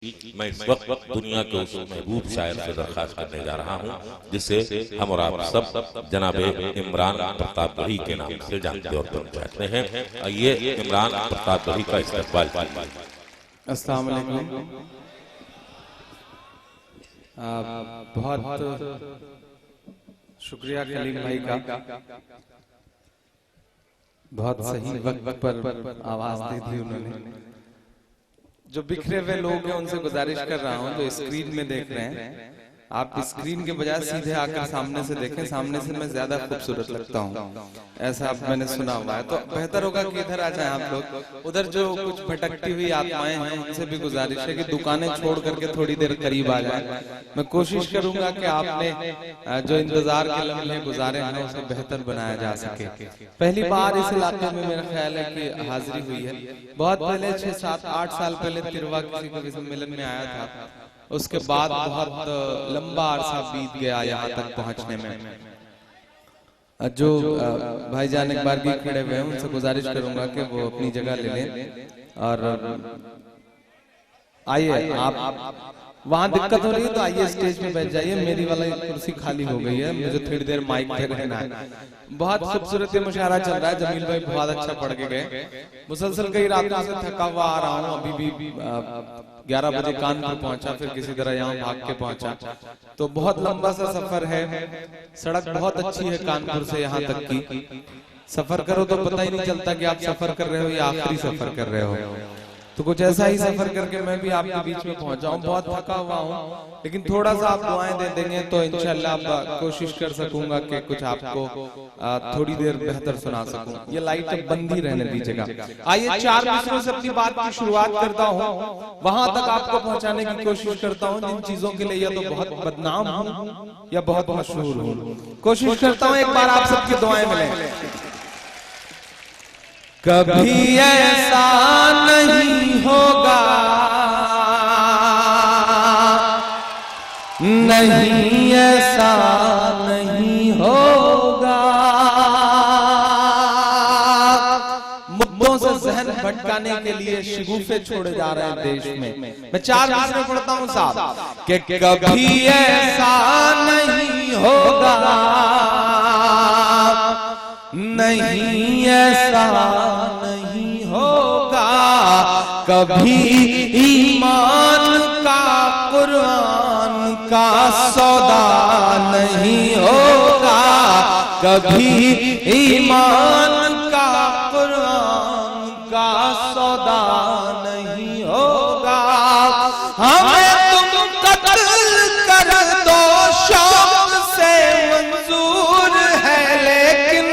मैं इस वक्त दुनिया के उस महबूब शायर से दरखास्त करने जा रहा हूँ जिसे हम और आप सब जनाबे इमरान प्रताप दही के नाम से जानते और पहचानते हैं। ये इमरान प्रताप दही का इस्तकबाल कीजिए। अस्सलाम वालेकुम। बहुत शुक्रिया कलीम भाई का, बहुत सही वक्त पर आवाज दी थी उन्होंने। जो बिखरे हुए लोग हैं उनसे गुजारिश कर रहा हूं जो स्क्रीन में देख रहे हैं, आप स्क्रीन के बजाय सीधे आकर सामने से देखें। सामने से मैं ज्यादा खूबसूरत लगता हूं, ऐसा आप मैंने सुना हुआ है। तो बेहतर होगा कि इधर आ जाएं आप लोग। उधर जो कुछ भटकती हुई आत्माएं हैं उनसे भी गुजारिश है कि दुकानें छोड़ करके थोड़ी देर करीब आ जाए। मैं कोशिश करूंगा कि आपने जो इंतजार के लम्हे गुजारे हैं उसे बेहतर बनाया जा सके। पहली बार इस इलाके में मेरा ख्याल है कि हाजिरी हुई है। बहुत पहले 6, 7, 8 साल पहले तिरवा किसी कवि सम्मेलन में आया था। उसके बाद बहुत लंबा अरसा बीत गया यहाँ तक पहुँचने में। जो भाईजान एक बार भी खड़े हुए हैं उनसे गुजारिश करूंगा कि वो अपनी जगह ले लें। और आइए, आप वहाँ दिक्कत हो रही है तो आइए स्टेज पे बैठ जाइए। मेरी वाला कुर्सी खाली हो गई है, मुझे थोड़ी देर माइक पे रहना है। बहुत खूबसूरत मुशायरा चल रहा है, जमील भाई बहुत अच्छा पढ़ के गए। मुसलसल कई रातों से थका हुआ आ रहा हूँ। अभी भी 11 बजे कानपुर पहुंचा, फिर किसी तरह यहाँ भाग के पहुंचा। तो बहुत लंबा सा सफर है। सड़क बहुत अच्छी है कानपुर से यहाँ तक की। सफर करो तो पता ही नहीं चलता कि आप सफर कर रहे हो या आखिरी सफर कर रहे हो। तो कुछ ऐसा ही सफर करके मैं भी आपके बीच में पहुंचा हूं। बहुत थका हुआ हूं, लेकिन थोड़ा सा आप दुआएं दे देंगे तो इंशाल्लाह कोशिश कर सकूंगा कि कुछ आपको थोड़ी देर बेहतर सुना सकूं। ये लाइट बंद ही रहने दीजिएगा। आइए 4 मिनटों से अपनी बात की शुरुआत करता हूं, वहां तक आपको पहुंचाने की कोशिश करता हूं जिन चीजों के लिए या तो बहुत बदनाम हूं या बहुत मशहूर हूं। कोशिश करता हूं एक बार आप सबकी दुआएं मिले। कभी ऐसा नहीं होगा, नहीं ऐसा नहीं होगा। मुद्दों से जहन भटकाने के लिए शिगुफे छोड़े जा रहे हैं देश में। मैं 4 मिसरे पढ़ता हूं साहब कि कभी ऐसा नहीं होगा, नहीं ऐसा नहीं होगा। कभी ईमान का कुरान का सौदा नहीं होगा, कभी ईमान का कुरान का सौदा नहीं होगा। हमें तुम कत्ल कर दो शौक से मंजूर है, लेकिन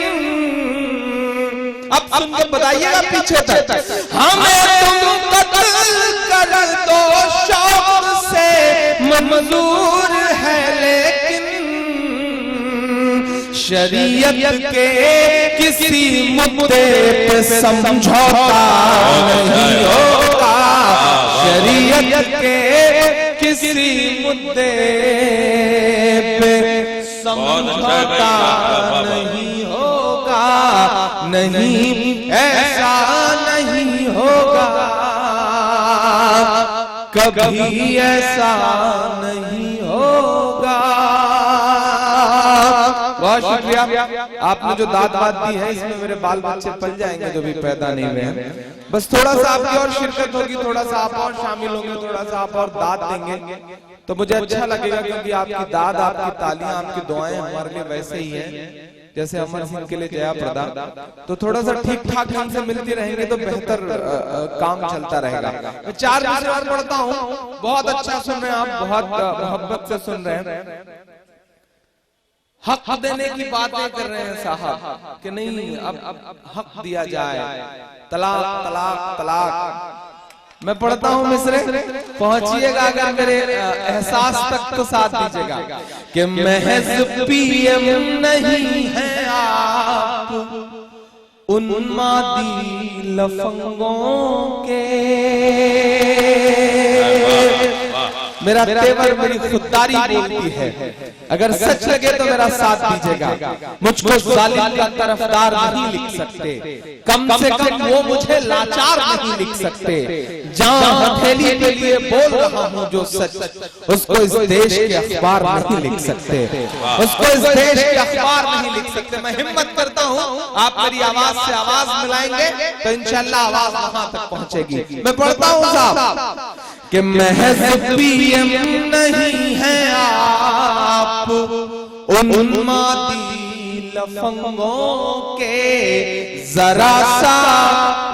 अब सुन के बताइएगा पीछे तक। हमें तुम कत्ल कर दो शौक से मंजूर है, लेकिन शरीयत के किसी मुद्दे पे समझौता नहीं होगा। शरीयत के किसी मुद्दे पे समझौता नहीं होगा, नहीं ऐसा नहीं होगा, कभी ऐसा नहीं होगा। बहुत शुक्रिया, आपने जो दाद दी है इसमें मेरे बाल बच्चे पल जाएंगे जो भी पैदा नहीं हुए हैं। बस थोड़ा सा आपकी और शिरकत होगी, थोड़ा सा आप और शामिल होंगे, थोड़ा सा आप और दाद देंगे तो मुझे अच्छा लगेगा, क्योंकि आपकी दाद, आपकी तालियां, आपकी दुआएं हमारे लिए वैसे ही हैं जैसे अमर सिंह के लिए जया प्रदा। तो थोड़ा सा ठीक ठाक ढंग से मिलती रहेंगे तो बेहतर काम चलता रहेगा। मैं 4 मिसरे और पढ़ता हूँ। बहुत अच्छा सुन रहे हैं आप, बहुत मोहब्बत से सुन रहे हैं। हक देने की बातें कर रहे हैं साहब कि नहीं अब हक दिया जाए, तलाक तलाक तलाक। मैं पढ़ता हूँ मिसरे, पहुंचिएगा अगर मेरे एहसास तक तो साथ दीजिएगा कि महज पीएम नहीं है आप उन मादी लफंगों के, मेरा तेवर मेरी खुददारी बोलती है, अगर सच लगे तो मेरा साथ दीजिएगा। मुझको जालिम का तरफदार नहीं लिख सकते, कम से कम वो मुझे लाचार नहीं लिख सकते। जहां हथेली के लिए बोल रहा हूँ जो सच, उसको इस देश के अखबार नहीं लिख सकते, उसको इस देश के अखबार नहीं लिख सकते। मैं हिम्मत करता हूँ आप मेरी आवाज से आवाज मिलाएंगे तो इंशाल्लाह आवाज वहां तक पहुंचेगी। मैं पढ़ता हूँ साहब कि महज पीएम नहीं है आप उन्मादी लफंगों के, जरा सा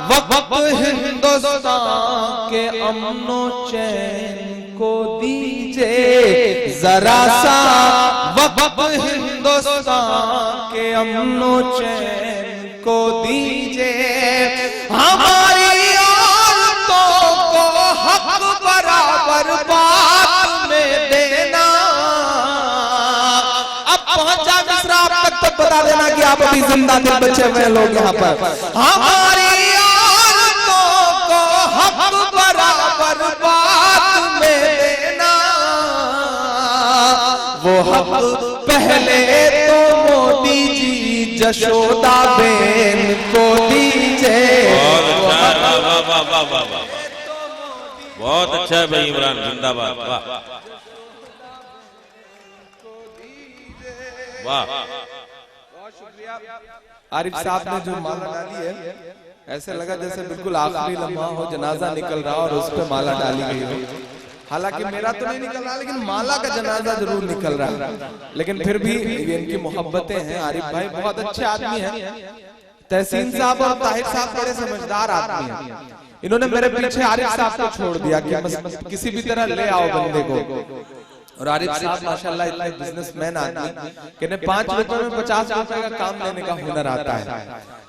वक्त हिंदुस्तान के अमनो चैन को दीजिए, जरा सा वक्त हिंदुस्तान के अमनो चैन को दीजिए। हमारी औरतों को हक बराबर बात में देना। अब पहुंचा मिस्रा, आप तक तो बता देना कि आप अभी जिंदा थे, बचे हुए लोग यहाँ पर। हमारी औरतों को हक बराबर बात में देना, वो हक पहले तो मोदी जी जशोदा बेन को दीजिए। बहुत अच्छा है भाई इमरान, जिंदाबाद। वाह वाह, बहुत शुक्रिया। आरिफ साहब ने जो माला डाली है, ऐसे लगा जैसे बिल्कुल आखिरी लम्हा हो, जनाजा निकल रहा और उस पर माला डाली गई हो। हालांकि मेरा तो नहीं निकल रहा, लेकिन माला का जनाजा जरूर निकल रहा है। लेकिन फिर भी ये इनकी मोहब्बतें हैं। आरिफ भाई बहुत अच्छे आदमी हैं। तहसीन साहब और ताहिर साहब बड़े समझदार आदमी हैं। इन्होंने मेरे पीछे आरिफ साहब को छोड़ दिया कि किसी भी तरह ले आओ बंदे को। और आरिफ साहब माशाल्लाह इतने बिजनेसमैन आदमी कि 5 रुपए में 50 रुपए का काम लेने का हुनर आता है।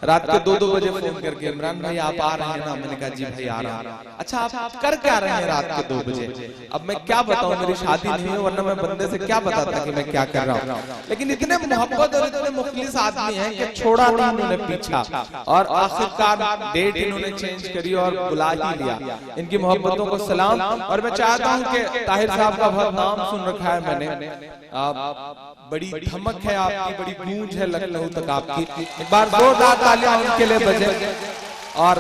रात के 2-2 बजे फोन करके, इमरान भाई आप आ रहे हैं ना? मैंने कहा जी भाई आ रहा हूं। अच्छा आप कर क्या रहे हैं रात के 2 बजे? अब मैं क्या बताऊं, मेरी शादी नहीं है, वरना मैं बंदे से क्या बताता कि मैं क्या कर रहा हूँ। लेकिन इतने मोहब्बत और इतने मुखलिस आदमी हैं कि छोड़ा नहीं इन्होंने पीछा, और आखिरकार डेट इन्होंने चेंज करी और बुला ही लिया। इनकी मोहब्बतों को सलाम। और मैं चाहता हूँ कि ताहिर साहब का बहुत नाम सुन रखा है मैंने, बड़ी धमक है आपकी, बड़ी गूंज है लखनऊ तक आपकी। एक बार जोरदार तालियां उनके लिए बजे। और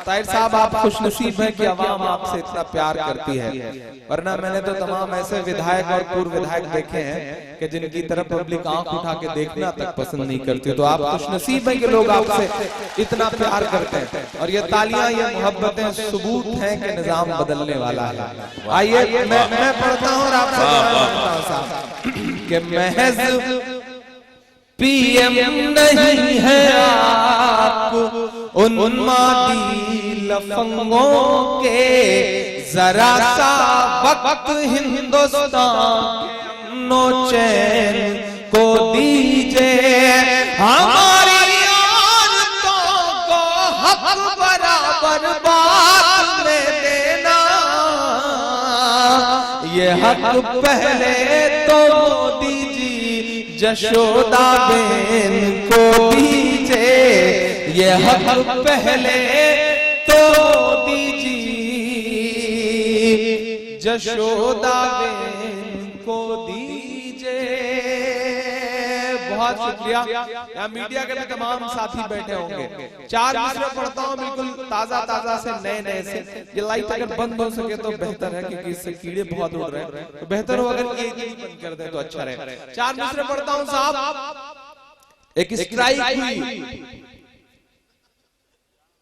ताहिर साहब आप खुशनसीब हैं कि अवाम आपसे इतना प्यार करती है, वरना मैंने तो तमाम ऐसे विधायक और पूर्व विधायक देखे हैं कि जिनकी तरफ पब्लिक आंख उठा के देखना तक पसंद नहीं करती। तो आप खुशनसीब हैं कि लोग आपसे इतना प्यार करते हैं। और ये तालियां, ये मोहब्बतें सबूत हैं कि निजाम बदलने वाला है। आइए मैं पढ़ता हूँ और आपसे कि महज पीएम नहीं है आप उन्मादी लफंगों के, जरा सा वक्त हिंदुस्तान नो चैन को दीजिए। हमारी औरतों को हक बराबर बात में देना, ये हक पहले तो मोदी जी जशोदा बेन को दीजिए। ये हक पहले तो दीजिए जशोदा बेन को दीजिए। बहुत शुक्रिया। यहाँ मीडिया के भी तमाम साथी बैठे होंगे। 4 मिसरे पढ़ता हूँ बिल्कुल ताजा से, नए से। ये लाइट अगर बंद हो सके तो बेहतर है, क्योंकि इससे कीड़े बहुत उड़ रहे हैं। तो बेहतर हो अगर ये बंद कर दे तो अच्छा रहे। 4 मिसरे पढ़ता हूँ साहब। एक स्ट्राइक हुई,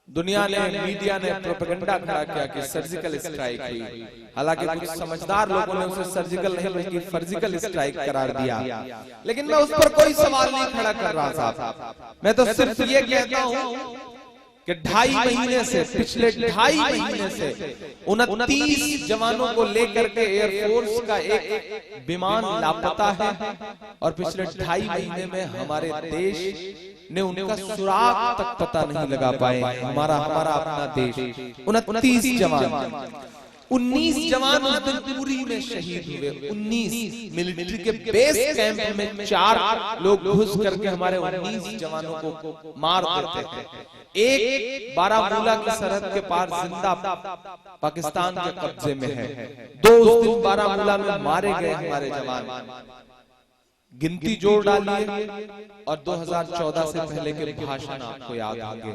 दुनिया ने, मीडिया ने प्रोपेगेंडा खड़ा किया कि सर्जिकल स्ट्राइक हुई। हालांकि कुछ समझदार लोगों ने उसे सर्जिकल नहीं बल्कि फर्जिकल स्ट्राइक करार दिया। लेकिन मैं उस पर कोई सवाल नहीं खड़ा कर रहा साहब। मैं तो सिर्फ ये कहता हूँ कि 2.5 महीने से, पिछले 2.5 महीने से 29 जवानों को लेकर के एयरफोर्स का एक विमान लापता है। और पिछले 2.5 महीने में हमारे देश ने उनका सुराग तक पता नहीं लगा पाए। हमारा अपना देश 29 जवान। 19 जवान उस दिन पुरी में शहीद हुए। 19 मिलिट्री के बेस कैंप में 4 लोग घुस करके हमारे 19 जवानों को मार देते थे। एक बारामूला की सरहद के पार जिंदा पाकिस्तान के कब्जे में है। 2 उस दिन बारामूला में मारे गए हमारे जवान। गिनती जोड़ डालिए और 2014 से पहले के भाषण आपको याद होंगे।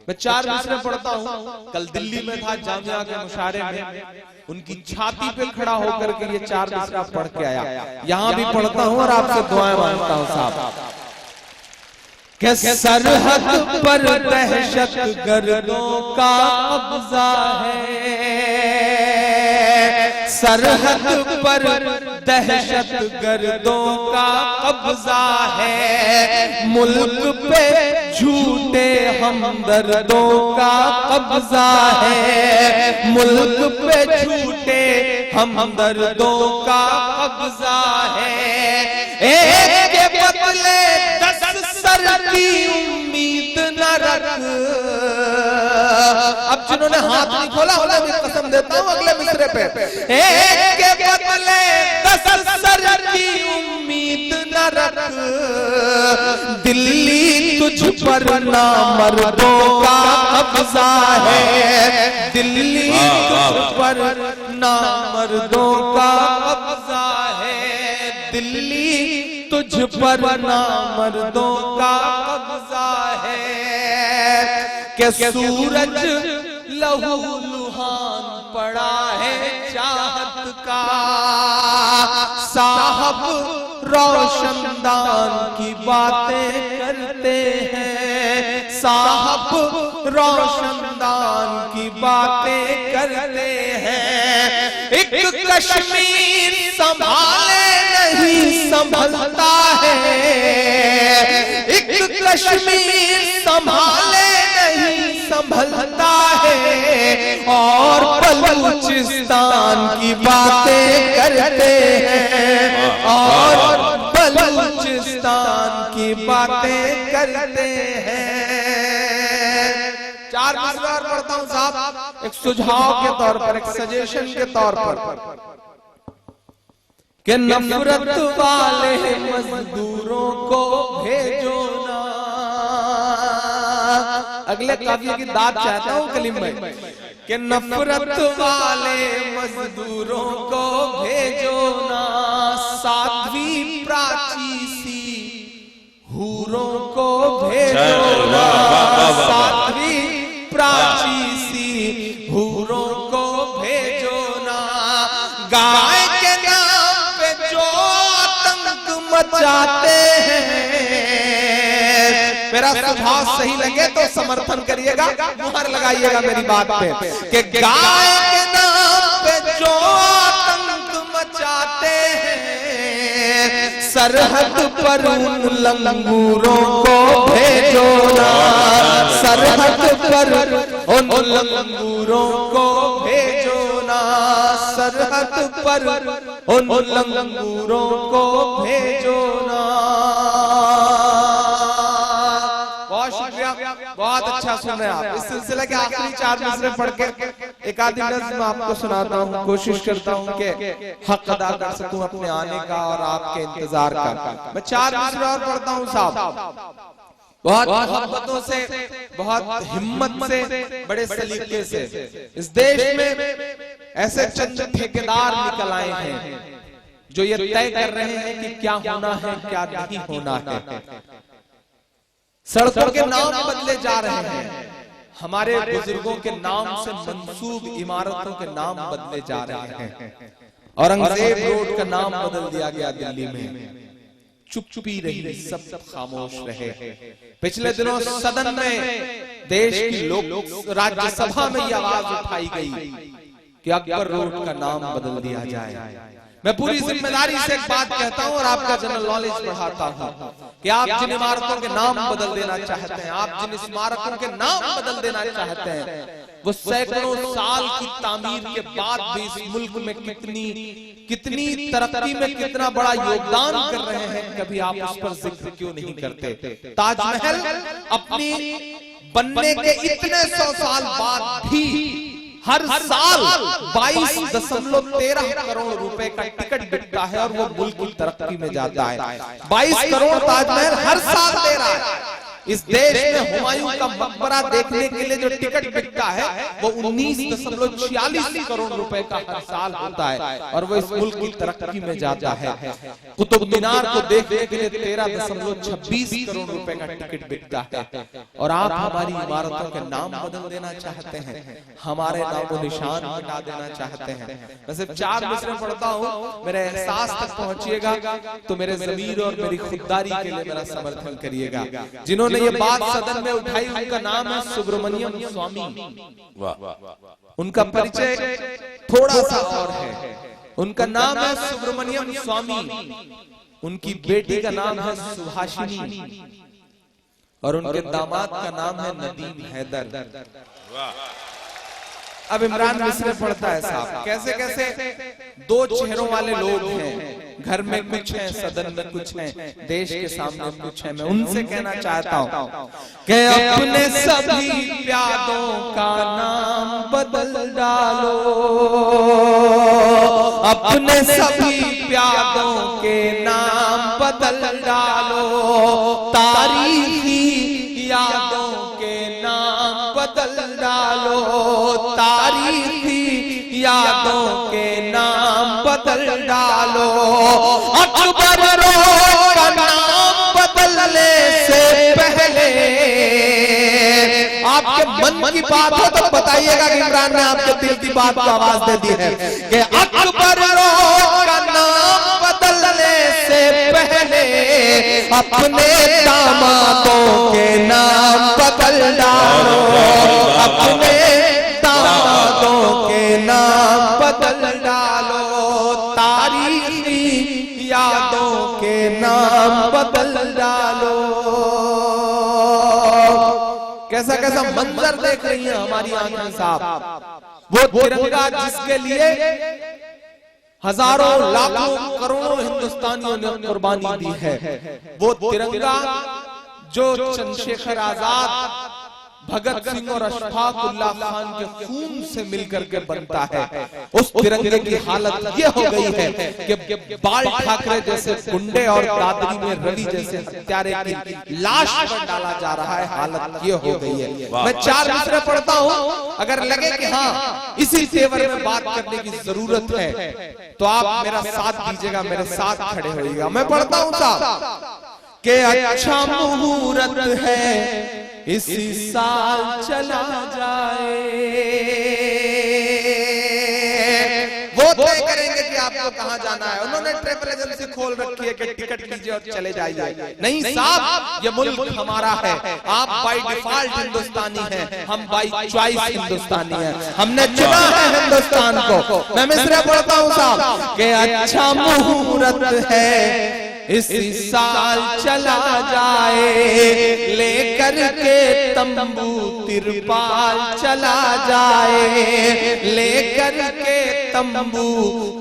मैं 4 मिसरे पढ़ता हूँ। कल दिल्ली में था जामिया के मुशारे में, उनकी छाती पे खड़ा होकर के ये 4 मिसरा पढ़ के आया। यहाँ भी पढ़ता हूँ और आपसे दुआएं मांगता हूँ साहब। कि सरहद पर दहशत गर्दों का कब्जा है, सरहद पर दहशत गर्दों का कब्जा है, मुल्क पे झूठे हमदर्दों का कब्जा है, मुल्क पे झूठे हमदर्दों का कब्जा है। एक के बदले 10 सर की उम्मीद न रख। अब जिन्होंने हाथ नहीं खोला उन्हें भी कसम देता हूँ अगले मिसरे पे। एक के बदले 10 सर की उम्मीद न रख, दिल्ली तुझ पर नामर्दों का कब्जा है, दिल्ली तुझ पर नामर्दों का कब्जा है, दिल्ली तुझ पर नामर्दों का कब्जा है। कि सूरज लहू लुहान पड़ा है चाहत का, साहब रोशनदान की बातें करते हैं, साहब रोशनदान की बातें करते हैं। एक कश्मीर संभाले नहीं संभलता है, एक कश्मीर संभाले नहीं संभलता है, और बलूचिस्तान की बातें करते हैं, और बलूचिस्तान की बातें करते हैं। 4 मिसरा पढ़ता हूँ साहब, एक सुझाव के तौर पर, एक सजेशन के तौर पर। कि नफरत वाले मजदूरों को भेजो ना, अगले काफिये की दाद चाहता हूँ कलीम भाई। कि नफरत वाले मजदूरों को भेजो ना, साध्वी प्राची सी हूरों को भेजो ना, साध्वी प्राची सी हूरों को भेजो ना। गाय के नाम पे जो आतंक मचाते हैं, मेरा सुझाव सही लगे तो समर्थन करिएगा, मुहर लगाइएगा मेरी बात पे। कि गाय के नाम पे जो आतंक मचाते हैं, सरहद पर उन लंगूरों को भेजो ना, सरहद पर उन लंगूरों को भेजो ना, सरहद पर उन लंगूरों को भेजो ना। बहुत शुक्रिया, बहुत अच्छा सुन रहे हैं आप। इस सिलसिले के आखिरी 4 मिसरे पढ़ के एक आधी नज़्म आपको सुनाता हूँ। कोशिश करता हूँ कि हक अदा कर सकूं अपने आने का और आपके इंतजार का। मैं 4 मिसरे और पढ़ता हूँ साहब, बहुत मोहब्बतों से, बहुत हिम्मत से, बड़े सलीके से। इस देश में ऐसे चंद ठेकेदार निकल आए हैं जो ये तय कर रहे हैं कि क्या होना है क्या नहीं होना है। सड़कों के नाम बदले जा रहे हैं, हमारे बुजुर्गों के नाम से मंसूब इमारतों के नाम बदले जा रहे हैं। औरंगजेब रोड का नाम बदल दिया गया दिल्ली में। चुप्पी रही, सब खामोश रहे। पिछले दिनों सदन में, देश की लोक राज्यसभा में ये आवाज उठाई गई कि अकबर रोड का नाम बदल दिया जाए। मैं पूरी जिम्मेदारी से एक बात कहता हूं और आपका जनरल नॉलेज बढ़ाता हूं कि आप जिन इमारतों के नाम बदल देना चाहते हैं, आप जिन स्मारकों के नाम बदल देना चाहते हैं, वो सैकड़ों साल की तामीर के बाद भी इस मुल्क में कितनी तरक्की में कितना बड़ा योगदान कर रहे हैं, कभी आप उस पर जिक्र क्यों नहीं करते? ताजमहल अपनी बनने के इतने 100 साल बाद भी हर साल 22.13 करोड़ रुपए का टिकट बिकता है और वो मुल्क की तरक्की में जाता है। 22 करोड़ ताजमहल हर साल दे रहा है। इस देश में हुमायूं का मकबरा देखने के लिए जो टिकट बिकता है वो 19.46 करोड़ रुपए का हर साल होता है और वो इस मुल्क की तरक्की में जाता है। कुतुब मीनार को देखने के लिए 13.26 करोड़ रुपए का टिकट बिकता है। और आप हमारी इमारतों के नाम बदल देना चाहते हैं, हमारे नामो निशान हटा देना चाहते हैं। मैं सिर्फ 4 मिसरे पढ़ता हूँ, मेरे एहसास तक पहुंचिएगा तो मेरे ज़मीर और मेरी खुददारी के लिए मेरा समर्थन करिएगा। जिन्होंने ये बात सदन में उठाई उनका नाम है सुब्रमण्यम स्वामी। उनका परिचय थोड़ा सा और है। उनका नाम है सुब्रमण्यम स्वामी, उनकी बेटी का नाम है सुभाषिनी और उनके दामाद का नाम है नदीम हैदर। अब इमरान मिस्र पढ़ता है साहब, कैसे कैसे 2 चेहरों वाले लोग हैं। घर में कुछ है, सदन में कुछ है, देश के सामने कुछ है। मैं उनसे कहना चाहता हूँ कि अपने सभी प्यादों का नाम बदल डालो, अपने सभी प्यादों के नाम बदल डालो, तारीखी यादों के नाम बदल डालो, तारीखी यादों के नाम बदल डालो। अकबर का नाम बदलने से पहले आपके मन की बात हो तो बताइएगा कि इमरान ने आपके दिल की बात को आवाज दे दी है कि अकबर का नाम बदलने से पहले अपने दामादों के नाम बदल डालो, अपने दामादों के नाम बदल डालो, तारीखी यादों के नाम बदल डालो। कैसा कैसा मंजर देख रही हैं हमारी आंखें साहब। वो तिरंगा जिसके लिए हजारों लाखों करोड़ों हिंदुस्तानियों ने कुर्बानी दी है, वो तिरंगा जो चंद्रशेखर आजाद, भगत सिंह और अशफाक उल्लाह खान के खून से मिलकर के बनता है, उस तिरंगे की हालत ये हो गई है कि बाल ठाकरे जैसे गुंडे और दादरी में रवि जैसे हत्यारे की लाश पर डाला जा रहा है। हालत ये हो गई है। मैं 4 मिसरे पढ़ता हूँ, अगर लगे कि हाँ इसी तेवर में बात करने की जरूरत है तो आप मेरा साथ दीजिएगा, मेरे साथ खड़े होइएगा। मैं पढ़ता हूँ साहब कि अच्छा मुहूर्त है इसी साल चला जाए, वो तय करेंगे कि आपको कहां जाना है। उन्होंने ट्रैवल एजेंसी खोल रखी है कि टिकट लीजिए और चले जाइए। नहीं साहब, ये मुल्क हमारा है। आप बाय डिफॉल्ट हिंदुस्तानी हैं, हम बाय चॉइस हिंदुस्तानी हैं। हमने चुना है हिंदुस्तान को। मैं मिसरे पढ़ता हूँ साहब कि अच्छा मुहूर्त है इसी साल चला जाए, लेकर के तंबू तिरपाल चला जाए, लेकर के तंबू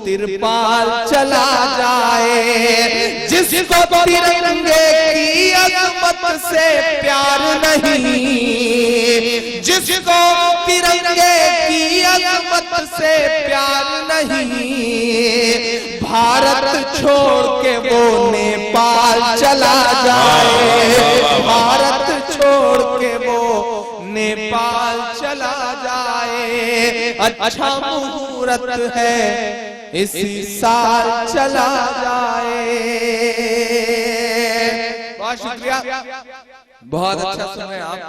तिरपाल चला जाए। जिसको तिरंगे की अजमत से प्यार नहीं, जिसको तिरंगे की अजमत से प्यार नहीं, भारत छोड़ के वो नेपाल चला जाए, भारत छोड़ के वो नेपाल चला जाए। अच्छा मुहूर्त है इसी साल चला जाए। बहुत शुक्रिया, बहुत अच्छा समय। आप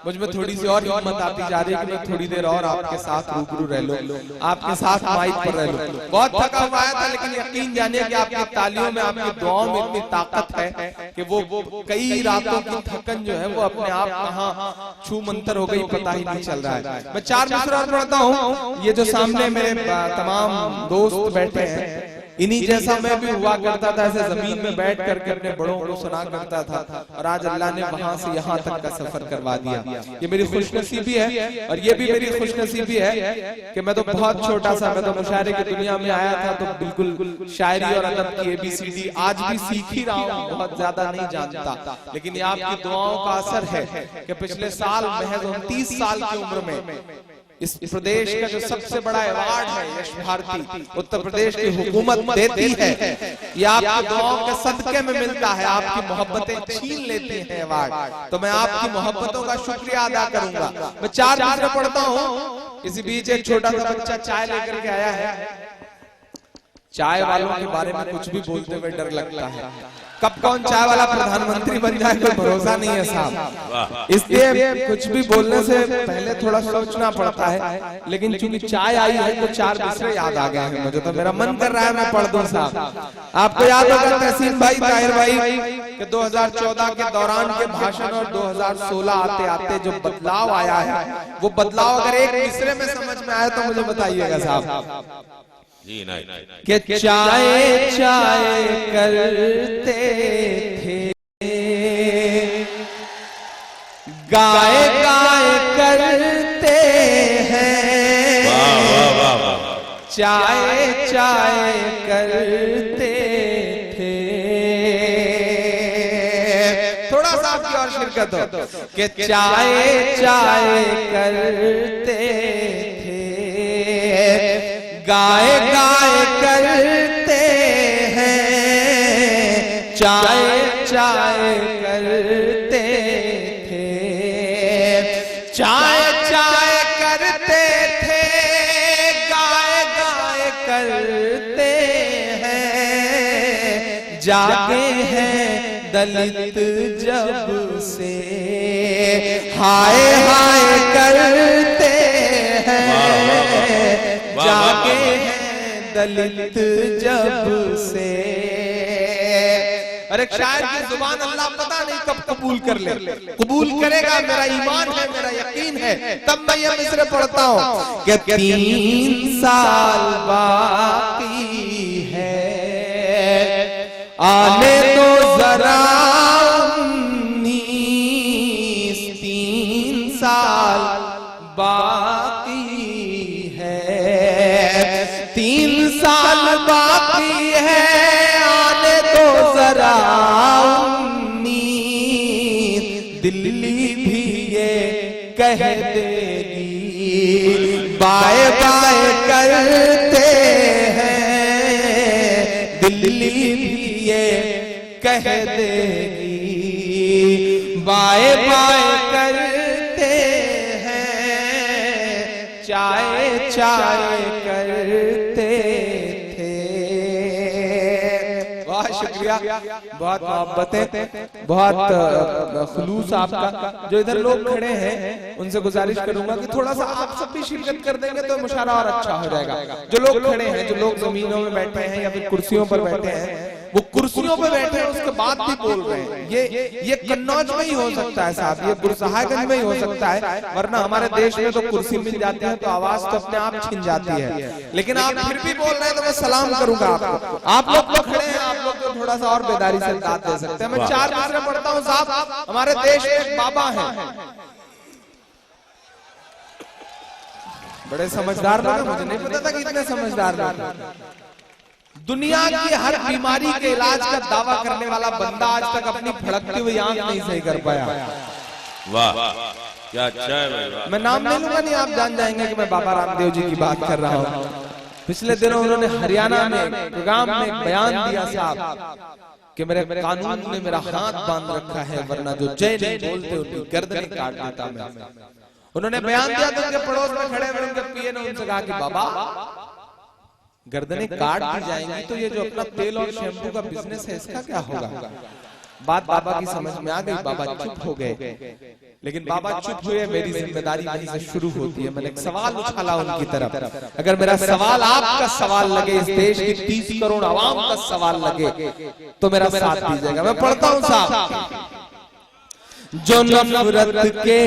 मुझ में थोड़ी सी और हिम्मत आती जा रही है कि मैं थोड़ी देर और आपके साथ रूबरू रह लूं, आपके साथ माइक पर रह लूं। बहुत थका हुआ था, लेकिन यकीन जानिए कि आपकी तालियों में, आपकी दुआओं में इतनी ताकत है कि वो कई रातों की थकन जो है वो अपने आप कहाँ छू मंतर हो गई पता ही नहीं चल रहा है। मैं 4 मिसरे और पढ़ता हूँ। ये जो सामने मेरे तमाम दोस्त बैठे हैं, इन्हीं जैसा मैं भी हुआ करता था, ऐसे जमीन में बैठ करके अपने बड़ों को सुना करता था, और आज अल्लाह ने वहां से यहाँ तक का सफर करवा दिया। ये मेरी खुशनसीबी है, और ये भी मेरी खुशनसीबी है कि मैं तो बहुत छोटा सा, मैं तो मुशायरे की दुनिया में आया था तो बिल्कुल शायरी और अदब की ABCD आज भी सीख ही रहा हूँ, बहुत ज्यादा नहीं जानता। लेकिन ये आपकी दुआओं का असर है कि पिछले साल महज 29 साल की उम्र में इस प्रदेश का जो सबसे बड़ा अवार्ड है यश भारती उत्तर प्रदेश की हुकूमत देती है, ये आपकी दुआओं के सदके में मिलता है, आपकी मोहब्बतें छीन लेती हैं अवार्ड। तो मैं आपकी मोहब्बतों का शुक्रिया अदा करूंगा। मैं 4 दूसरे पढ़ता हूँ। इसी बीच एक छोटा सा बच्चा चाय लेकर के आया है। चाय वालों के बारे में कुछ भी बोलते हुए डर लगता है, कब कौन चाय वाला प्रधानमंत्री बन जाए कोई भरोसा नहीं है साहब। इसलिए कुछ भी बोलने से पहले थोड़ा सोचना पड़ता है। लेकिन चूंकि चाय आई है तो 4 दूसरे याद आ गए हैं मुझे, तो मेरा मन कर रहा है मैं पढ़ दूं साहब। आपको याद होगा तहसीन भाई, ताहिर भाई के 2014 के दौरान के भाषण और 2016 आते आते जो बदलाव आया है, वो बदलाव अगर एक दूसरे में समझ में आया तो मुझे बताइएगा साहब। जी नहीं कि चाय चाय करते थे, गाय गाय करते हैं, चाय चाय करते थे। थोड़ा सा आपकी और शिरकत हो कि चाय चाय करते थे, गाय गाय करते हैं, चाय चाय करते थे, चाय चाय करते थे, गाय गाय करते हैं, जागे हैं दलित जब से, हाय हाय करते हैं, जागे हैं दलित जब से। अरे शायर की जुबान अल्लाह पता नहीं कब कबूल कर ले, कबूल करेगा, मेरा ईमान है, मेरा यकीन है, तब मैं ये मिसरे पढ़ता हूँ कि 3 साल बाकी है, आने दो जरा 3 साल बाकी है, 3 साल बाकी है, आने दो जरा 19, दिल्ली भी ये कह देगी, बाय बाय करते हैं, दिल्ली भी ये कह देगी, बाय बाय करते हैं, चाय चाय करते थे। बहुत शुक्रिया, बहुत मोहब्बतें, बहुत खुलूस आपका। जो इधर लोग खड़े हैं उनसे गुजारिश करूंगा कि थोड़ा सा आप सब भी शिरकत कर देंगे तो मुशारा और अच्छा हो जाएगा। जो लोग खड़े हैं, जो लोग जमीनों में बैठे हैं या फिर कुर्सियों पर बैठे हैं, वो कुर्सियों पे बैठे हैं उसके बाद भी बोल रहे हैं। ये कन्नौज में ही हो सकता है साहब, ये बुरसहागंज में ही हो सकता है, वरना हमारे देश में तो कुर्सी मिल जाती है तो आवाज तो अपने आप छिन जाती है। लेकिन आप फिर भी बोल रहे हैं तो मैं सलाम करूंगा आपको। आप लोग तो खड़े हैं, आप लोग तो थोड़ा सा और बेदारी से दाद दे सकते हैं। मैं 4 दूसरे पढ़ता हूँ साहब। हमारे देश में एक बाबा है, बड़े समझदार लोग, मुझे नहीं पता था कि इतने समझदार लोग। दुनिया की हर बीमारी के इलाज का दावा करने वाला बंदा आज तक अपनी फड़कती हुई आंख नहीं सही कर पाया। वाह क्या अच्छा है भाई। मैं नाम नहीं लूंगा, नहीं आप जान जाएंगे कि मैं बाबा रामदेव जी की बात कर रहा हूँ। पिछले दिनों उन्होंने हरियाणा में प्रोग्राम में एक बयान दिया साहब कि मेरे कानून ने मेरा हाथ बांध रखा है, वरना जो जय नहीं बोलते उनकी गर्दनें काट देता मैं। उन्होंने बयान दिया तो उनके पड़ोस में खड़े हुए उनके पीए ने उनसे कहा कि बाबा गर्दनें काट दी जाएंगी तो ये जो अपना तेल और शैम्पू का बिजनेस है इसका क्या होगा। बात बाबा की समझ में आ गई, बाबा चुप हो गए। लेकिन बाबा चुप हुए, मेरी जिम्मेदारी वहीं से शुरू होती है। मैंने एक सवाल उछाला उनकी तरफ, अगर मेरा सवाल आपका सवाल लगे, इस देश की 30 करोड़ आवाम का सवाल लगे तो मेरा साथ दीजिएगा। मैं पढ़ता हूँ साहब। जो नफरत के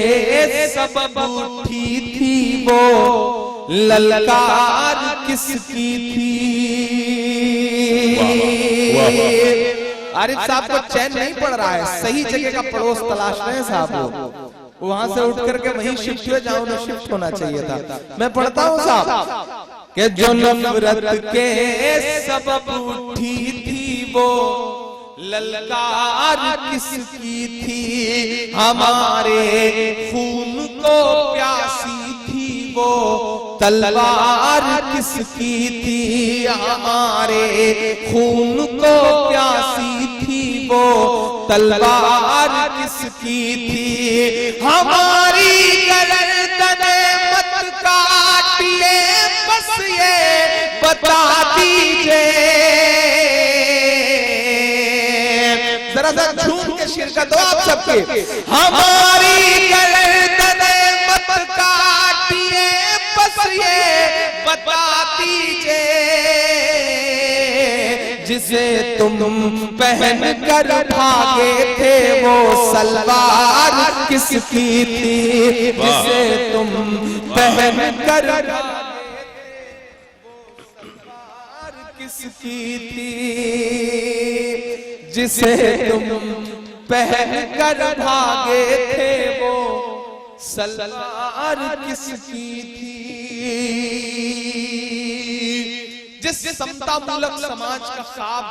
सबब उठी थी वो ललकार किसकी थी। आरिफ साहब को चैन नहीं पड़ रहा है, सही जगह का पड़ोस तलाश रहे हैं साहब। वो वहां से उठ करके वहीं शिफ्ट हुए जहां उन्हें शिफ्ट होना चाहिए था। मैं पढ़ता हूँ साहब कि जो नफरत के सबब उठी थी वो ललकार किसकी थी। हमारे खून को प्यासी थी वो तलवार किसकी थी, हमारे खून को प्यासी थी वो तलवार किसकी थी, हमारी गर्दने मत काटिए बस ये बता दीजिए। जरा सा झूम के शिरकत हो आप सबके। हमारी गर्दने मत काटिए बस ये बता दीजिए, जिसे तुम पहन कर भागे थे वो सलवार किसकी थी, जिसे तुम पहन कर किसकी थी, जिसे तुम पहन कर भागे थे वो सलवार किसकी थी। जिस समता मूलक समाज का ख्वाब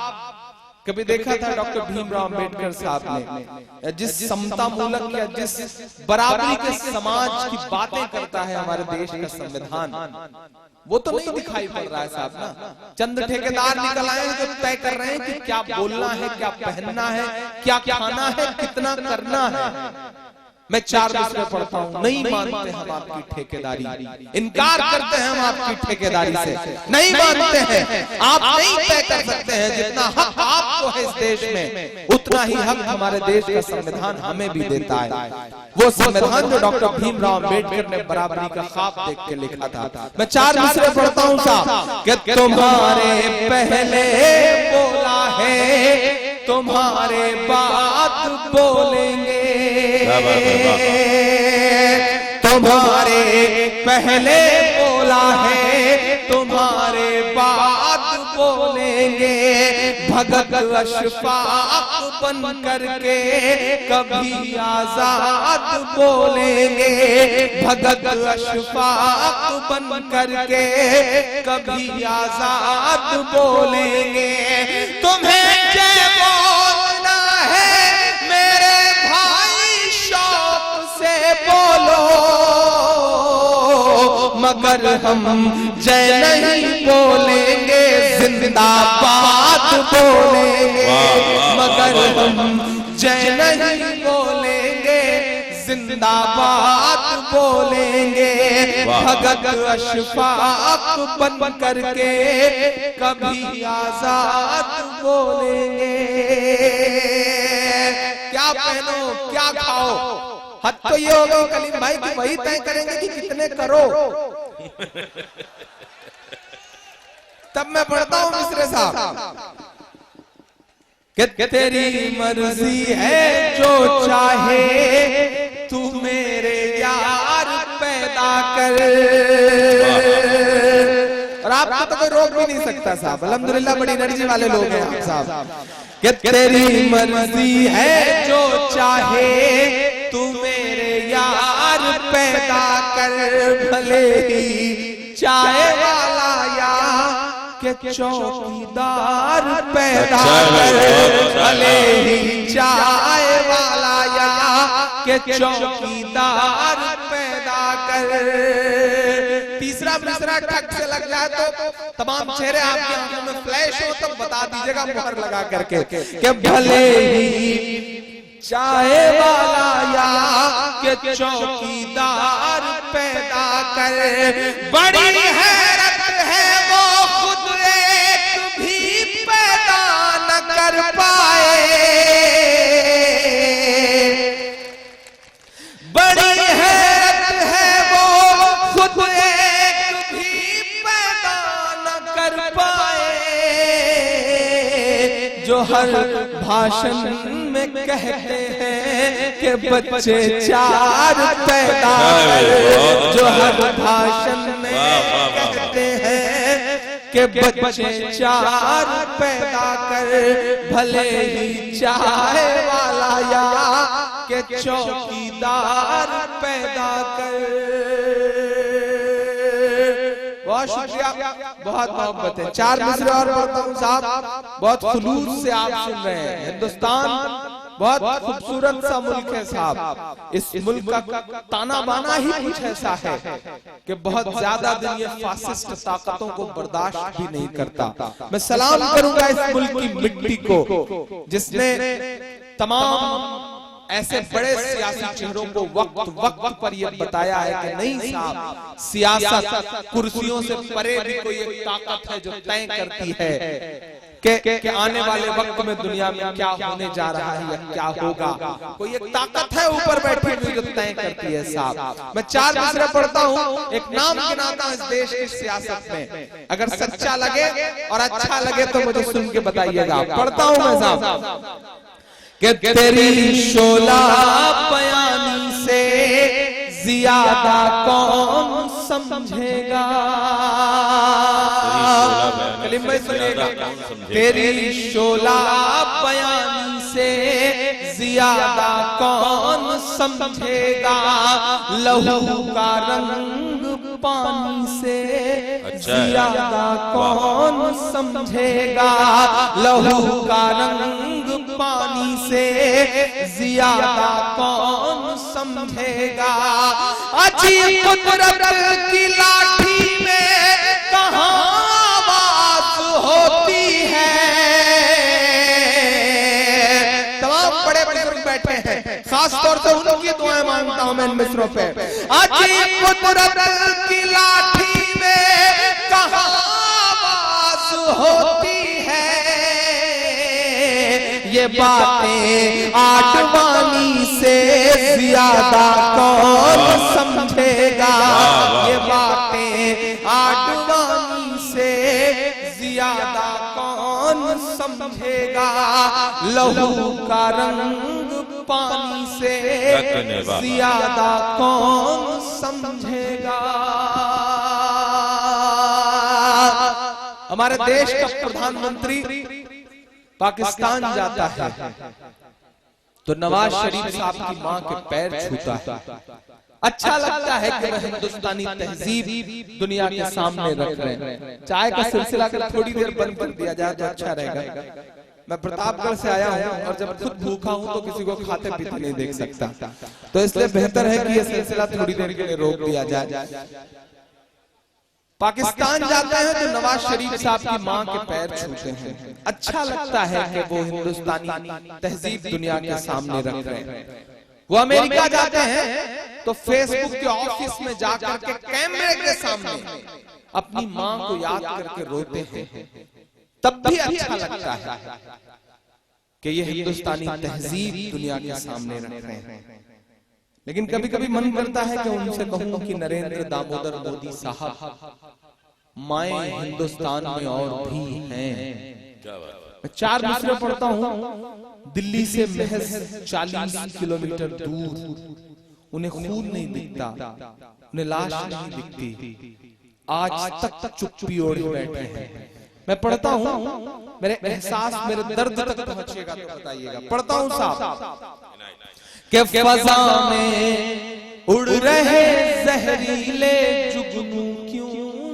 कभी देखा था डॉक्टर भीमराव अंबेडकर साहब ने, जिस समता मूलक या जिस बराबरी के समाज की बातें करता है हमारे देश का संविधान, वो तो नहीं दिखाई पड़ रहा है साहब ना। चंद ठेकेदार निकल आए जो तय कर रहे हैं कि क्या बोलना है, क्या पहनना है, क्या खाना है, कितना करना है। मैं 4 दूसरे पढ़ता हूँ, नहीं मानते हम आपकी ठेकेदारी, इनकार करते हैं हम आपकी ठेकेदारी से, नहीं मानते हैं। आप नहीं तय कर सकते हैं, जितना हक आपको है इस देश में उतना ही हक हमारे देश का संविधान हमें भी देता है। वो संविधान जो डॉक्टर भीमराव अंबेडकर ने बराबरी का ख्वाब देख के लिखा था। मैं 4 दूसरे पढ़ता हूँ साहब कि तुम्हारे पहले बोला है तुम्हारे बात बोलेंगे, तुम्हारे पहले बोला है तुम्हारे बात बोलेंगे, भगत अशफाक बन करके कभी आजाद बोलेंगे, भगत अशफाक बन करके कभी आजाद बोलेंगे। तुम्हें जय बोलना है मेरे भाई शौक से बोलो, मगर हम जय नहीं बोलेंगे जिंदाबाद बोलेंगे, मगर हम जय नहीं बोलेंगे जिंदाबाद बोलेंगे, भगत अशफाक बन करके कभी आजाद बोलेंगे। क्या पहनो क्या खाओ, हद तो ये होगा कलीम भाई कि वही तय करेंगे कि कितने करो। तब मैं पढ़ता हूं मिस्रे साहब कि तेरी मर्जी है जो चाहे तू मेरे यार पैदा कर, और आपको तो कोई रोक भी नहीं सकता साहब। अल्हम्दुलिल्लाह बड़ी एनर्जी वाले लोग हैं आप साहब। कि तेरी मर्जी है जो चाहे तू मेरे यार पैदा कर, भले ही चाय वाला या के चौकीदार पैदा कर, भले ही चाय वाला या के चौकीदार पैदा कर। तीसरा मिसरा ठग से लग जाए तो तमाम चेहरे आपकी आंखों में फ्लैश हो तब बता दीजिएगा मुहर लगा करके कि भले ही चाय वाला या के चौकीदार पैदा कर। बड़ी हैरत है वो खुद एक भी पैदा न कर पाए, बड़ी हैरत है वो खुद एक भी पैदा न कर पाए, जो हर भाषण में कहते हैं कि बच्चे 4 पैदा कर, जो हर भाषण में कहते हैं कि बच्चे 4 पैदा कर, भले ही चाय वाला या के चौकीदार पैदा कर। बहुत शुक्रिया, बहुत मोहब्बत है। 4 मिसरे और पढ़ता हूँ साहब, बहुत खुलूस से आप सुन रहे हैं। हिंदुस्तान बहुत खूबसूरत सा मुल्क है साहब। इस मुल्क का ताना बाना ही कुछ ऐसा है कि बहुत ज्यादा दिन ये फासिस्ट ताकतों को बर्दाश्त भी नहीं करता। मैं सलाम करूंगा इस मुल्क की मिट्टी को जिसने तमाम ऐसे बड़े सियासी चेहरों को वक्त वक्त पर यह बताया है कि नहीं साहब, सियासत कुर्सियों से परे भी कोई एक ताकत है जो तय करती है कि आने वाले वक्त में दुनिया में क्या होने जा रहा है या क्या होगा। कोई एक ताकत है ऊपर बैठी हुई जो तय करती है साहब। मैं 4 मिसरे पढ़ता हूँ, एक नाम गिनाता हूँ इस देश की सियासत में, अगर सच्चा लगे और अच्छा लगे तो मुझे सुन के बताइएगा। पढ़ता हूँ मैं साहब कि तेरी शोला बयानी से ज्यादा कौन समझेगा। तेरी शोला बयानी से ज्यादा कौन समझेगा, लहू का रंग पानी से ज्यादा कौन समझेगा, लहू का रंग पानी से ज्यादा कौन समझेगा। अजी कुदरत की लाठी में कहाँ आवाज होती है। तमाम बड़े बुजुर्ग बैठे हैं, खास तौर से उनकी दुआएं मांगता हूं मैं इन मिसरों पे। अजी कुदरत की लाठी में कहाँ आवाज होती है, ये बातें आडवाणी से ज्यादा कौन समझेगा। ये बातें आडवाणी से ज्यादा कौन समझेगा, लहू का रंग पानी से ज्यादा कौन समझेगा। हमारे देश का प्रधानमंत्री पाकिस्तान जाता है तो नवाज शरीफ साहब की मां के पैर छूता है। अच्छा लगता है कि वह हिंदुस्तानी तहजीब दुनिया के सामने रख रहे हैं। चाय का सिलसिला अगर थोड़ी देर बंद कर दिया जाए तो अच्छा रहेगा। मैं प्रतापगढ़ से आया हूँ और जब खुद भूखा हूँ तो किसी को खाते पीते नहीं देख सकता, तो इसलिए बेहतर है कि यह सिलसिला थोड़ी देर के लिए रोक दिया जाए। पाकिस्तान जाते हैं तो नवाज शरीफ साहब की मां के पैर छूते हैं। अच्छा लगता है कि वो हिंदुस्तानी तहजीब दुनिया के सामने रख रहे हैं। वो अमेरिका जाते हैं तो फेसबुक के ऑफिस में जाकर के कैमरे के सामने अपनी मां को याद करके रोते हैं। तब भी अच्छा लगता है कि ये हिंदुस्तानी तहजीब दुनिया के सामने रख रहे हैं। लेकिन कभी कभी मन करता है कि उनसे कहूं कि नरेंद्र दामोदर मोदी साहब, माएं हिंदुस्तान में और भी हैं। मैं 4 मिसरे पढ़ता हूं। दिल्ली से महज 40 किलोमीटर दूर उन्हें खून नहीं दिखता, उन्हें लाश नहीं दिखती, आज तक चुप्पी ओढ़े बैठे हैं। मैं पढ़ता हूं, मेरे एहसास मेरे दर्द तक पहुंचेगा तो बताइएगा। पढ़ता हूं साहब कि फजा में उड़ रहे जहरीले जुगनू क्यों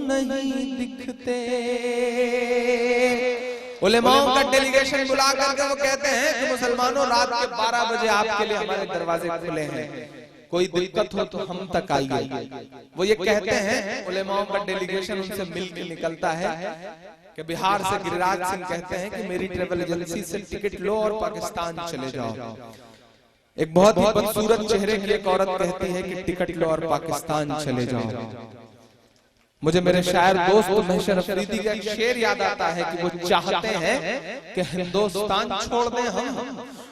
नहीं दिखते। उलेमाओं का डेलीगेशन बुला करके वो कहते हैं कि मुसलमानों रात के 12 बजे आपके लिए हमारे दरवाजे खुले हैं, कोई दिक्कत हो तो हम तक आइए। वो ये कहते हैं, उलेमाओं का डेलीगेशन उनसे मिलकर निकलता है कि बिहार से गिरिराज सिंह कहते हैं कि मेरी ट्रेवल एजेंसी से टिकट लो और पाकिस्तान चले जाओ। एक बहुत ही बदसूरत चेहरे की एक औरत कहती है कि टिकट लो और पाकिस्तान चले जाओ। मुझे मेरे शायर दोस्त महशर अफरीदी का एक शेर याद आता है कि वो चाहते हैं कि हिंदुस्तान छोड़ दें हम,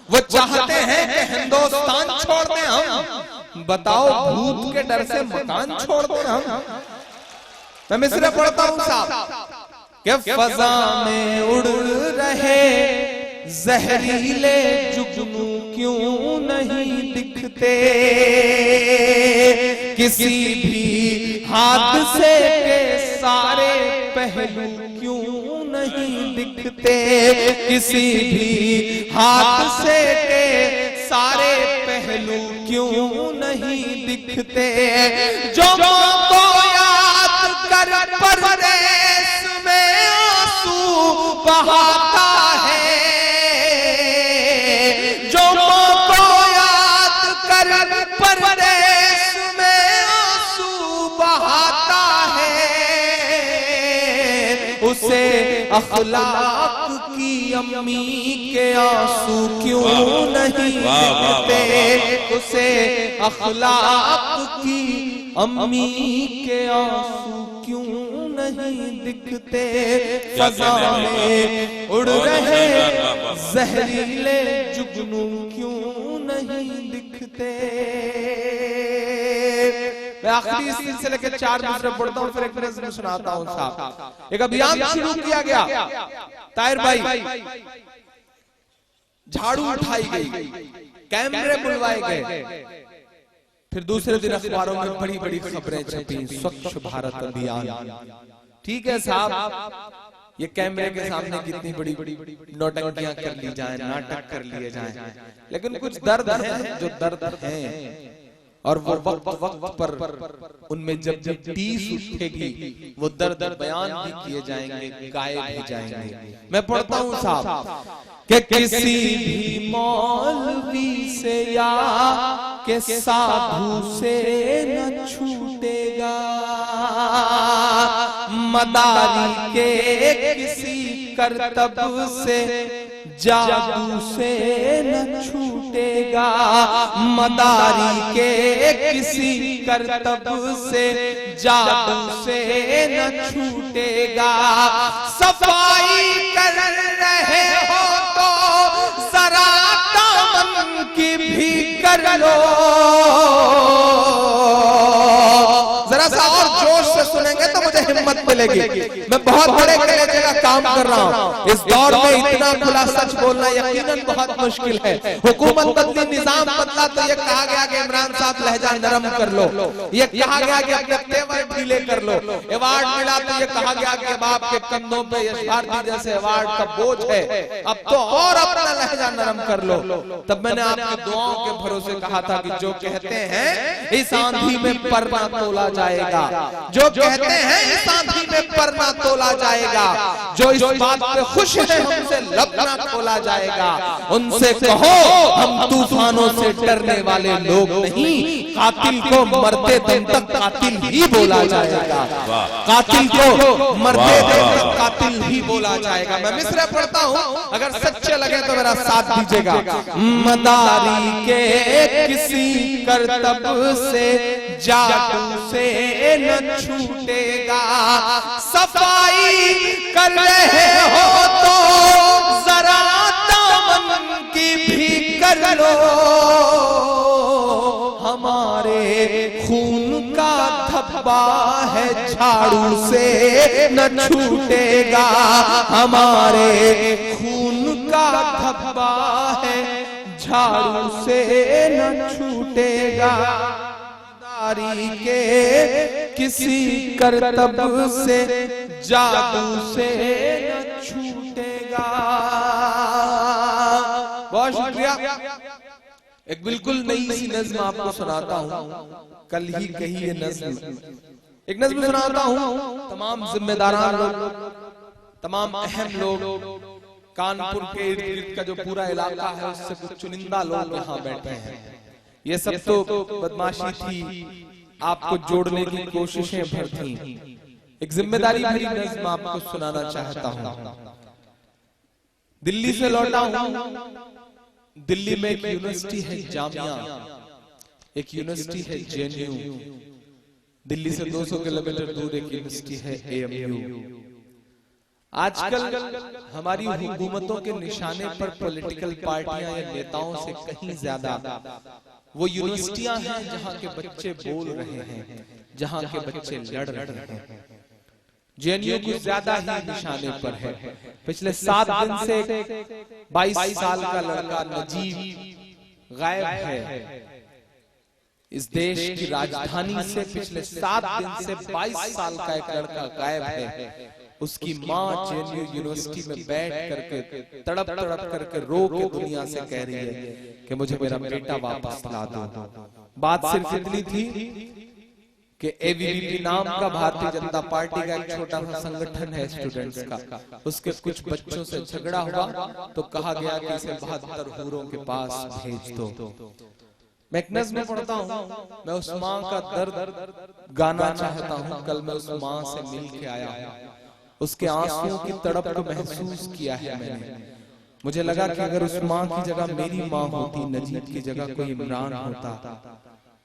वो चाहते हैं कि हिंदुस्तान छोड़ दें हम, बताओ भूत के डर से मकान छोड़ दें हम। मैं मिसरे पढ़ता हूं साहब कि फजा में उड़ रहे जहरीले जुगनू क्यों नहीं दिखते, किसी भी हादसे के सारे पहलू क्यों नहीं दिखते, किसी भी हादसे के सारे पहलू क्यों नहीं दिखते। जो को याद कर परदेस में आंसू बहाता है, जो अखलाक की अम्मी के आंसू क्यों नहीं दिखते, उसे अखलाक की अम्मी के आंसू क्यों नहीं दिखते, फजा में उड़ रहे जहरीले जुगनू क्यों नहीं दिखते। मैं आखिरी इस सिलसिले के 4 दूसरे पढ़ता हूँ, फिर एक नज़्म सुनाता हूँ साहब। एक अभियान शुरू किया गया, ताहिर भाई, झाड़ू उठाई गई, कैमरे बुलवाए गए, फिर दूसरे दिन अखबारों में बड़ी बड़ी खबरें छपी, स्वच्छ भारत अभियान। ठीक है साहब, ये कैमरे के सामने कितनी बड़ी बड़ी नौटंकियां कर ली जाए, नाटक कर लिए जाए, लेकिन कुछ दर्द है जो दर्द है, और वो वक्त पर उनमें जब जब टीस उठेगी वो दर्द बयान भी किए जाएंगे, गाए भी जाएंगे। मैं पढ़ता हूँ साहब कि किसी भी मौलवी से या के साधु से न छूटेगा, मदारी के किसी करतब से जादू से न छूटेगा, मदारी के किसी करतब से जादू से न छूटेगा। सफाई कर रहे हो तो जरा दामन की भी कर लो, जरा सा और जोश से सुनेंगे तो मुझे हिम्मत मिलेगी। मैं बहुत बड़े कलेजे का काम कर रहा हूँ, इस दौर में इतना खुला सच बोलना यकीनन बहुत मुश्किल है। हुकूमत बदली, निजाम बदला तो ये कहा गया कि इमरान साहब लहजा नरम कर लो, ये कहा गया कि अपने तेवर ढीले कर लो, अवार्ड मिला तो ये कहा गया कि बाप के कंधों पे यश भारती जैसे अवार्ड का बोझ है, अब तो और अपना लहजा नरम कर लो। तब मैंने आपकी दुआओं के भरोसे कहा था कि जो कहते हैं इस आंधी में परना तोला जाएगा, जो कहते हैं इस आंधी में परना तोला जाएगा, जो इस बात पे खुश है हमसे लब ना खोला जाएगा, उनसे कहो हम तूफानों से डरने वाले लोग नहीं, कातिल को मरते दम तक कातिल ही बोला जाएगा, कातिल को मरते दम तक कातिल ही बोला जाएगा। मैं मिसरा पढ़ता हूँ, अगर सच्चे लगे तो मेरा साथ दीजिएगा। मदारी के किसी करतब से जादू से न छूटेगा, सफाई कर रहे हो तो जरा दामन की भी कर लो, हमारे खून का धब्बा है झाड़ू से न छूटेगा, हमारे खून का धब्बा है झाड़ू से न छूटेगा, के किसी करतब से जादू से न छूटेगा। बहुत शुक्रिया। एक बिल्कुल नई सी नज्म आपको सुनाता हूँ, कल ही कही ये नज्म। एक नज्म सुनाता हूँ, तमाम जिम्मेदारान लोग, तमाम अहम लोग, कानपुर के इर्द गिर्द का जो पूरा इलाका है उससे कुछ चुनिंदा लोग यहाँ बैठे हैं। ये सब तो बदमाशी थी, आपको जोड़ने की कोशिशें भर थी। एक जिम्मेदारी भरी नज्म आपको सुनाना चाहता हूँ। दिल्ली से लौटा हूँ, दिल्ली में एक यूनिवर्सिटी है जामिया, एक यूनिवर्सिटी है जेएनयू, दिल्ली से 200 किलोमीटर दूर एक यूनिवर्सिटी है एएमयू। आजकल हमारी हुकूमतों के निशाने पर पॉलिटिकल पार्टियां या नेताओं से कहीं ज्यादा वो यूनिवर्सिटियां हैं जहां के बच्चे बोल रहे हैं, जहां के बच्चे लड़ रहे हैं। जेएनयू कुछ ज्यादा ही निशाने पर है। पिछले 7 दिन से 22 साल का लड़का नजीब गायब है। इस देश की राजधानी से पिछले 7 दिन से 22 साल का एक लड़का गायब है। उसकी माँ जेएनयू यूनिवर्सिटी में बैठ करके तड़प तड़प करके रो के दुनिया से कह रही है कि मुझे मेरा बेटा वापस ला दो। बात सिर्फ इतनी थी कि एबीवीपी नाम का भारतीय जनता पार्टी का एक छोटा सा संगठन है स्टूडेंट्स का, उसके कुछ बच्चों से झगड़ा हुआ तो कहा गया कि इसे 72 हूरों के पास भेज दो। मैं एक नज़्म पढ़ता हूँ, मैं उस माँ का दर्द गाना चाहता हूँ। कल मैं उस माँ से मिल के आया हूँ, उसके आंसुओं की तड़प को महसूस किया है मैंने। मुझे लगा कि अगर उस माँ की जगह मेरी माँ होती, नजीब की जगह कोई इमरान होता,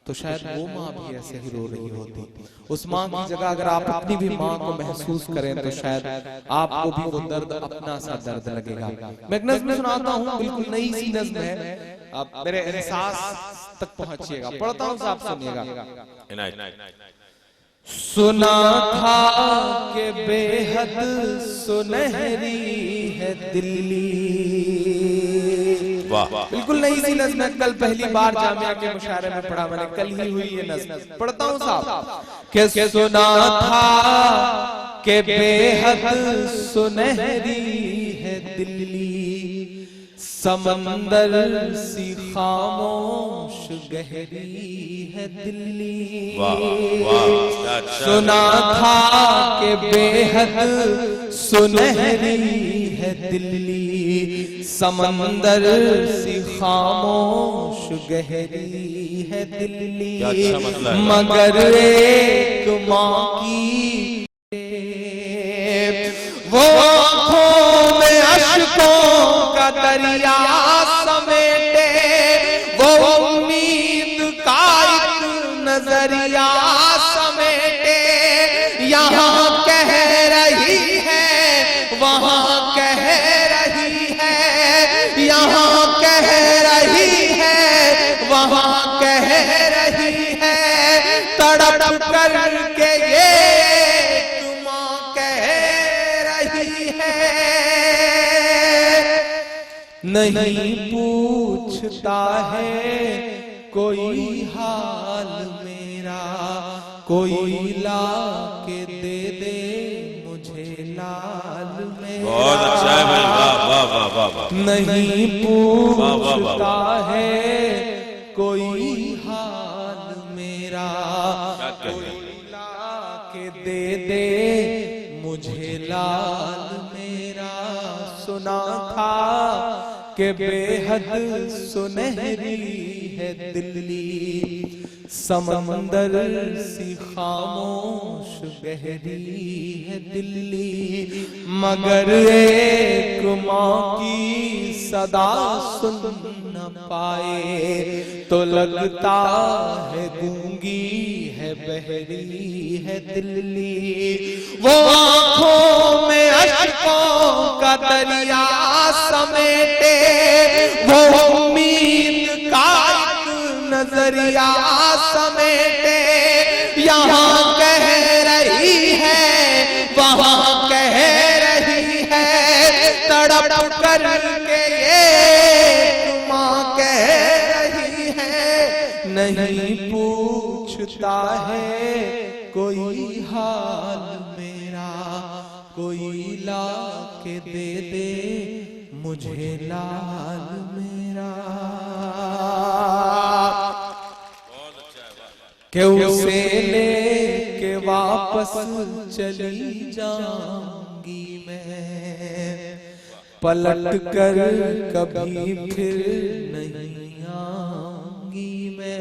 तो शायद वो माँ भी ऐसे ही रो रही होती। उस माँ की जगह अगर आप अपनी भी माँ को महसूस करें तो शायद आपको भी वो दर्द अपना सा दर्द लगेगा। मैं एक नज़्म सुनाता हूँ, बिल्कुल नई सी नज़्म है, आप मेरे एहसास तक पहुंचिएगा। पढ़ता हूँ, आप सुनिएगा। सुना था कि बेहद सुनहरी है दिल्ली। वाह, बिल्कुल नई सी नज़्म है, कल पहली बार जामिया के मुशायरे में पढ़ा मैंने, कल ही हुई ये नज़्म। पढ़ता हूँ साहब कि सुना था कि बेहद सुनहरी है दिल्ली, समंदर सी खामोश गहरी है दिल्ली। सुना था कि बेहद सुनहरी है दिल्ली, समंदर सी खामोश गहरी है दिल्ली, मगर एक माँ की वो आँखों में अश्कों का दरिया समेटे, वो उम्मीद का एक नजरिया समेटे, यहाँ कह रही है वहाँ कह रही है, यहाँ कह रही है वहाँ कह रही है, तड़प कर के ये नहीं पूछता है कोई हाल मेरा, कोई ला के दे दे मुझे लाल मेरा। बहुत अच्छा है भाई, वाह वाह वाह वाह वाह। नहीं पूछता है कोई हाल मेरा, कोई ला के दे दे मुझे लाल मेरा। सुना था कि बेहद सुनहरी है दिल्ली, समंदर सी खामोश गहरी है दिल्ली, मगर एक माँ की सदा सुन न पाए तो लगता है गूंगी है बहरी है दिल्ली। वो आँखों में अश्कों का दरिया समेटे, वो उम्मीद का नजरिया समेटे, यहाँ कह रही है वहाँ कह रही है, तड़प कर के ये माँ कह रही है। नहीं पूछता है कोई हाल मेरा, कोई ला के दे दे मुझे लाल मेरा। कि उसे लेके वापस चली जाऊंगी मैं, पलट कर कभी फिर नहीं आऊंगी मैं।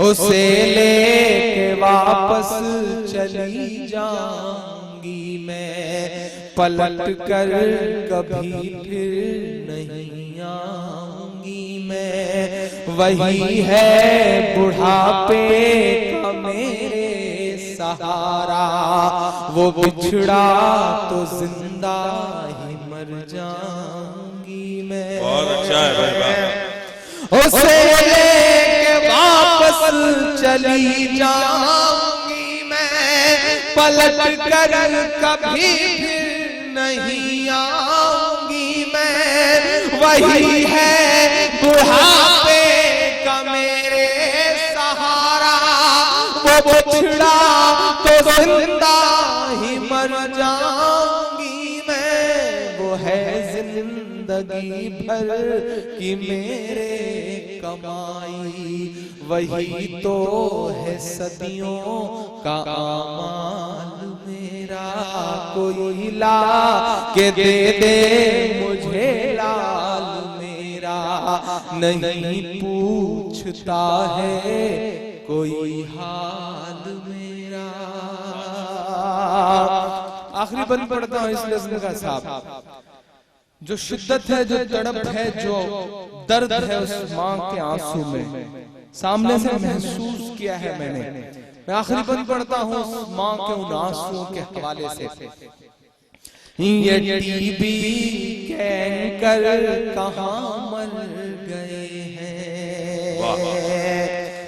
उसे लेके वापस चली जाऊंगी मैं, पलट कर कभी फिर नहीं आऊंगी मैं। वही है बुढ़ापे का मेरे सहारा, वो बिछड़ा तो जिंदा ही मर जाऊंगी मैं। बहुत अच्छा है भाई, उसे लेके वापस चली जाऊंगी मैं, पलट कर कभी फिर नहीं आऊंगी मैं। वही है बुढ़ापे का मेरे सहारा, वो बिछड़ा तो जिंदा ही मर जाऊंगी मैं। वो है जिंदगी भर की मेरे कमाई, वही तो है सदियों का आमाल मेरा। कोई ला के दे दे मुझे लाल मेरा, नहीं पूछता है कोई हाल मेरा। आखिरी बंद पढ़ता हूँ इस नज़्म का साहब। जो शिद्दत है, जो तड़प है, जो दर्द है उस माँ के आंसू में, सामने से महसूस किया है मैंने। मैं आखिरी बंद पढ़ता हूँ उस माँ के उन आंसुओं के हवाले से। ये टीवी के एंकर कहाँ मर गए हैं।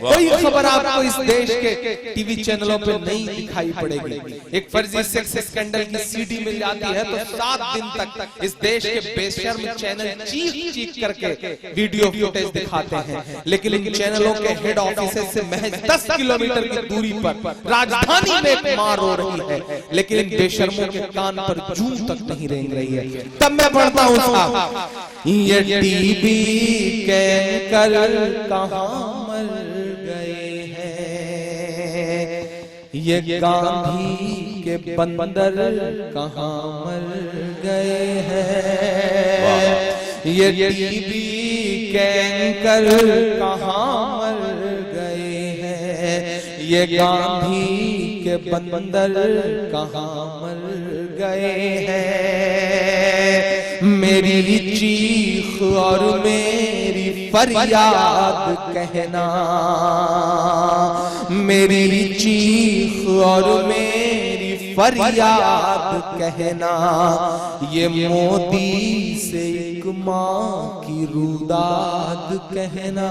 कोई खबर आपको इस देश के टीवी चैनलों पे नहीं दिखाई पड़ेगी। एक फर्जी सेक्स स्कैंडल की सीडी मिल जाती है तो 7 दिन तक इस देश के बेशर्म चैनल चीख चीख करके वीडियो फुटेज दिखाते हैं, लेकिन इन चैनलों के हेड ऑफिस से महज 10 किलोमीटर की दूरी पर राजधानी में एक मां रो रही है, लेकिन इन बेशर्मों के कान पर जूं तक नहीं रेंग रही है। तब मैं पढ़ता हूँ साहब, ये टीवी के एंकर कहाँ मर गए हैं, ये गांधी के बंदर कहाँ मर गए हैं, ये टीवी के एंकर कहाँ मर गए हैं, ये गांधी के बंदर कहाँ मर गए हैं। मेरी चीख और मेरी फरियाद कहना, मेरी चीख और मेरी फरियाद कहना, ये मोदी से एक माँ की रुदाद कहना।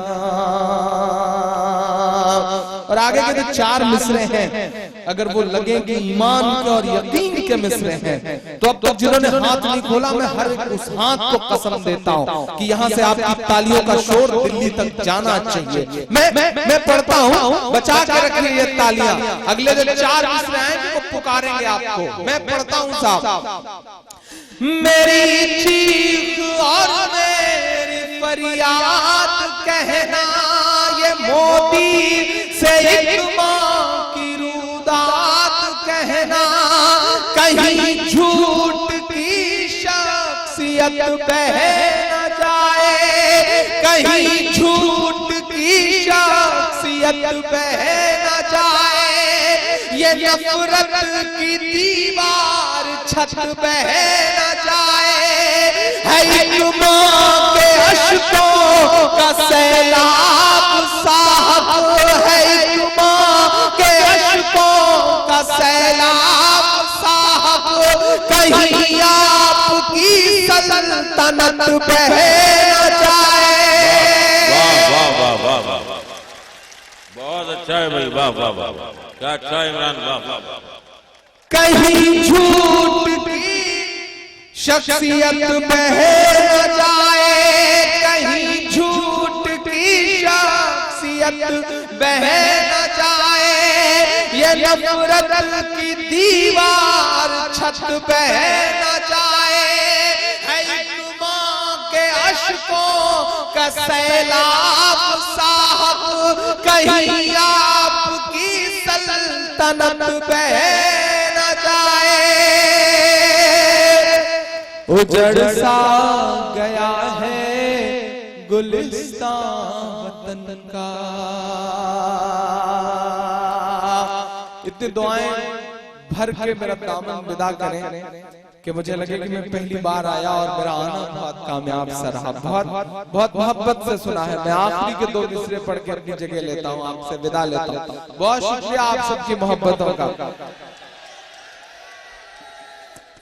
और आगे के जो 4 मिसरे हैं, अगर वो लगे कि ईमान के और यकीन के मिसरे हैं, तो अब तक जिन्होंने हाथ नहीं खोला, मैं हर उस हाथ को कसम देता हूँ कि यहाँ से आपकी तालियों का शोर दिल्ली तक जाना चाहिए। मैं पढ़ता हूँ, बचा के रखिए ये तालियां। अगले जो 4 मिसरे हैं वो पुकारेंगे आपको। मैं पढ़ता हूँ साहब, मेरी चीख और मेरी फरियाद कहना, ये मोदी से एक माँ की रुदात कहना, कहीं झूठ की शख्सियत बह न जाए, कहीं झूठ की शख्सियत बह न जाए, ये नफरत की दीवार छत बह न जाए, है एक माँ के अश्कों का सैलाब साहब, है एक माँ के अश्कों का सैलाब साहब, कहीं आपकी सल्तनत बह न जाए। वाह वाह वाह वाह वाह, बहुत अच्छा है भाई, वाह वाह वाह, क्या अच्छा है इमरान, वाह वाह वाह। कहीं झूठ की शख्सियत बह न जाए, कहीं झूठ की शख्सियत बह न जाए, ये नफरत की दीवार छत बह न जाए, है एक माँ के अश्कों का सैलाब साहब, कहीं आपकी सल्तनत बह न जाए। उजड़ सा गया है गुलिस्तान वतन का। इतनी दुआएं भर के मेरा दामन विदा करें कि मुझे लगे कि मैं पहली बार आया और मेरा आना बहुत कामयाब सा रहा। बहुत मोहब्बत से सुना है। मैं आखिरी के 2 मिसरे पढ़ के अपनी जगह लेता हूँ, आपसे विदा लेता हूँ। बहुत शुक्रिया आप सबकी मोहब्बतों का।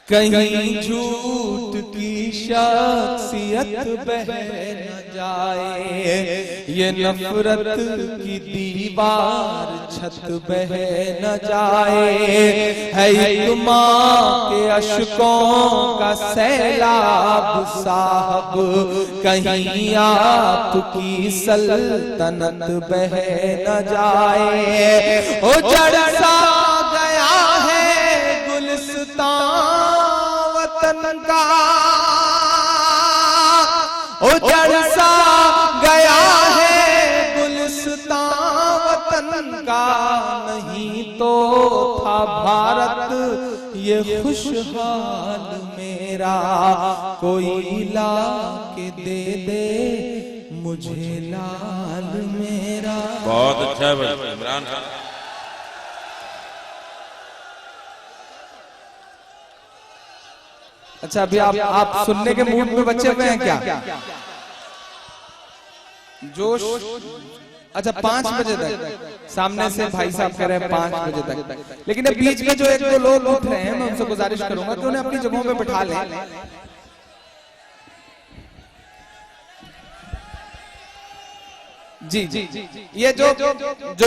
कहीं झूठ की शख्सियत बह न जाए, ये नफरत की दीवार छत बह न जाए, है एक माँ के अश्कों का सैलाब साहब, कहीं आपकी सल्तनत बह न जाए। उजड़ सा गया है गुलिस्तान वतन का, उजड़ सा गया है गुलिस्तान वतन का, नहीं तो था भारत ये खुशहाल मेरा, कोई ला के दे दे मुझे लाल मेरा। बहुत अच्छा है इमरान खान। अच्छा अभी आप सुनने के मूड में बचे हुए हैं क्या? जोश। अच्छा 5 बजे तक सामने से भाई साहब कह रहे हैं 5 बजे तक, लेकिन अब बीच में जो एक दो लोग उठ रहे हैं मैं उनसे गुजारिश करूंगा कि उन्हें अपनी जगहों पे बिठा लें। जी जी ये जो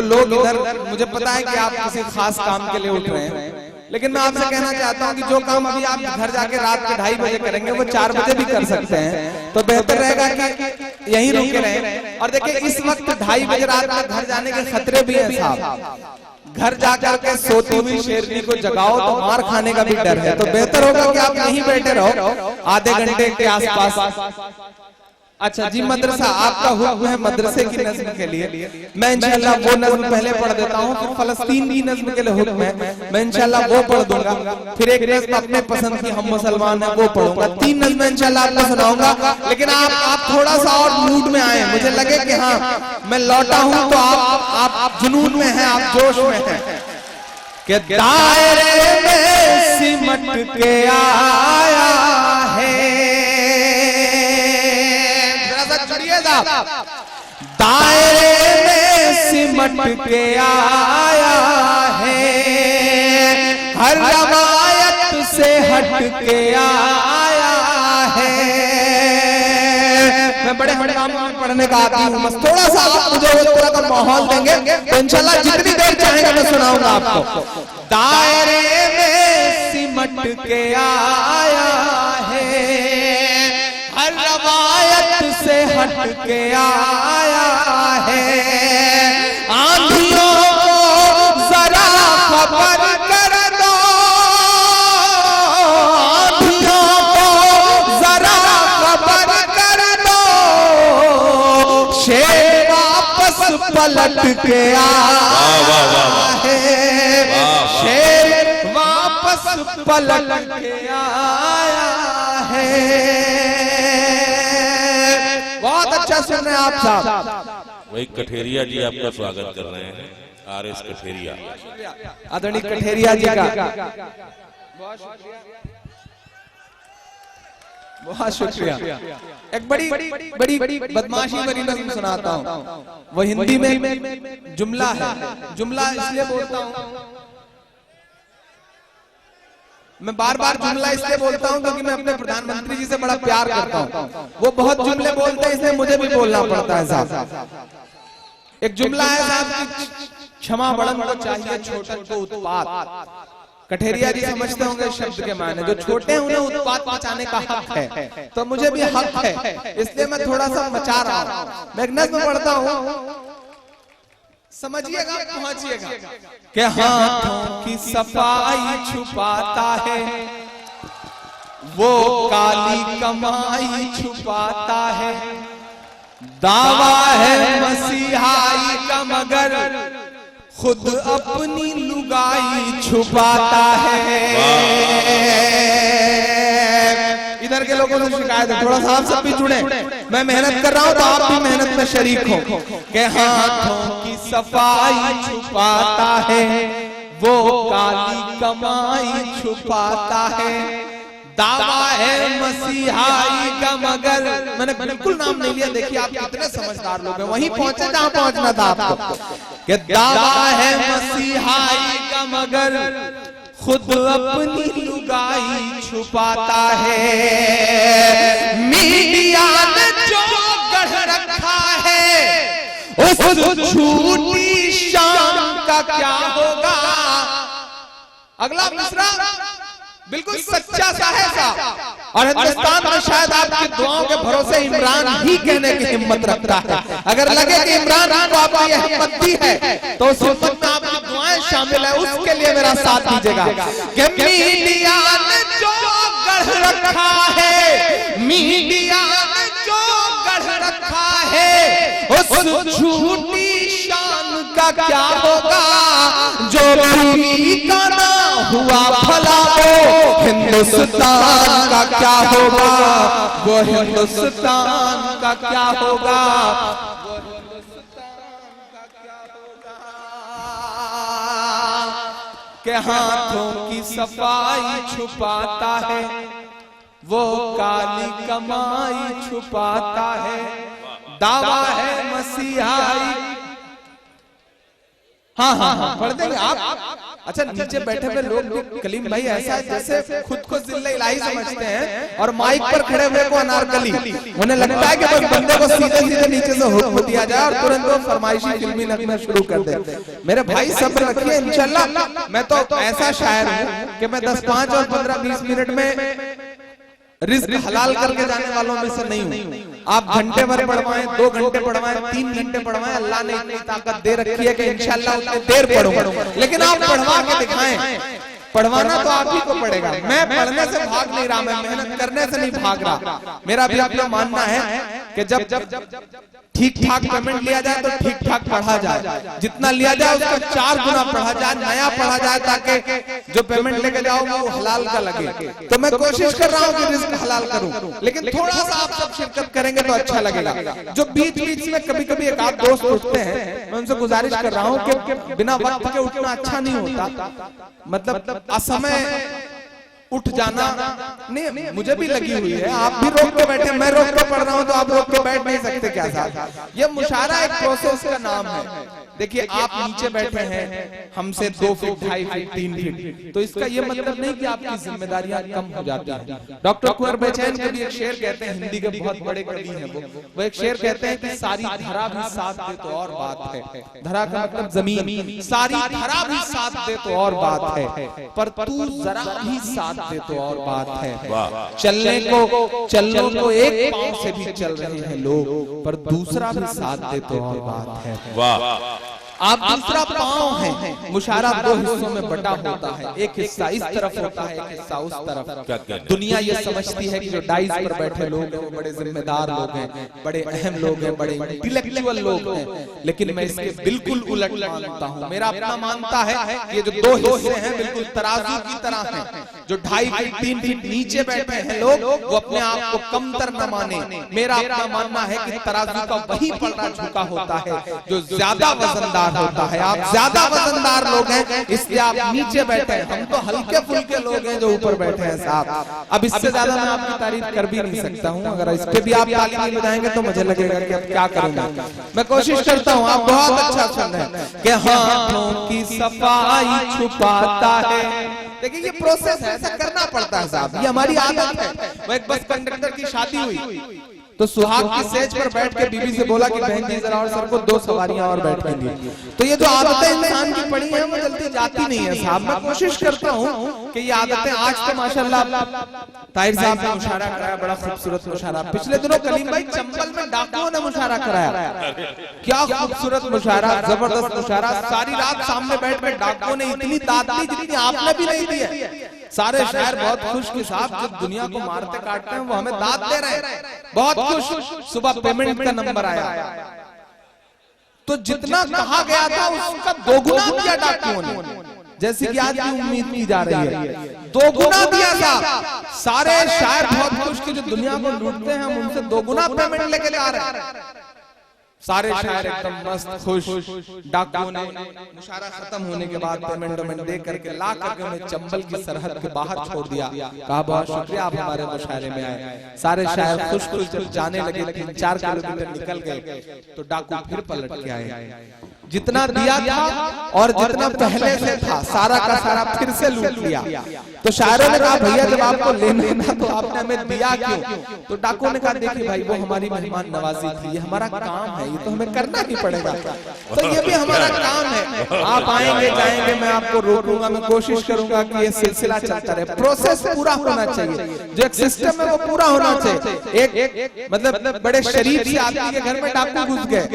लोग इधर, मुझे पता है कि आप किसी खास काम के लिए उठ रहे हैं, लेकिन मैं आपसे कहना चाहता हूं कि जो काम अभी आप घर जाके रात के 2:30 बजे करेंगे वो 4 बजे भी कर सकते हैं, तो बेहतर रहेगा कि यहीं रुके रहें। और देखिए इस वक्त 2:30 बजे रात में घर जाने के खतरे भी हैं साहब। घर जाकर के सोती हुई शेरनी को जगाओ तो मार खाने का भी डर है, तो बेहतर होगा कि आप यहीं बैठे रहो आधे घंटे के आसपास। अच्छा जी मदरसा, आपका हुक्म है मदरसे की नज़्म के लिए, मैं इंशाल्लाह वो नज़्म पहले पढ़ देता हूँ, फिर फलस्तीन की नज़्म के लिए हुक्म है, मैं इंशाल्लाह वो पढ़ दूंगा, फिर एक नज़्म अपने पसंद की हम मुसलमान हैं वो पढ़ूंगा, 3 नज़्में इंशाल्लाह आपको सुनाऊंगा। लेकिन आप थोड़ा सा और मूड में आए, मुझे लगे कि हाँ मैं लौटा हूँ तो आप जुनून में हैं, आप जोश में हैं कि दायरे में सिमट के आया है, दायरे में सिमट के आया है, हर रवायत से हट के आया है। मैं बड़े हंगाम में पढ़ने का आदी हूँ, बस थोड़ा सा आप मुझे वो थोड़ा सा माहौल देंगे तो इंशाल्लाह जितनी देर चाहेंगे मैं सुनाऊंगा आपको। दायरे में सिमट के आया है, हर रवायत से हट के आया है, आंधियों को जरा खबर कर दो, आंधियों को जरा खबर कर दो, शेर वापस पलट के आया है, शेर वापस पलट के आया है। बहुत अच्छा सुन रहे हैं आप साहब। वही कठेरिया जी आपका स्वागत कर रहे हैं, RS कठेरिया, आदरणीय कठेरिया जी का बहुत शुक्रिया। एक बड़ी बदमाशी भरी नज़्म सुनाता हूँ, वो हिंदी में जुमला है, जुमला इसलिए बोलता हूँ, मैं बार बार जुमला इसलिए बोलता हूँ क्योंकि मैं अपने प्रधानमंत्री जी से बड़ा प्यार करता हूँ, वो बहुत जुमले बोलते हैं इसलिए मुझे भी बोलना पड़ता है साहब। एक जुमला है साहब कि क्षमा बड़न को चाहिए छोटन को उत्पात। कठेरिया जी समझते होंगे शब्द के मायने, जो छोटे हैं उन्हें उत्पात मचाने का हक है, तो मुझे भी हक है, इसलिए मैं थोड़ा सा मचा रहा हूँ। मैं एक नज़्म पढ़ता हूँ, समझिएगा पहुंचिएगा। कि हाथों की सफाई छुपाता है, वो काली कमाई छुपाता है, दावा है मसीहाई का मगर खुद अपनी लुगाई छुपाता है। इधर के लोगों से शिकायत है, थोड़ा सा आप सब भी जुड़े, मैं मेहनत कर रहा हूँ तो आप भी मेहनत में शरीक हो। के हाथों की सफाई छुपाता है, वो काली कमाई छुपाता है, दावा है मसीहाई का मगर, मैंने बिल्कुल नाम नहीं लिया, देखिए आप कितने समझदार लोग हैं, वहीं पहुंचे जहां पहुंचना था आपको। कि दावा है मसीहाई का मगर खुद अपनी लुगाई छुपाता है, मीडिया ने जो गढ़ रखा है उस झूठी शान का क्या होगा। अगला मिसरा बिल्कुल सच्चा सा है साहब, और हिंदुस्तान में शायद आपकी दुआओं के भरोसे इमरान ही कहने की हिम्मत रखता है। अगर लगे कि इमरान को आपने ये हिम्मत दी है तो उस हिम्मत में आपकी दुआएं शामिल है, उसके लिए मेरा साथ दीजिएगा। कि मीडिया ने जो गढ़ रखा है, मीडिया ने जो गढ़ रखा है उस झूठी शान का क्या होगा। जो पूरी का ना हुआ भला वो हिंदुस्तान का क्या होगा, वो हिंदुस्तान का क्या होगा, वो हिंदुस्तान का क्या होगा। के हाथों की सफाई छुपाता है, वो काली कमाई छुपाता है, दावा है मसीहाई। हाँ हाँ हाँ पढ़ देंगे आप। अच्छा नीचे बैठे हुए लोग भी कलीम भाई ऐसा है जैसे खुद को जिल्ला इलाही समझते हैं और माइक पर खड़े हुए को अनारकली। उन्हें लगता है कि बस बंदे को सीधे सीधे नीचे से हुक्म दिया जाए और तुरंत वो फरमाइशी फिल्मी नगना शुरू कर दे। मेरे भाई सब्र रखिए, इंशाल्लाह मैं तो ऐसा शायर हूँ कि मैं 10, 5 और 15, 20 मिनट में रिस्क हलाल करके जाने वालों में से नहीं हूँ। आप घंटे भर पढ़वाएं, 2 घंटे पढ़वाएं, 3 घंटे पढ़वाएं, अल्लाह ने इतनी ताकत दे रखी है कि इंशाल्लाह उतनी देर पढ़ूंगा। लेकिन आप पढ़वा के दिखाएं। पढ़वाना तो आप ही को पड़ेगा। मैं पढ़ने से भाग नहीं रहा, मैं मेहनत करने से नहीं भाग रहा। मेरा भी अपना मानना है कि जब ठीक ठाक पेमेंट लिया जाए तो ठीक ठाक पढ़ा जाए, जितना लिया जाए उसका 4 गुना पढ़ा जाए, नया पढ़ा जाए, ताकि जो पेमेंट लेके जाओ वो हलाल का लगे। तो मैं कोशिश कर रहा हूँ कि रिस्क हलाल करूं, लेकिन थोड़ा सा आप सब शिरकत करेंगे तो अच्छा लगेगा। जो बीच बीच में कभी कभी एक आध दोस्त उठते हैं, मैं उनसे गुजारिश कर रहा हूँ कि बिना वक्त के उठना अच्छा नहीं होता। मतलब असमय उठ जाना नहीं, मुझे भी लगी हुई है। आप भी रोक के बैठे, मैं रोक के पढ़ रहा हूँ तो आप रोक के बैठ नहीं सकते क्या साहब? ये मुशारा एक प्रोसेस का नाम है। देखिए आप नीचे बैठे हैं हमसे 2 फीट, 2.5 फीट, 3 फीट, तो इसका ये मतलब नहीं कि आपकी जिम्मेदारियां कम हो जाती हैं। डॉक्टर कुंवर बेचैन कभी एक शेर कहते हैं, हिंदी के बहुत बड़े कवि हैं वो एक शेर कहते हैं कि सारी धरा भी साथ दे तो और बात है। धरा का मतलब जमीन, सारी धरा भी साथ दे तो और बात है, पर तू जरा भी साथ दे तो और बात है। चलने को एक पांव से भी चल रहे हैं लोग, पर दूसरा भी साथ दे तो और बात है। वाह। आप दूसरा पांव है। मुशारा 2 हिस्सों में बटा होता है, एक हिस्सा इस तरफ होता है, एक हिस्सा उस तरफ। दुनिया ये समझती है कि जो डाइस पर बैठे लोग हैं वो बड़े जिम्मेदार लोग हैं, बड़े अहम लोग हैं, बड़े इंटेलेक्चुअल लोग हैं, लेकिन मैं इसके बिल्कुल उलट मानता हूँ। मेरा अपना मानता है ये जो 2 हिस्से हैं बिल्कुल तराजू की तरह हैं। जो 2.5 फीट 3 फीट नीचे बैठे हैं लोग, वो अपने आप को कमतर न माने। मेरा अपना मानना है कि तराजू का वही पलड़ा झुका होता है जो ज्यादा वजनदार होता है। आप ज्यादा वजनदार लोग हैं इसलिए आप नीचे बैठे हैं, हम तो हल्के फुल्के लोग हैं जो ऊपर बैठे हैं साहब। अब इससे ज्यादा मैं आपकी तारीफ कर भी नहीं सकता हूँ। अगर इस पे भी आप ताली नहीं बजाएंगे तो मुझे लगेगा कि अब क्या करूंगा। मैं कोशिश करता हूँ, आप बहुत अच्छा सुन रहे हैं कि हाथों की सफाई छुपाता है। देखिए ये प्रोसेस है, ऐसा करना पड़ता है साहब, ये हमारी आदत है। वो एक बस कंडक्टर की शादी हुई तो सुहाग की सेज पर बैठ के बीबी से बोला कि बहन जी जरा और सर को 2 सवारियां और बैठ के लिए। तो ये जो आदतें इंसान की पड़ी हैं वो जल्दी जाती नहीं है साहब। मैं कोशिश करता हूँ कि ये आदतें, आज तो माशाल्लाह ताहिर साहब ने मुशारा कराया, बड़ा खूबसूरत मुशारा। पिछले दिनों कलीम भाई चंबल में डाकुओं ने मुशारा कराया, क्या खूबसूरत मुशारा, जबरदस्त मुशारा। सारी रात सामने बैठ कर डाकुओं ने इतनी दाद दी जितनी आपने भी नहीं दी है। सारे शायर बहुत खुश कि साहब जो दुनिया को मारते काटते हैं वो हमें दाद दे रहे हैं, बहुत खुश। सुबह पेमेंट का नंबर आया तो जितना कहा गया था उसका 2 गुना दिया डाकुओं ने, जैसे कि आज की उम्मीद की जा रही है 2 गुना दिया था। सारे शायर बहुत खुश कि जो दुनिया को लूटते हैं हम उनसे 2 गुना पेमेंट लेके जा रहे हैं। सारे शायर एकदम मस्त खुश। डाकुओं ने मुशारा खत्म होने के बाद पेमेंट दे करके ला करके उन्हें चंबल की सरहद के बाहर छोड़ दिया। कहा बहुत शुक्रिया आप हमारे मुशारे में आए। सारे शायर खुश खुश जब जाने लगे 3-4 किलोमीटर निकल गए तो डाकू फिर पलट के आए। जितना दिया था और जितना पहले से था सारा का सारा फिर से लूट लिया। तो शायरों ने कहा भैया जब आपको लेना था तो आपने हमें दिया क्यों? तो डाकुओं ने कहा देखिए भाई वो हमारी मेहमान नवाजी थी, ये हमारा काम है, ये तो हमें करना ही पड़ेगा। तो ये भी हमारा काम है। आप आएंगे जाएंगे मैं आपको रोकूंगा, मैं कोशिश करूंगा कि ये सिलसिला चलता रहे, प्रोसेस पूरा होना चाहिए, जो एक सिस्टम है वो पूरा होना चाहिए। एक मतलब बड़े शरीफ से आदमी के घर में डाकू घुस गए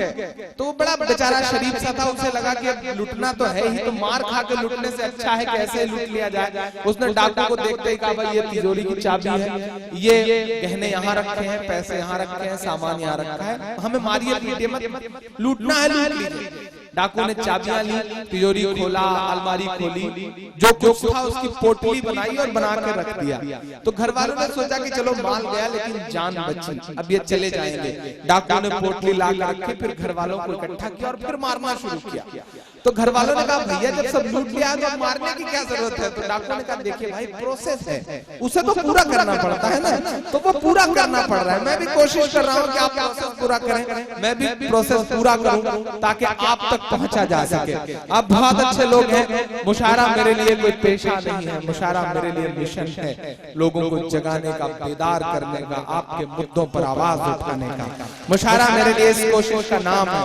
तो वो बड़ा बेचारा शरीफ सा था, उसे लगा कि लूटना तो है ही, तो मार खा के लूटने से अच्छा है कि ऐसे लूट लिया जाए। उसने डाकू को देखते ही कहा भाई ये तिजोरी की चाबी है, ये गहने यहाँ रखे हैं, पैसे यहाँ रखे हैं, सामान यहाँ रखा है, हमें मारिए पीटिए मत, लूटना है लूट लीजिए। डाकू ने चाबियां ली, तिजोरी खोला, अलमारी खोली, जो कुछ था उसकी पोटली बनाई और बना के रख दिया। तो घर वालों ने सोचा कि चलो माल गया लेकिन जान बची, अब ये चले जाएंगे। डाकू ने पोटली ला कर रखी, फिर घर वालों को इकट्ठा किया और फिर मारना शुरू किया। तो तो घर वालों ने कहा भैया जब सब लूट लिया तो मारने की क्या जरूरत है? तो डाकुओं ने कहा देखिए भाई प्रोसेस है, उसे तो पूरा करना पड़ता है ना, तो वो पूरा करना पड़ रहा है। मैं भी कोशिश कर रहा हूँ कि आप प्रोसेस पूरा करें, मैं भी प्रोसेस पूरा करूँ ताकि आप तक पहुंचा जा सके। आप बहुत अच्छे लोग हैं, मुशायरा मेरे लिए कोई पेशा नहीं है, मुशायरा मेरे लिए मिशन है, लोगों को जगाने का, बेदार करने का, आपके मुद्दों पर आवाज उठाने का। मुशायरा मेरे लिए इस कोशिश का नाम है।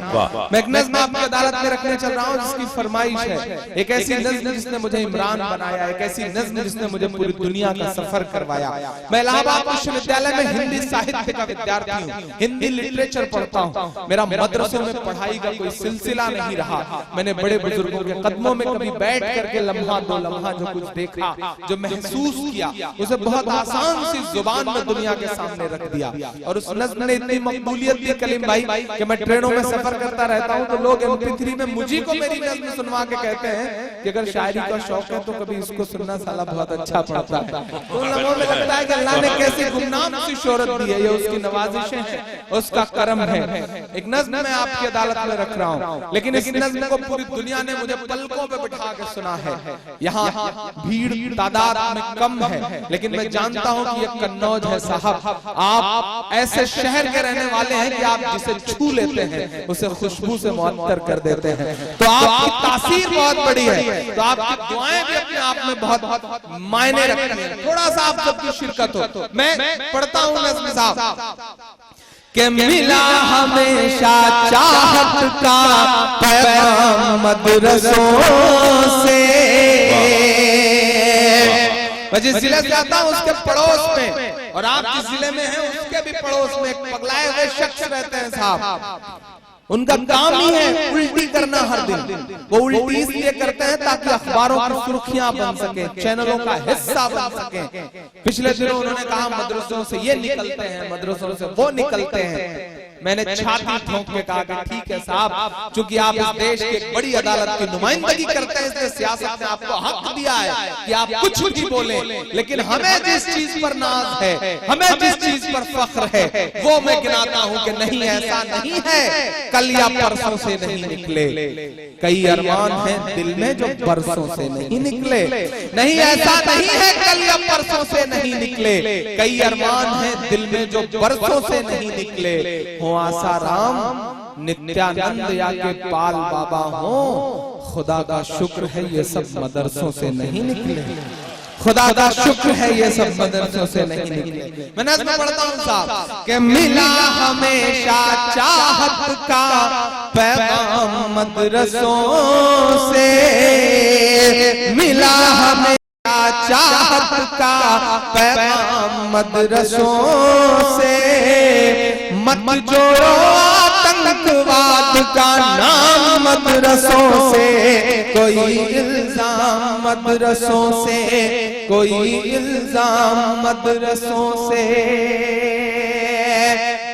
मैं एक नज़्म आपकी अदालत में रखने चल रहा हूँ जिसकी फरमाइश है, एक ऐसी नज़्म जिसने मुझे इमरान बनाया, एक ऐसी नज़्म जिसने मुझे पूरी दुनिया का सफर करवाया। मैं इलाहाबाद विश्वविद्यालय में हिंदी साहित्य का विद्यार्थी हूँ, हिंदी लिटरेचर पढ़ता हूँ। मेरा मदरसों में पढ़ाई का कोई सिलसिला नहीं रहा। मैंने बड़े बुजुर्गों के कदमों में कभी बैठ करके लम्हा दो लम्हा जो कुछ देखा, जो महसूस किया, उसे बहुत आसान सी जुबान में दुनिया के सामने रख दिया। और उस नज़्म ने इतनी मकबूलियत दी कलीम भाई कि मैं ट्रेनों में सफर करता रहता हूँ तो लोग MP3 में मुझे को मेरी नज़्म सुनवा के कहते हैं कि अगर शायरी का शौक है तो कभी इसको सुनना, साला बहुत अच्छा पड़ता है। उन लोगों में लगता है कि अल्लाह ने कैसी गुमनाम सी शोहरत दी है, ये उसकी नवाजिशें हैं, उसका करम है। एक नज़्म मैं आपकी अदालत में रख रहा हूँ, लेकिन इस नज़्म को पूरी दुनिया ने मुझे पलकों पे बिठा के सुना है। यहाँ भीड़ तादाद में कम है, लेकिन मैं जानता हूँ कि ये कन्नौज है साहब। आप ऐसे शहर के रहने वाले हैं कि आप जिसे छू लेते हैं उसे खुशबू से मुअत्तर कर देते हैं, तो आपकी तासीर बहुत बड़ी है। तो आपकी दुआएं भी अपने आप में बहुत मायने रखती हैं। थोड़ा सा आप सबकी शिरकत हो। मैं पढ़ता हूँ नज़्म साहब के मिला हमेशा चाहत का पैगाम मदरसों से। मैं जिस जिले से आता हूँ उसके पड़ोस में, और आप जिस जिले में हैं उसके भी पड़ोस में एक पगलाए हुए शख्स रहते हैं साहब। उनका काम ही है उल्टी करना हर दिन। वो उल्टी इसलिए करते हैं ताकि अखबारों की सुर्खियां बन सके, चैनलों का हिस्सा बन सके। पिछले दिनों उन्होंने कहा मदरसों से ये निकलते हैं, मदरसों से वो निकलते हैं। मैंने छाती ठोंक के कहा कि ठीक है साहब, चूंकि आप इस देश की एक बड़ी अदालत की नुमाइंदगी करते हैं, इसलिए सियासत ने आपको हक दिया है कि आप कुछ भी बोले, लेकिन हमें जिस चीज पर नाज है, हमें जिस चीज पर फख्र है, वो मैं गिनाता हूँ कि नहीं ऐसा नहीं है कल या परसों से नहीं निकले। कई अरमान हैं दिल में जो बरसों से नहीं निकले। नहीं ऐसा नहीं है कल या परसों से नहीं निकले। कई अरमान हैं दिल में जो बरसों से नहीं निकले। हो आसाराम नित्यानंद या के पाल बाबा हो, खुदा का शुक्र है ये सब मदरसों से नहीं निकले। खुदा का शुक्र है ये सब मदरसों से नहीं निकले। मैं नज़्म पढ़ता हूँ साहब कि मिला हमेशा चाहत का पैगाम मदरसों से, मिला हमेशा चाहत का पैगाम मदरसों से। मत जोड़ो आतंकवाद का नाम मदरसों से, कोई इल्जाम मदरसों से, कोई इल्जाम मदरसों से।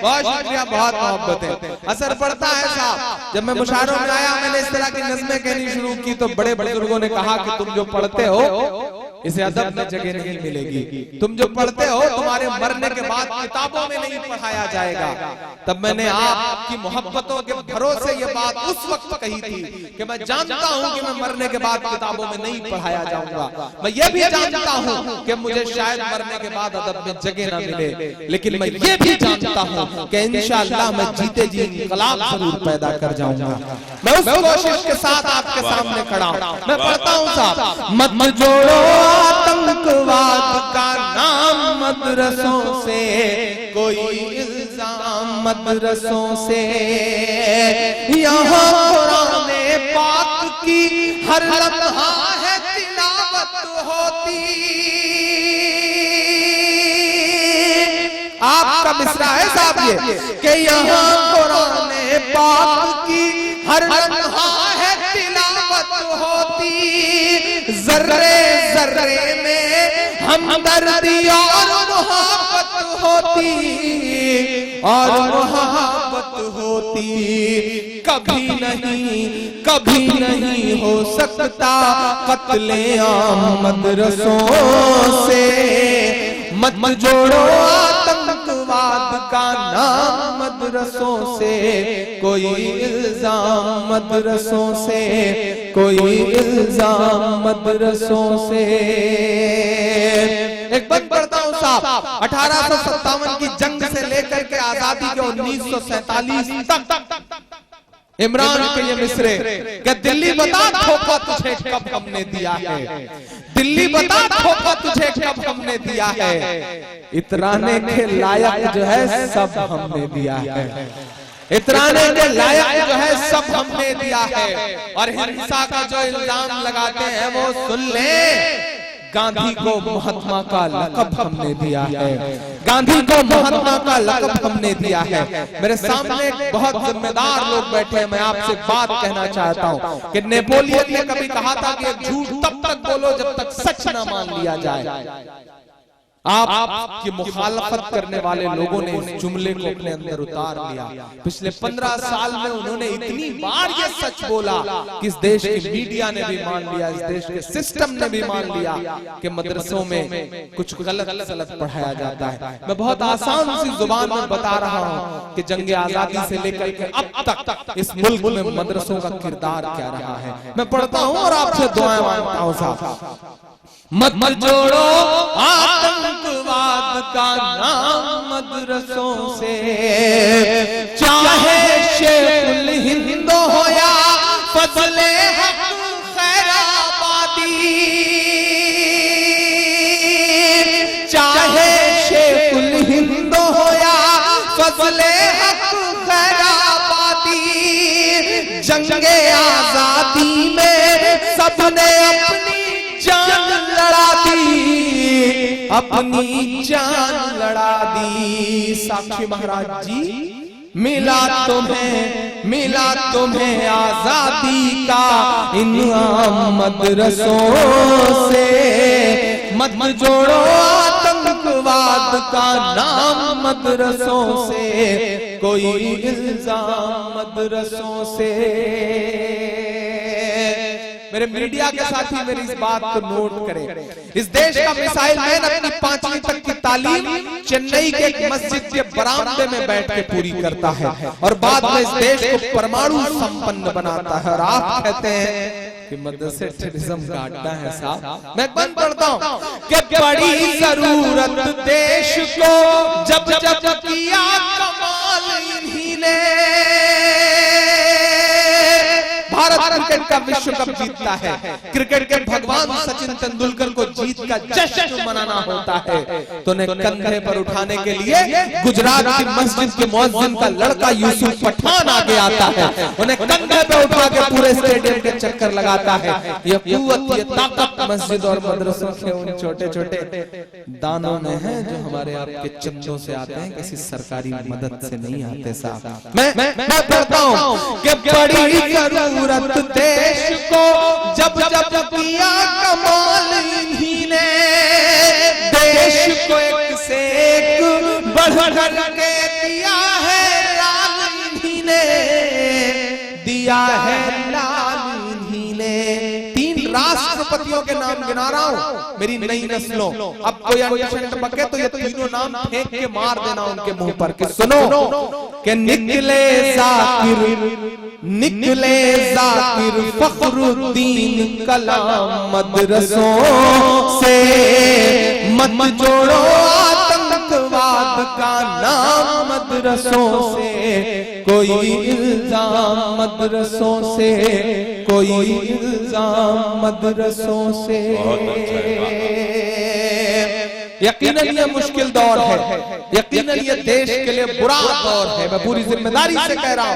बहुत शुक्रिया, बहुत मोहब्बत है, असर पड़ता है साहब। जब मैं मुशायरों में आया मैंने इस तरह की नज़्में कहनी शुरू की तो बड़े बुजुर्गों ने कहा कि तुम जो पढ़ते हो इसे अदब में जगह नहीं मिलेगी। तुम जो पढ़ते हो तुम्हारे मरने के बाद किताबों में नहीं पढ़ाया जाएगा। तब मैंने आपकी मोहब्बतों के भरोसे ये बात उस वक्त कही थी कि मैं जानता हूं कि मैं मरने के बाद किताबों में नहीं पढ़ाया जाऊंगा। मैं ये भी जानता हूं कि मुझे शायद मरने के बाद अदब में जगह ना मिले, लेकिन मैं ये भी जानता हूं कि इंशाअल्लाह मैं जीते जी इंकलाब जरूर पैदा कर जाऊंगा। मैं उस कोशिश के साथ आपके सामने खड़ा हूं। मैं पढ़ता हूं साहब, मत जोड़ो आतंकवाद का नाम मदरसों से, कोई इल्जाम मदरसों से। यहाँ कुराने पाक की हर लम्हा है तिलावत होती। आपका मिसरा है साहब ये कि यहाँ कुराने पाक की हर लम्हा है तिलावत होती। जर्रे जर्रे में हमदर्दी और मोहब्बत होती, और मोहब्बत होती। कभी नहीं हो सकता कत्ले आम मदरसों से। मत जोड़ो आतंकवाद का नाम मदरसों से कोई इल्जाम, मदरसों से कोई इल्जाम, मदरसों से। एक बंद पढ़ता हूँ साहब, 1857 की जंग से लेकर के आजादी के 1947 तक इमरान के ये मिसरे कि दिल्ली बता धोखा तुझे कब हमने दिया है, दिल्ली बता धोखा तुझे कब हमने दिया है, इतराने के लायक जो है सब हमने दिया है, इतराने के लायक जो है सब हमने दिया है। और हिंसा का जो इल्जाम लगाते हैं वो सुन ले, गांधी को महात्मा का लक़ब हमने दिया है, गांधी को महात्मा का लक़ब हमने दिया है। मेरे सामने बहुत जिम्मेदार लोग बैठे हैं, मैं आपसे बात कहना चाहता हूं कि नेपोलियन ने कभी कहा था कि झूठ तब तक बोलो जब तक सच ना मान लिया जाए। आपकी मुखालफत करने वाले लोगों ने इस जुमले को अपने अंदर उतार लिया। पिछले 15 साल में उन्होंने इतनी बार ये सच बोला कि इस देश की मीडिया ने भी मान लिया, इस देश के सिस्टम ने भी मान लिया कि मदरसों में कुछ गलत सलत पढ़ाया जाता है। मैं बहुत आसान सी जुबान में बता रहा हूँ कि जंग आजादी से लेकर के अब तक इस मुल्क में मदरसों का किरदार क्या रहा है। मैं पढ़ता हूँ और आपसे दुआएं मांगता हूँ साहब। मत जोड़ो आतंकवाद का नाम मदरसों से, चाहे शेखुल हिंद हो या फजले हक खैराबादी, चाहे शेखुल हिंद हो या फजले हक खैराबादी, जंगे आजादी में सबने अपनी जान लड़ा दी, अपनी जान लड़ा दी। साक्षी महाराज जी, मिला तुम्हें आजादी का इनाम मदरसों से, मत जोड़ो आतंकवाद का नाम मदरसों से, कोई इल्जाम मदरसों से। मेरे मीडिया के साथी मेरी इस बात को नोट करें। इस देश का मिसाइल मैन अपनी 5वीं तक की तालीम चेन्नई के एक मस्जिद के बरामदे में बैठ के पूरी करता है और बाद में इस देश को परमाणु संपन्न बनाता है। और आप कहते हैं कि मदरसे टेररिज्म का अड्डा है साहब। मैं बंद पढ़ता हूँ कि बड़ी जरूरत देश को जब जब किया कमाल इन्हीं ने, भारत क्रिकेट का विश्व कप जीतता है, क्रिकेट के भगवान सचिन तेंदुलकर को जीत का जश्न मनाना होता है, तो उन्हें कंधे पर उठाने के लिए गुजरात की मस्जिद के मुअज्जिन का लड़का यूसुफ पठान आगे आता है, उन्हें कंधे पे उठा के पूरे स्टेडियम के चक्कर लगाता है। ये कुव्वत, ये ताकत मस्जिद और मदरसों के उन छोटे छोटे दानों में है जो हमारे आपके चंदों से आते हैं, किसी सरकारी मदद से नहीं आते साहब। मैं पढ़ता हूँ कि बड़ी जरूरत देश को जब जब किया कमाल इन्हीं ने, देश को एक से एक बढ़ के दिया है लाल इन्हीं ने, दिया है लाल इन्हीं ने। 3 राष्ट्रपतियों के नाम गिना रहा हूँ मेरी नई नस्लों। अब कोई अंडरस्टैंड बके तो ये तीनों नाम फेंक के मार देना उनके मुंह पर कि सुनो कि निकले जाकिर फखरुद्दीन कलाम मदरसों से, मत जोड़ो आतंकवाद का नाम मदरसों से, कोई इल्जाम मदरसों से, कोई इल्जाम मदरसों से। यकीनन ये मुश्किल दौर है, यकीनन ये देश के लिए बुरा दौर है। मैं पूरी जिम्मेदारी से कह रहा हूँ,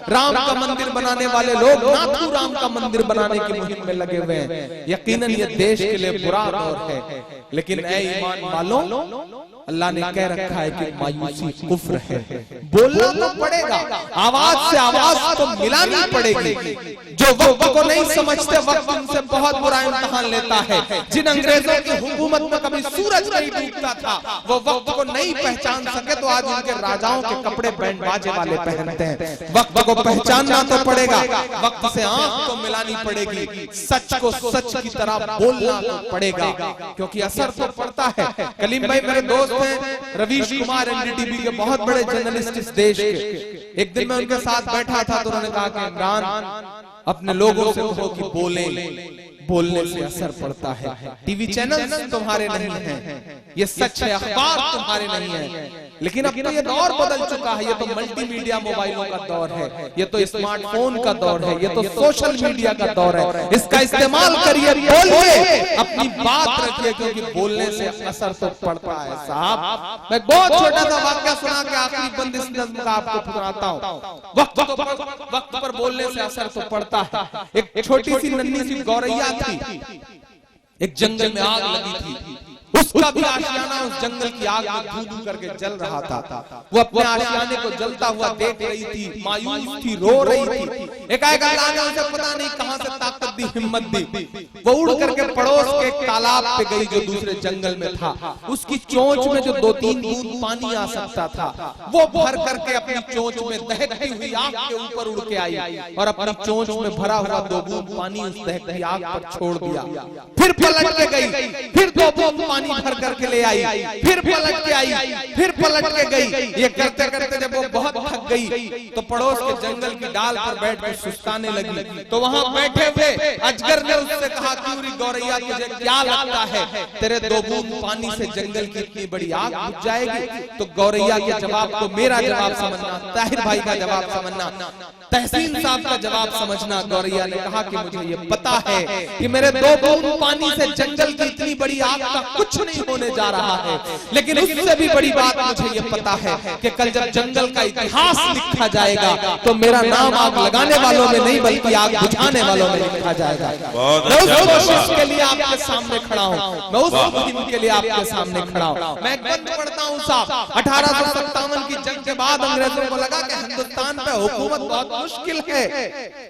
राम का मंदिर बनाने वाले लोग नाथू राम का मंदिर बनाने की मुहिम में लगे हुए हैं। यकीनन ये देश के लिए बुरा दौर है, लेकिन ऐ ईमान वालों, अल्लाह ने कह रखा है कि मायूसी कुफ्र है। बोलना तो पड़ेगा, आवाज से आवाज तो मिलानी पड़ेगी। जो वक्त को नहीं समझते वक्त उनसे बहुत बुरा इम्तिहान लेता है। जिन अंग्रेजों की हुकूमत में कभी सूरज नहीं डूबता था, वो वक्त को नहीं पहचान सके तो आज उनके राजाओं के कपड़े बैंड बाजे वाले पहनते हैं। वक्त को पहचानना तो पड़ेगा, वक्त से आंख तो मिलानी पड़ेगी, सच को सच की तरह बोलना तो पड़ेगा, क्योंकि असर तो पड़ता है। कलीम भाई मेरे दोस्त दोस्त हैं रवीश कुमार, एनडीटीवी के बहुत बड़े जर्नलिस्ट इस देश के। एक दिन मैं उनके साथ बैठा था तो उन्होंने कहा कि इमरान अपने लोगों से कहो कि बोलने से असर पड़ता है। टीवी चैनल तुम्हारे नहीं हैं, ये सच है, अखबार तुम्हारे नहीं है, लेकिन अब तो ये दौर बदल चुका है। ये तो मल्टीमीडिया मोबाइलों का दौर है, ये तो स्मार्टफोन का दौर है, ये तो सोशल मीडिया का दौर है। इसका इस्तेमाल करिए, बोलिए, अपनी बात रखिए, क्योंकि बोलने से असर तो पड़ता है साहब। मैं बहुत छोटा सा वाक्य सुना के आखिरी बंद इस नज़्म का आपको सुनाता हूँ। वक्त पर बोलने से असर तो पड़ता है। एक छोटी सी नन्ही सी गौरैया थी, एक जंगल में आग लगी थी, उसका भी आशियाना उस जंगल की आग में धू-धू करके जल रहा था। वो अपने आशियाने को जलता हुआ देख रही थी, मायूस थी, रो रही थी। एकाएक अल्लाह ने उसे पता नहीं कहां से ताकत दी, हिम्मत दी, वो उड़ करके पड़ोस के एक तालाब पे गई जो दूसरे जंगल में था। उसकी चोंच में जो 2-3 बूंद पानी आ सकता था, वो भर करके अपनी चोंच में दहकती हुई आग के ऊपर उड़ के आई और अपनी चोंच में भरा हुआ 2 बूंद पानी उस दहकती आग पर छोड़ दिया। फिर पलट के गई, फिर 2 बूंद पानी भर करके ले आई, फिर पलट के आई, फिर पलट के गई। ये करते करते जब वो बहुत थक गई तो पड़ोस के जंगल की डाल पर बैठ कर सुस्ताने लगी। तो वहां बैठे हुए अजगर ने उससे कहा, क्यों री गौरैया, तुझे क्या लगता है तेरे 2 बूंद पानी से जंगल की इतनी बड़ी आग बुझ जाएगी? तो गौरैया के जवाब को मेरा जवाब समझना, ताहिर भाई का जवाब समझना, तहसीन साहब का जवाब समझना। गौरैया ने कहा कि मुझे ये पता है कि मेरे 2 बूंद पानी से जंगल की इतनी बड़ी आग का कुछ नहीं होने जा रहा है, लेकिन उससे भी बड़ी बात मुझे ये पता है कि कल जब जंगल का इतिहास लिखा जाएगा तो मेरा नाम आग लगाने वालों में नहीं बल्कि आग बुझाने वालों में लिखा जाएगा। मैं उस कोशिश के लिए आपके सामने खड़ा हूँ, मैं उस मुहिम के लिए आपके सामने खड़ा हूँ। मैं एक बंद पढ़ता हूँ साहब, 1857 की जंग के बाद अंग्रेजों को लगा कि हिंदुस्तान पे हुकूमत बहुत मुश्किल है।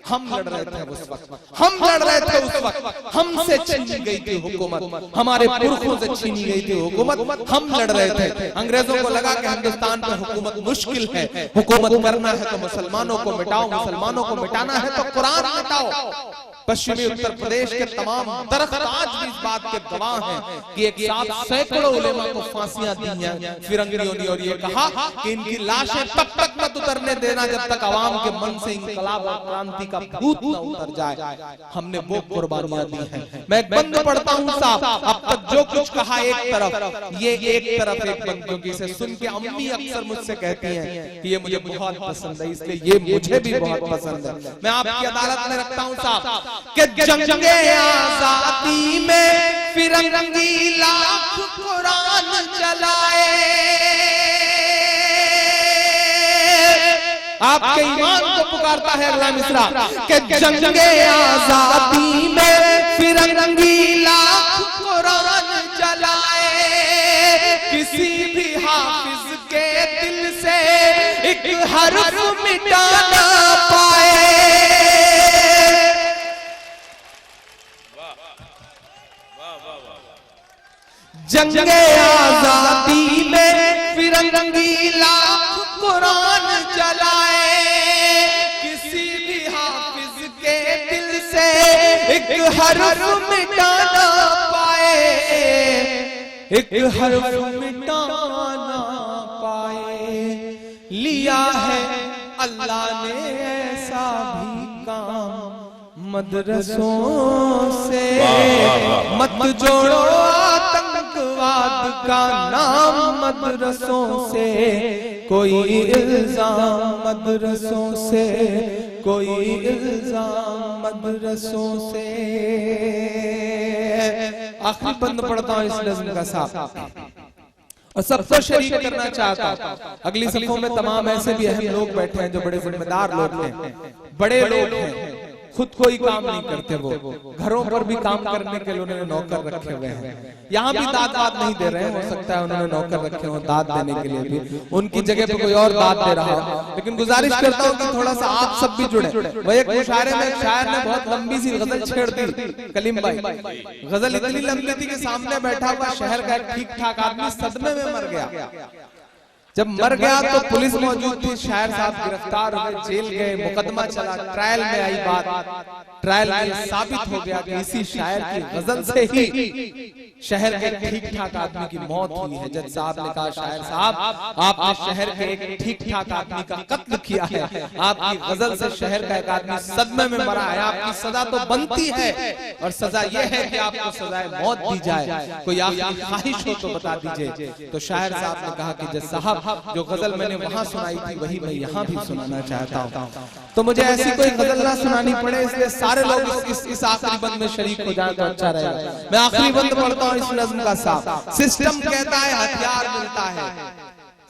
हम लड़ रहे थे उस वक्त, हम लड़ रहे थे उस वक्त, हमसे छीनी गई थी हुकूमत, हमारे पुरखों से छीनी गई थी हुकूमत, हम लड़ रहे थे। अंग्रेजों को लगा कि हिंदुस्तान पे हुकूमत मुश्किल है, हुकूमत करना है तो मुसलमानों को मिटाओ, मुसलमानों को मिटाना है तो कुरान मिटाओ। पश्चिमी उत्तर प्रदेश के तमाम दरख्त आज भी इस बात के गवाह हैं कि एक साथ सैकड़ों उलेमा को फांसियां दी हैं फिरंगियों ने, और ये कहा कि इनकी लाशें तब तक मत उतरने देना जब तक आवाम के मन से इंकलाब और क्रांति का भूत न उतर जाए। हमने वो कुर्बानियां दी हैं। मैं एक बंद पढ़ता हूँ साहब, अब तक जो कुछ कहा एक तरफ, ये एक तरफ एक बंद, क्योंकि इसे सुन के अम्मी अक्सर मुझसे कहती हैं कि ये मुझे बहुत पसंद है, इसलिए ये मुझे भी बहुत पसंद है। मैं आपकी अदालत में रखता हूँ साहब कि जंगे आजादी में फिरंगी लाख कुरान चलाए, आपके ईमान को पुकारता है अगला मिसरा कि जंगे आजादी में फिरंगी लाख कुरान चलाए, किसी भी हाफिज के दिल से एक हर्फ मिटा ना पाए। जंगे आजादी में फिरंगी लाख कुरान चलाए, किसी भी हाफिज के दिल से एक हर्फ मिटा ना पाए, एक हर्फ मिटा ना पाए। लिया है अल्लाह ने ऐसा भी काम मदरसों से, मत जोड़ो आतंकवाद का नाम मदरसों से, कोई इल्जाम मदरसों से, कोई इल्जाम मदरसों से। आखिरी बंद पढ़ता हूँ इस नज़्म का साहब, और सबको शरीक करना चाहता हूँ। अगली सफों में तमाम ऐसे भी अहम लोग बैठे हैं जो बड़े जिम्मेदार लोग हैं, बड़े लोग हैं, खुद कोई काम नहीं करते, वो घरों पर भी काम करने के लिए उन्होंने नौकर रखे हुए हैं। यहाँ भी दाद नहीं दे रहे हैं, हो सकता है उन्होंने नौकर रखे हो दाद देने के लिए भी, उनकी जगह पे कोई और दाद दे रहा हो। लेकिन गुजारिश करता हूँ कि थोड़ा सा आप सब भी जुड़े। वह एक मुशायरे में शायर ने बहुत लंबी सी गजल छेड़ दी, कलीम भाई, गजल इतनी लंबी थी कि सामने बैठा हुआ शहर का एक ठीक ठाक आदमी सदमे में मर गया। जब मर गया तो पुलिस मौजूद थी, शायर साहब गिरफ्तार हुए, जेल गए, मुकदमा चला, ट्रायल में आई बात, ट्रायल में साबित हो गया कि इसी शायर की गजल से ही शहर के ठीक ठाक आदमी की मौत हुई है। जज साहब ने कहा, शायर साहब आपने शहर के एक ठीक ठाक आदमी का कत्ल किया है, आपकी गजल से शहर का एक आदमी सदमे में मरा है, आपकी सजा तो बनती है और सजा यह है कि आपको सजाए मौत दी जाए, कोई आखिरी ख्वाहिश हो तो बता दीजिए। तो शायर साहब ने कहा कि जज साहब जो गजल मैंने वहां सुनाई थी वही मैं यहाँ भी सुनाना चाहता हूँ, तो मुझे ऐसी कोई गजल ना सुनानी पड़े, इसलिए सारे लोग इस आखिरी बंद में शरीक हो जाए तो अच्छा रहेगा। मैं आखिरी बंद पढ़ता हूँ इस नज़्म का साफ। सिस्टम कहता है हथियार मिलता है,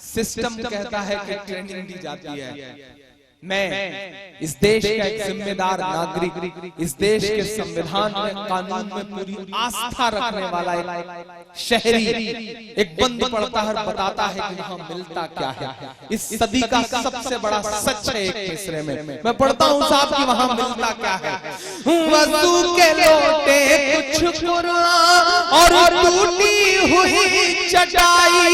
सिस्टम कहता है कि ट्रेनिंग दी जाती है। मैं इस देश का एक जिम्मेदार नागरिक, इस देश के संविधान में, कानून में पूरी आस्था रखने वाला एक शहरी एक बंद पढ़ता है और बताता है कि वहां मिलता क्या है। इस सदी का सबसे बड़ा सच है एक मिसरे में। मैं पढ़ता हूँ साहब कि वहां मिलता क्या है। वज़ू के लोटे कुछ कुरान और टूटी हुई चटाई,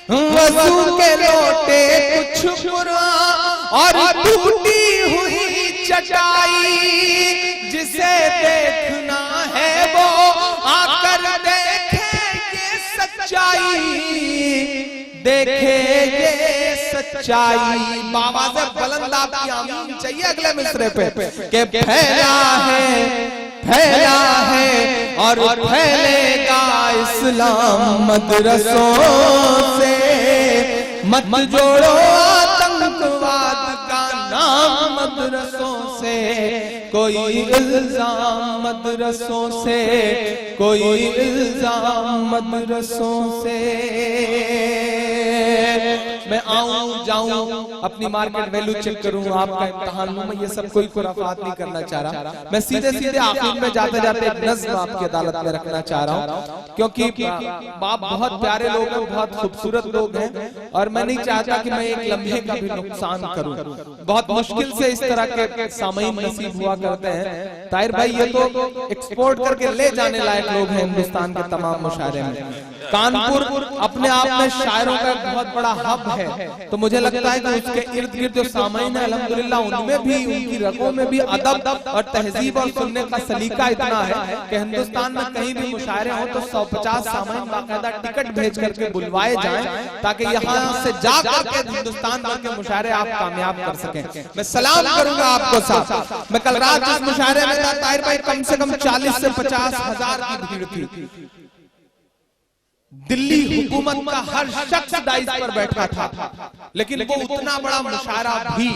वज़ू के लोटे कुछ कुरान और टूटी हुई चटाई, जिसे देखना है वो आकर देखे ये सच्चाई, देखे ये सच्चाई। बाबा से बुलंद आपकी आमीन चाहिए अगले मिसरे पे कि फैला है और फैलेगा इस्लाम मदरसों से, मत जोड़ो आतंकवाद का नाम मदरसों से, कोई इल्जाम मदरसों से, कोई इल्जाम मदरसों से। मैं आऊं जाऊं अपनी मार्केट वैल्यू चेक करूं, आपका इम्तिहान लूं, मैं ये सब कोई खुराफात नहीं करना चाह रहा। मैं सीधे सीधे आखिर में जाते जाते एक नज़्म आपकी अदालत में रखना चाह रहा हूं, क्योंकि बाप बहुत प्यारे लोग हैं, बहुत खूबसूरत लोग हैं, और मैं नहीं चाहता कि मैं एक लम्हे का भी नुकसान करूं। बहुत मुश्किल से इस तरह के सामईन नसीब हुआ करते हैं। ताहिर भाई ये तो एक्सपोर्ट करके ले जाने लायक लोग हैं हिंदुस्तान के तमाम मुशायरे में। कानपुर अपने आप में शायरों का बहुत बड़ा हब है, तो मुझे लगता है कि उसके इर्द गिर्द जो सामईन है अल्हम्दुलिल्लाह उनमें भी, उनकी रगों में भी अदब और तहजीब और सुनने का सलीका इतना है कि हिंदुस्तान में कहीं भी मुशायरे हो तो 150 सामईन बाकायदा टिकट भेज करके बुलवाए जाएं, ताकि यहाँ से जा करके हिंदुस्तान भर के मुशायरे आप कामयाब कर सकें। मैं सलाम करूंगा आपको साहब। मैं कल रात इस मुशायरे में था, ताहिर भाई कम से कम 40 से 50 हजार की भीड़ थी। दिल्ली हुकूमत का हर शख्स डाइस पर बैठा था, लेकिन वो उतना बड़ा मुशायरा भी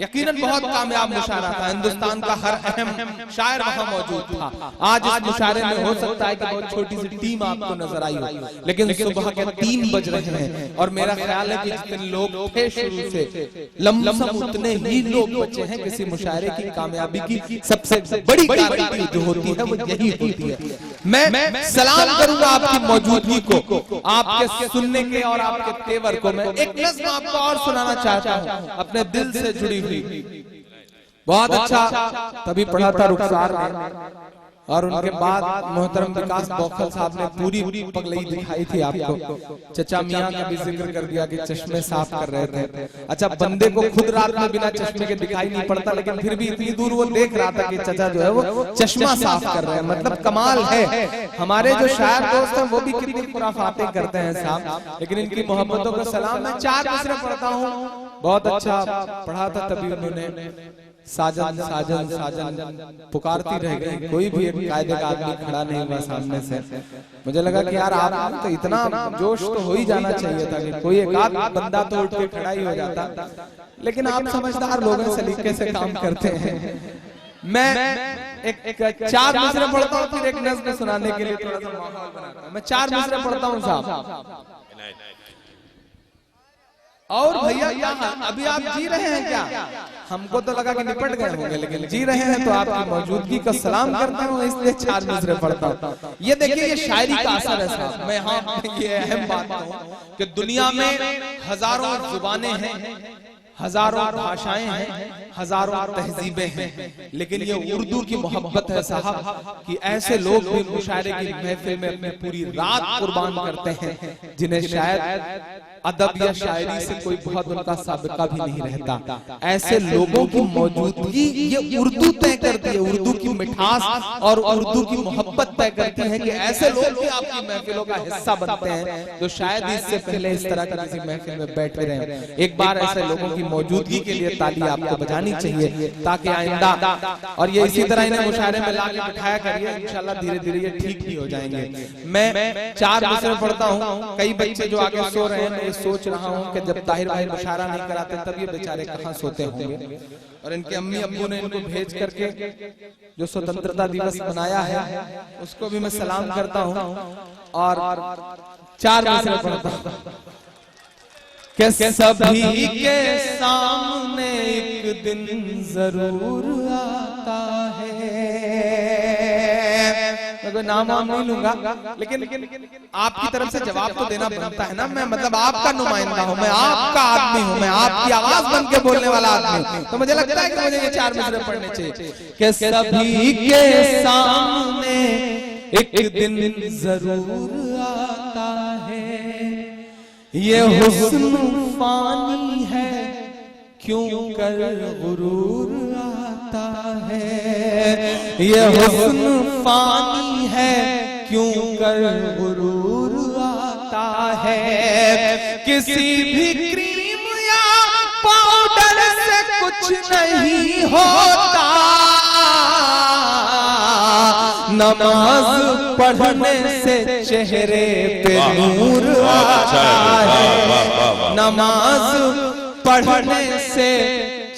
यकीनन बहुत कामयाब मुशायरा था। हिंदुस्तान का हर अहम शायर वहां मौजूद था। आज इस मुशायरे में हो सकता है कि बहुत छोटी सी टीम आपको नजर आई हो, लेकिन सुबह के 3 बज रहे हैं और मेरा ख्याल है कि जितने लोग थे शुरू से लमसम उतने ही लोग बचे हैं। किसी मुशायरे की कामयाबी की सबसे बड़ी गारंटी जो होती है वो यही होती है। मैं सलाम करूंगा आपकी मौजूदगी को, आपके सुनने के और आपके तेवर को। मैं एक नज़्म आपको और सुनाना चाहता हूँ, अपने दिल से जुड़ी हुई। बहुत अच्छा तभी पढ़ा था रुखसार ने, और उनके बाद मोहतरम विकास बौखल साहब ने पूरी पगलई दिखाई थी आपको। चचा मियां का भी जिक्र कर दिया कि चश्मे साफ कर रहे थे। अच्छा, बंदे को खुद रात में बिना चश्मे के दिखाई नहीं पड़ता, लेकिन फिर भी इतनी दूर वो देख रहा था कि चचा जो है वो चश्मा साफ कर रहे हैं। मतलब कमाल है। हमारे जो शायर दोस्त हैं वो भी कितनी खुराफातें करते हैं साहब, लेकिन इनकी मोहब्बतों को सलाम। मैं 4 मिसरे पढ़ता हूँ, बहुत अच्छा पढ़ा था। तभी उन्होंने साजन साजन साजन पुकारती रह गई, कोई भी एक कायदे का आदमी खड़ा नहीं हुआ सामने से। मुझे लगा कि यार आप तो इतना जोश तो हो ही जाना चाहिए था कि कोई एक आध बंदा तो उठ के खड़ा ही हो जाता, लेकिन आप समझदार लोग हैं, सलीके से काम करते हैं। मैं एक 4 मिसरे पढ़ता हूँ, फिर एक नज़्म सुनाने के लिए थोड़ा सा माहौल बनाता हूँ। मैं 4 मिसरे पढ़ता हूँ साहब। और भैया क्या अभी आप जी रहे हैं क्या? हमको तो लगा कि निपट गए होंगे, लेकिन जी रहे हैं तो आपकी मौजूदगी का सलाम करता हूँ, इसलिए 4 मिसरे पढ़ता हूँ। ये देखिए ये शायरी का असर है साहब। मैं यहाँ ये अहम बात कहूँ कि दुनिया में हजारों जुबानें हैं, हजारों भाषाएं हैं, हजारों तहजीबें हैं, लेकिन ये उर्दू की मोहब्बत है साहब कि ऐसे लोग भी मुशायरे की महफिल में अपनी पूरी रात कुर्बान करते हैं जिन्हें शायद अदब या शायरी से कोई बहुत उनका साबिका भी नहीं रहता। ऐसे लोगों की मौजूदगी ये उर्दू तय करती है, उर्दू की मिठास और उर्दू की मोहब्बत तय करती है कि ऐसे लोग भी आपकी महफिलों का हिस्सा बनते हैं जो शायद इससे पहले इस तरह की किसी महफिल में बैठे रहे। एक बार ऐसे लोगों की मौजूदगी के लिए ताली आपको बजानी चाहिए ताकि आइंदा, और ये इसी तरह इन्हें मुशायरे में लाके बिठाया करिए, इंशाल्लाह धीरे धीरे ये ठीक भी हो जाएंगे। मैं 4 मिसरे पढ़ता हूँ, कई बच्चे जो आगे सो रहे हैं सोच रहा हूँ कि जब ताहिर भाई मुशायरा नहीं कराते तब ये बेचारे कहाँ सोते होंगे। और इनके अम्मी अब्बू ने इनको भेज करके जो स्वतंत्रता दिवस मनाया है उसको भी मैं सलाम करता हूँ और 4 मिसरे पढ़ता हूँ कि सभी के सामने एक दिन जरूर आता है। मैं नाम नहीं लूंगा, लेकिन आपकी तरफ से जवाब तो देना बनता है ना। मैं मतलब आपका नुमाइंदा हूँ, मैं आपका आदमी हूँ, मैं आपकी आवाज बन के बोलने वाला आदमी हूँ, तो मुझे लगता है कि मुझे ये 4 मिसरे पढ़ने चाहिए कि सभी के सामने एक दिन जरूर आता है। ये हुस्न फानी है क्यों कर गुरूर आता है। ये हुस्न फानी है क्यों कर गुरूर आता है। किसी भी क्रीम या पाउडर से कुछ नहीं होता, नमाज पढ़ने से चेहरे पे नूर आता है। नमाज पढ़ने से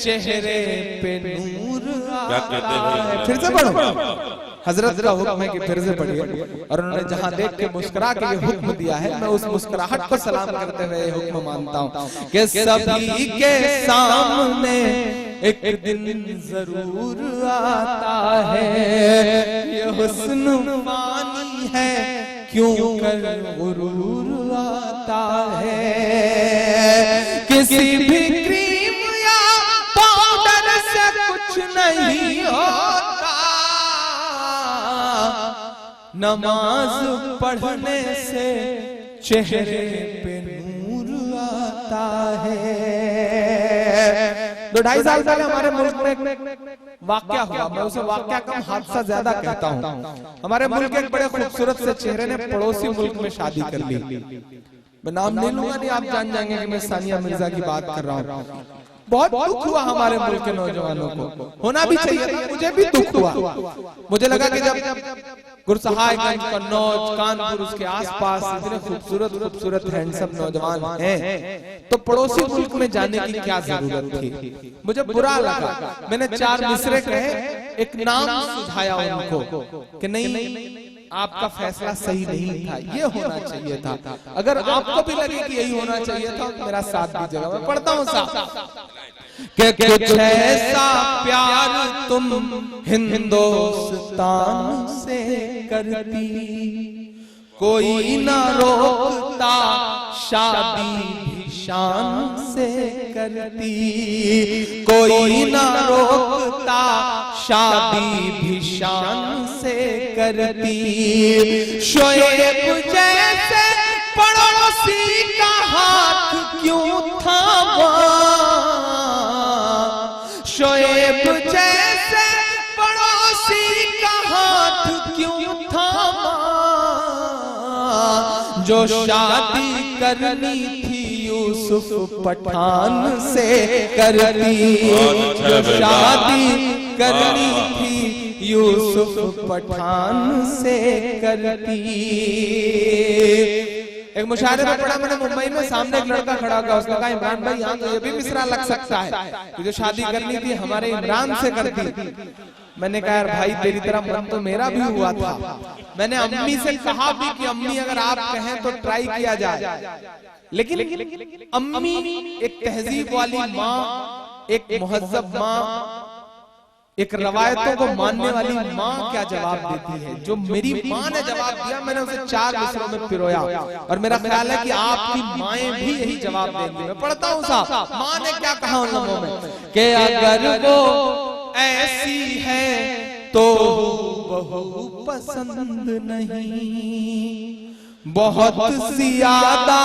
चेहरे पे नूर आता है। फिर से पढ़ो, हजरत का हुक्म है कि फिर से पढ़िए। और उन्होंने जहां देख के मुस्कुरा के ये हुक्म दिया है, मैं उस मुस्कुराहट को सलाम करते हुए ये हुक्म मानता हूँ कि सभी के सामने एक दिन जरूर आता है। ये हुस्न फानी है क्यों कर गुरूर आता है। किसी भी क्रीम या पाउडर से कुछ नहीं होता, नमाज पढ़ने से चेहरे पे नूर आता है। 2-2.5 साल पहले हमारे मुल्क में वाकया हुआ, मैं उसे वाकया कम हादसा ज्यादा कहता हूँ। हमारे मुल्क के एक बड़े खूबसूरत से चेहरे ने पड़ोसी मुल्क में शादी कर ली। मैं नाम नहीं लूंगा, नहीं आप जान जाएंगे कि मैं सानिया मिर्जा की बात कर रहा हूँ। बहुत दुख हुआ हमारे मुल्क के नौजवानों को, होना भी चाहिए था, मुझे भी दुख हुआ। मुझे लगा कि जब गुरसहायगंज, कन्नौज, कानपुर उसके आसपास इतने खूबसूरत खूबसूरत हैंडसम नौजवान हैं तो पड़ोसी मुल्क में जाने की क्या जरूरत थी। मुझे बुरा लगा, मैंने 4 मिसरे कहे, एक नाम सुझाया उनको कि नहीं आपका फैसला सही नहीं था, ये होना चाहिए था। अगर आपको भी लगे कि यही होना चाहिए था तो मेरा साथ दीजिएगा। मैं पढ़ता हूँ साहब कि कुछ ऐसा प्यार तुम हिंदुस्तान से करती, कोई ना रोकता शादी भी शान से करती, कोई ना रोकता शादी भी शान से करती। शोएब जैसे पड़ोसी का हाथ क्यों थामा, शोएब जैसे पड़ोसी का हाथ क्यों थामा, जो शादी करनी थी यूसुफ पठान से करती, जो शादी करनी थी यूसुफ पठान से करती। एक मुशायरे में पढ़ा मैंने मुंबई में, सामने एक लड़का खड़ा होगा, उसने कहा इमरान भाई यहाँ तो ये भी मिसरा लग सकता है कि जो शादी करनी थी हमारे इमरान से करती। मैंने कहा यार भाई तेरी तरह मन तो मेरा भी हुआ था। मैंने अम्मी से कहा भी कि अम्मी अगर आप कहें तो ट्राई किया जाए, लेकिन अम्मी एक तहजीब वाली माँ, एक मुहज्जब माँ, एक रवायतों को मानने वाली माँ क्या जवाब देती है। जो मेरी माँ ने जवाब दिया, मैंने उसे 4 मिसरों में पिरोया, और मेरा ख्याल है कि आपकी माएं भी यही जवाब देंगी। मैं पढ़ता हूँ साहब, माँ ने क्या कहा उन लम्हों में कि अगर वो ऐसी है तो बहु पसंद नहीं, बहुत ज्यादा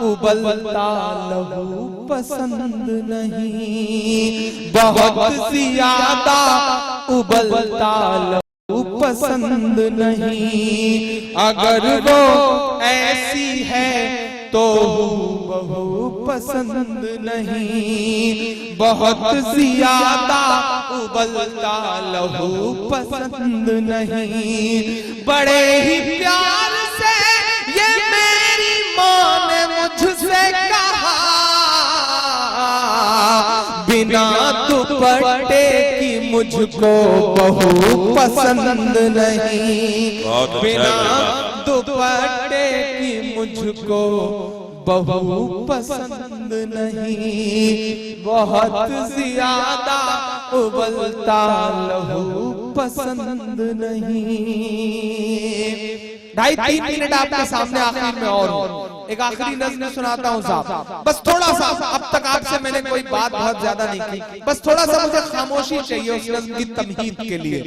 उबलता लहू पसंद नहीं, बहुत ज्यादा उबलता लहू पसंद नहीं। अगर वो ऐसी है तो बहु पसंद नहीं, बहुत ज्यादा उबलता लहू पसंद नहीं। बड़े ही प्यार से ये मेरी माँ ने मुझसे कहा, बिना दुपट्टे की मुझको बहु पसंद नहीं, बिना दुपट्टे की मुझको बहु पसंद नहीं, बहुत ज्यादा उबलता लहू पसंद नहीं। 2.5-3 मिनट आपके सामने आखिर में और एक आखिरी नज़्म सुनाता हूँ साहब। बस थोड़ा सा, अब तक आपसे मैंने कोई बात बहुत ज्यादा नहीं की, बस थोड़ा सा मुझे खामोशी चाहिए उस नज़्म की तमहीद के लिए।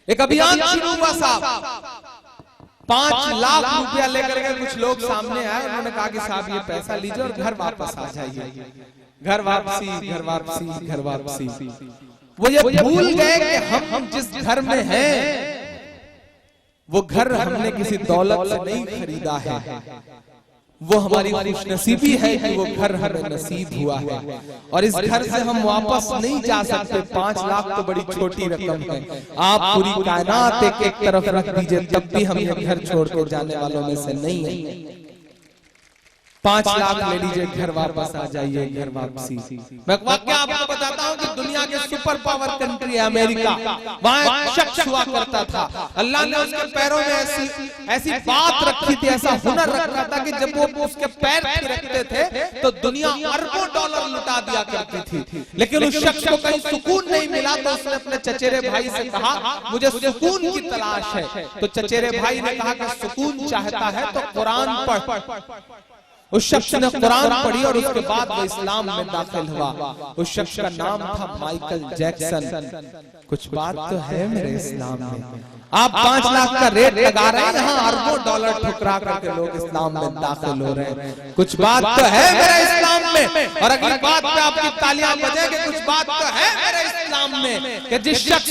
एक अभियान शुरू हुआ साहब, 5 लाख रुपया लेकर के कुछ लोग सामने आए, उन्होंने कहा कि साहब ये पैसा लीजिए और घर वापस आ जाइए। घर वापसी, घर वापसी, घर वापसी। वो ये भूल गए कि हम जिस घर में हैं वो घर हमने किसी दौलत से नहीं खरीदा है, वो हमारी खुशनसीबी है कि वो घर हमें नसीब हुआ है, और इस घर से हम वापस नहीं जा सकते। 5 लाख तो बड़ी छोटी रकम है, आप पूरी कायनात एक तरफ रख दीजिए तब भी हम ये घर छोड़ कर जाने वालों में से नहीं है। 5 लाख ले लीजिए, घर वापस आ जाइए, घर वापसी। मैं वाकई आपको बताता हूँ कि दुनिया के सुपर पावर कंट्री है अमेरिका, वहाँ एक शख्स हुआ करता था, अल्लाह ने उसके पैरों में ऐसी बात रखी थी, ऐसा हुनर रखा था कि जब वो उसके पैर थिरकते थे तो दुनिया अरबों डॉलर लुटा दिया करती थी। लेकिन उस शख्स को कहीं सुकून नहीं मिला, तो उसने अपने चचेरे भाई से कहा मुझे सुकून की तलाश है। तो चचेरे भाई ने कहा कि सुकून चाहता है तो कुरान पढ़। उस शख्स ने कुरान पढ़ी और उसके बाद वो इस्लाम में दाखिल हुआ। उस शख्स का नाम था माइकल जैक्सन। कुछ बात तो है मेरे इस्लाम में। आप 5 लाख का रेट लगा रहे हैं, यहाँ अरबों डॉलर ठुकरा करके लोग इस्लाम में दाखिल हो रहे हैं। कुछ बात तो है मेरे इस्लाम में, और अगली बात पे आपकी तालियां बजेंगे। कुछ बात तो है मेरे इस्लाम में कि जिस शख्स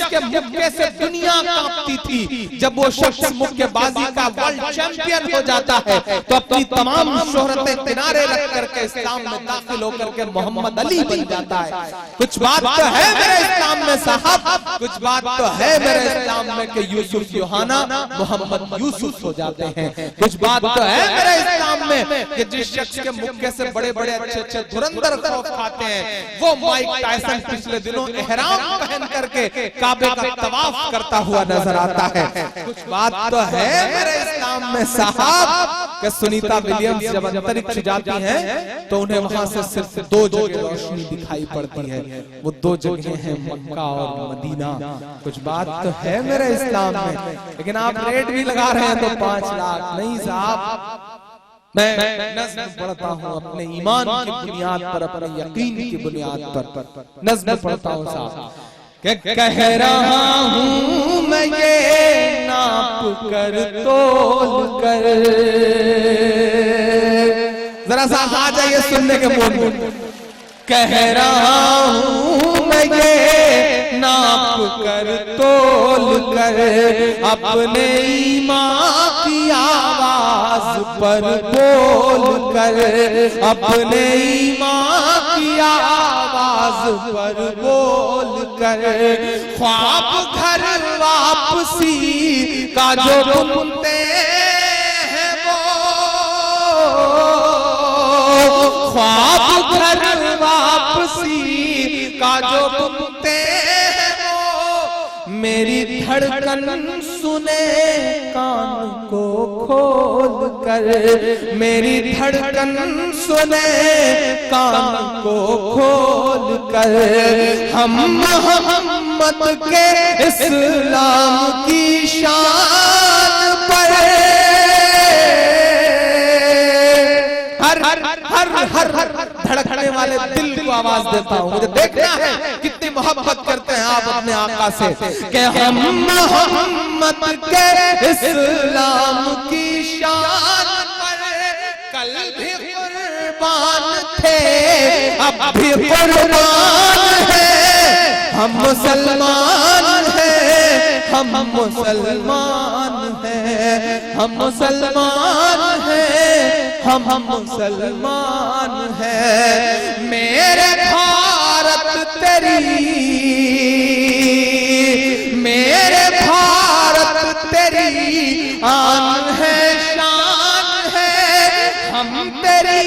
के मुक्के से दुनिया कांपती थी, जब वो शख्स मुक्केबाजी का वर्ल्ड चैंपियन हो जाता है तो अपनी तमाम शोहरतें किनारे रख करके इस्लाम में दाखिल होकर के मोहम्मद अली बन जाता है। कुछ बात तो है मेरे इस्लाम में साहब, कुछ बात तो है इस्लाम में कि यूसुफ यूहाना मोहम्मद यूसुफ हो जाते हैं। कुछ बात तो है मेरे इस्लाम में कि जिस शख्स के मुक्के से बड़े बड़े अच्छे धुरंधर खौफ खाते हैं, वो माइक टायसन पिछले दिनों एहराम पहन करके काबे का तवाफ करता हुआ नजर आता है। कुछ बात तो है मेरे इस्लाम में साहब कि सुनीता विलियम्स जब अंतरिक्ष जाती हैं तो उन्हें वहां से सिर्फ 2 जगह रोशनी दिखाई पड़ती है, वो 2 जगह हैं मक्का और मदीना। कुछ बात तो है मेरे इस्लाम में, लेकिन आप रेट भी लगा रहे हैं तो 5 लाख नहीं साहब। मैं नज़्म पढ़ता हूँ अपने ईमान की बुनियाद पर, अपने यकीन की बुनियाद पर नज़्म पढ़ता हूँ साहब। कह रहा हूँ मैं ये नाप कर तोल कर, जरा सा आ जाइए सुनने के मूड। कह रहा हूँ मैं ये नाप कर तोल कर, अपने ईमान की आवाज पर बोल कर, अपने ईमान की आवाज पर बोल कर। ख्वाब घर वापसी का जो बुनते हैं वो, ख्वाब घर वापसी का जो बुनते हैं वो, मेरी धड़कन सुने कान को खोल कर, मेरी धड़कन सुने कान को खोल कर। हम मोहम्मद के इस्लाम की शान पर हर धड़कने वाले दिल को आवाज देता हूँ। मुझे देखना है कितनी मोहब्बत करते हैं आप अपने आका से कि हम मोहम्मद के इस्लाम की शान पर कल भी कुर्बान थे, अब भी कुर्बान है। हम मुसलमान हैं, हम मुसलमान हैं, हम मुसलमान हैं, हम मुसलमान हैं। मेरे भारत तेरी, मेरे भारत तेरी आन है, शान है। हम तेरी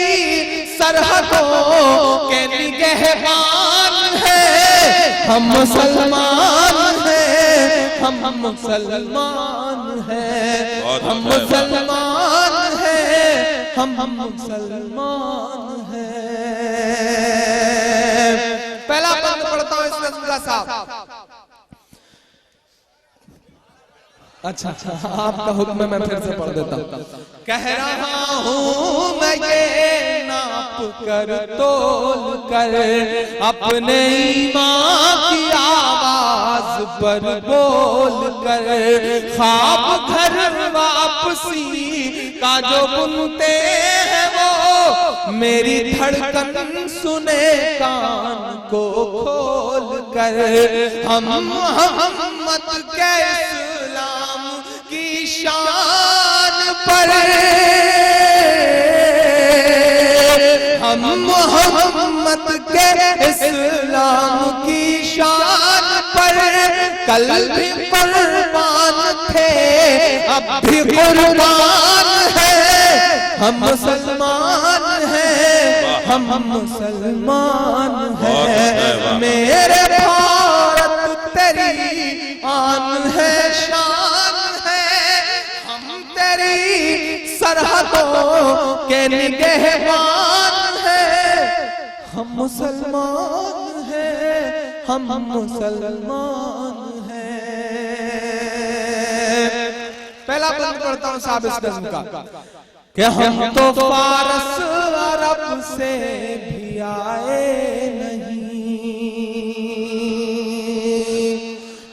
सरहदों के निगहबान हैं। हम मुसलमान हैं, हम मुसलमान हैं, हम मुसलमान हैं, हम मुसलमान हैं। पहला बंद पढ़ता हूँ इस नज़्म का साहब। अच्छा आपका हुक्म मैं फिर से पढ़ देता हूँ। कह रहा हूँ मैं ये नाप कर तोल कर, अपने ईमान की आवाज पर बोल कर। ख्वाब घर वापसी का जो बुनते हैं वो, मेरी धड़कन सुने कान को खोल कर। हम मोहम्मद के इस्लाम की शान पर, हम मोहम्मद के इस्लाम की शान पर कल भी कुर्बान थे, अब भी कुर्बान है। हम मुसलमान हैं, हम मुसलमान हैं। मेरे भारत तेरी आन है, शान है। हम तेरी सरहदों के निगहबान हैं। हम मुसलमान हैं, हम मुसलमान हैं। पहला बंद पढ़ता हूँ साहब इस नज़्म का कि हम तो फारस अरब से भी आए नहीं,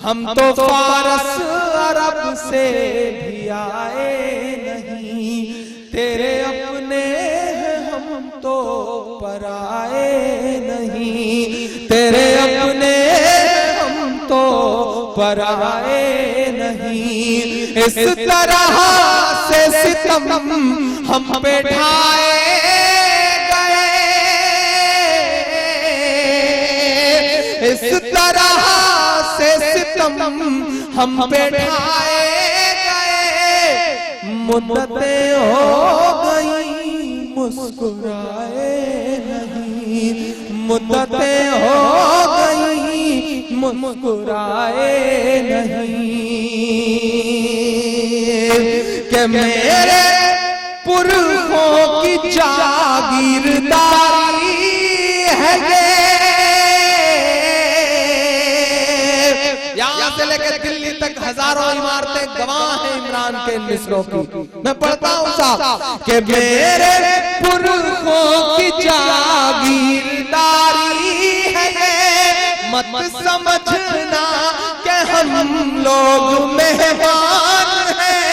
हम तो फारस अरब से भी आए नहीं। तेरे अपने हैं हम तो पराए नहीं, तेरे अपने हम तो पराए नहीं। इस तरह से सितम हम पे ढाए गए, इस तरह से सितम हम पे ढाए गए। मुद्दतें हो गई मुस्कुराए नहीं, मुद्दतें हो गई मुस्कुराए नहीं। कि मेरे पुरखों की जागीरदारी है ये, यहाँ से लेकर दिल्ली तक हजारों इमारतें गवाह हैं इमरान के मिसरों की। मैं पढ़ता हूँ साहब कि मेरे पुरखों की जागीरदारी है ये, मत समझना कि हम लोग मेहमान हैं।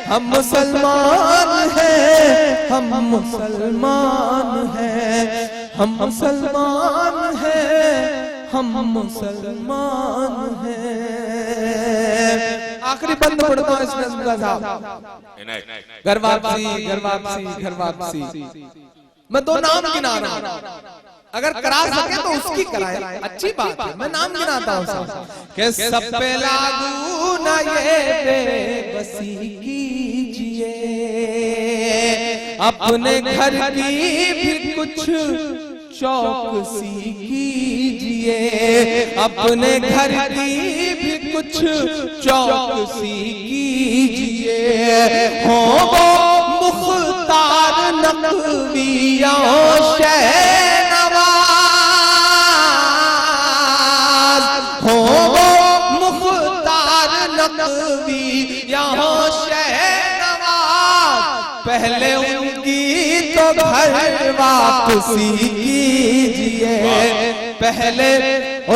हम मुसलमान हैं, हम मुसलमान हैं, हम मुसलमान हैं, हम मुसलमान हैं। आखिरी बंद पढ़ता हूँ इस नज़्म का साहब। घर वापसी, घर वापसी, घर वापसी। मैं दो नाम गिना रहा हूँ, अगर करा सके तो उसकी कराए, अच्छी बात है। मैं नाम गिनाता हूँ साहब कि सब पे लागू ना ये बेबसी कीजिए, अपने घर की भी कुछ चौकसी कीजिए, अपने घर की भी कुछ चौकसी कीजिए। हो वो मुख्तार नकविया शहनवाज, हो वो मुख्तार नकविया शहनवाज, पहले उनकी तो घर वापसी कीजिए, पहले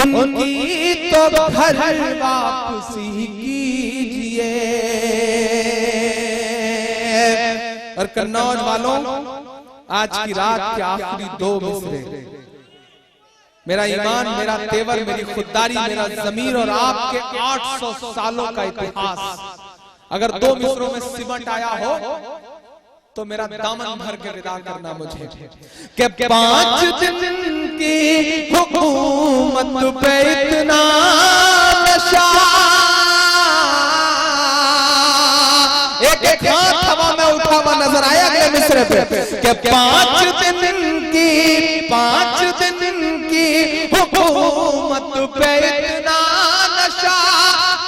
उनकी तो घर वापसी कीजिए। और कन्नौज वालों, आज की रात के आखिरी 2 मिसरे, मेरा ईमान, मेरा तेवर, मेरी खुददारी, मेरा ज़मीर और आपके 800 सालों का इतिहास अगर 2 मिसरों में सिमट आया हो तो मेरा दामन भर के विदा करना मुझे कि 5 दिन की हुकूमत पे इतना नशा, एक हाथ हवा में उठा हुआ नजर आया अगले मिसरे पे कि 5 दिन की हुकूमत पे इतना नशा,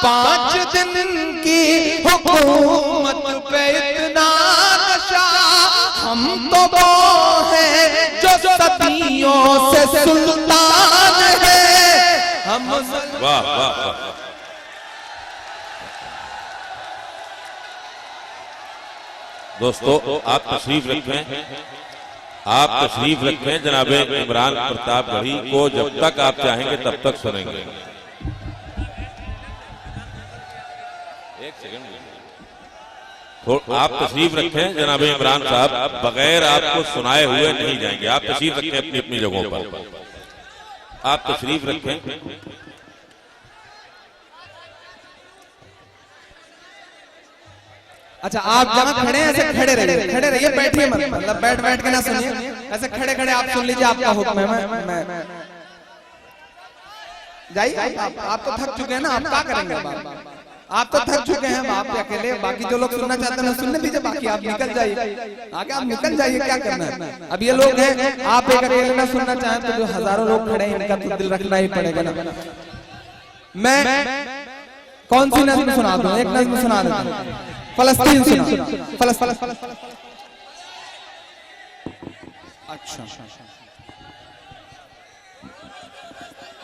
5 दिन की हुकूमत पे इतना नशा, हम तो वो हैं जो सदियों से सुल्तान है, हम। वाह वाह। दोस्तों आप तशरीफ रखें, आप तशरीफ रखें। जनाबे इमरान प्रतापगढ़ी को जब तक आप चाहेंगे तब तक सुनेंगे। एक सेकंड, आप तशरीफ रखें जनाबे इमरान साहब, बगैर आपको सुनाए हुए नहीं जाएंगे। आप तशरीफ रखें अपनी अपनी जगहों पर, आप तशरीफ रखें। अच्छा, आप जहाँ खड़े हैं ऐसे खड़े रहिए, बैठिए मत, मतलब बैठ के ना सुनिए, ऐसे खड़े आप सुन लीजिए, आपका हुक्म है। मैं जाइए, आप तो थक चुके हैं ना, आप क्या करेंगे? आप तो थक चुके हैं, आप अकेले, बाकी जो लोग सुनना चाहते हैं सुनने दीजिए, बाकी आप निकल जाइए, आगे आप निकल जाइए, क्या करना है? अब ये लोग हैं, आप एक अकेले ना सुनना चाहें तो जो हजारों लोग खड़े हैं इनका तो दिल रखना ही पड़ेगा ना। मैं कौन सी नज़्म सुना दूं? एक नज़्म सुना देता हूं, फलस्तीन सुना।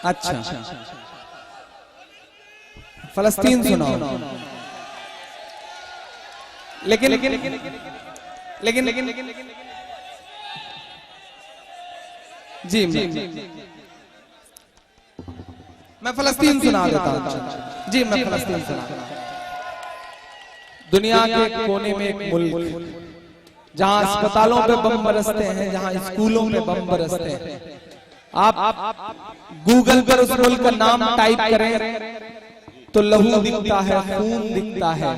अच्छा, फलस्तीन सुनाओ। लेकिन जी मैं फलस्तीन सुना देता हूँ। जी मैं फलस्तीन सुना। दुनिया के कोने में एक मुल्क जहाँ अस्पतालों पे बम बरसते हैं, जहाँ स्कूलों पे बम बरसते हैं, आप गूगल पर उस मुल्क का नाम टाइप करें तो लहू दिखता है, खून दिखता है।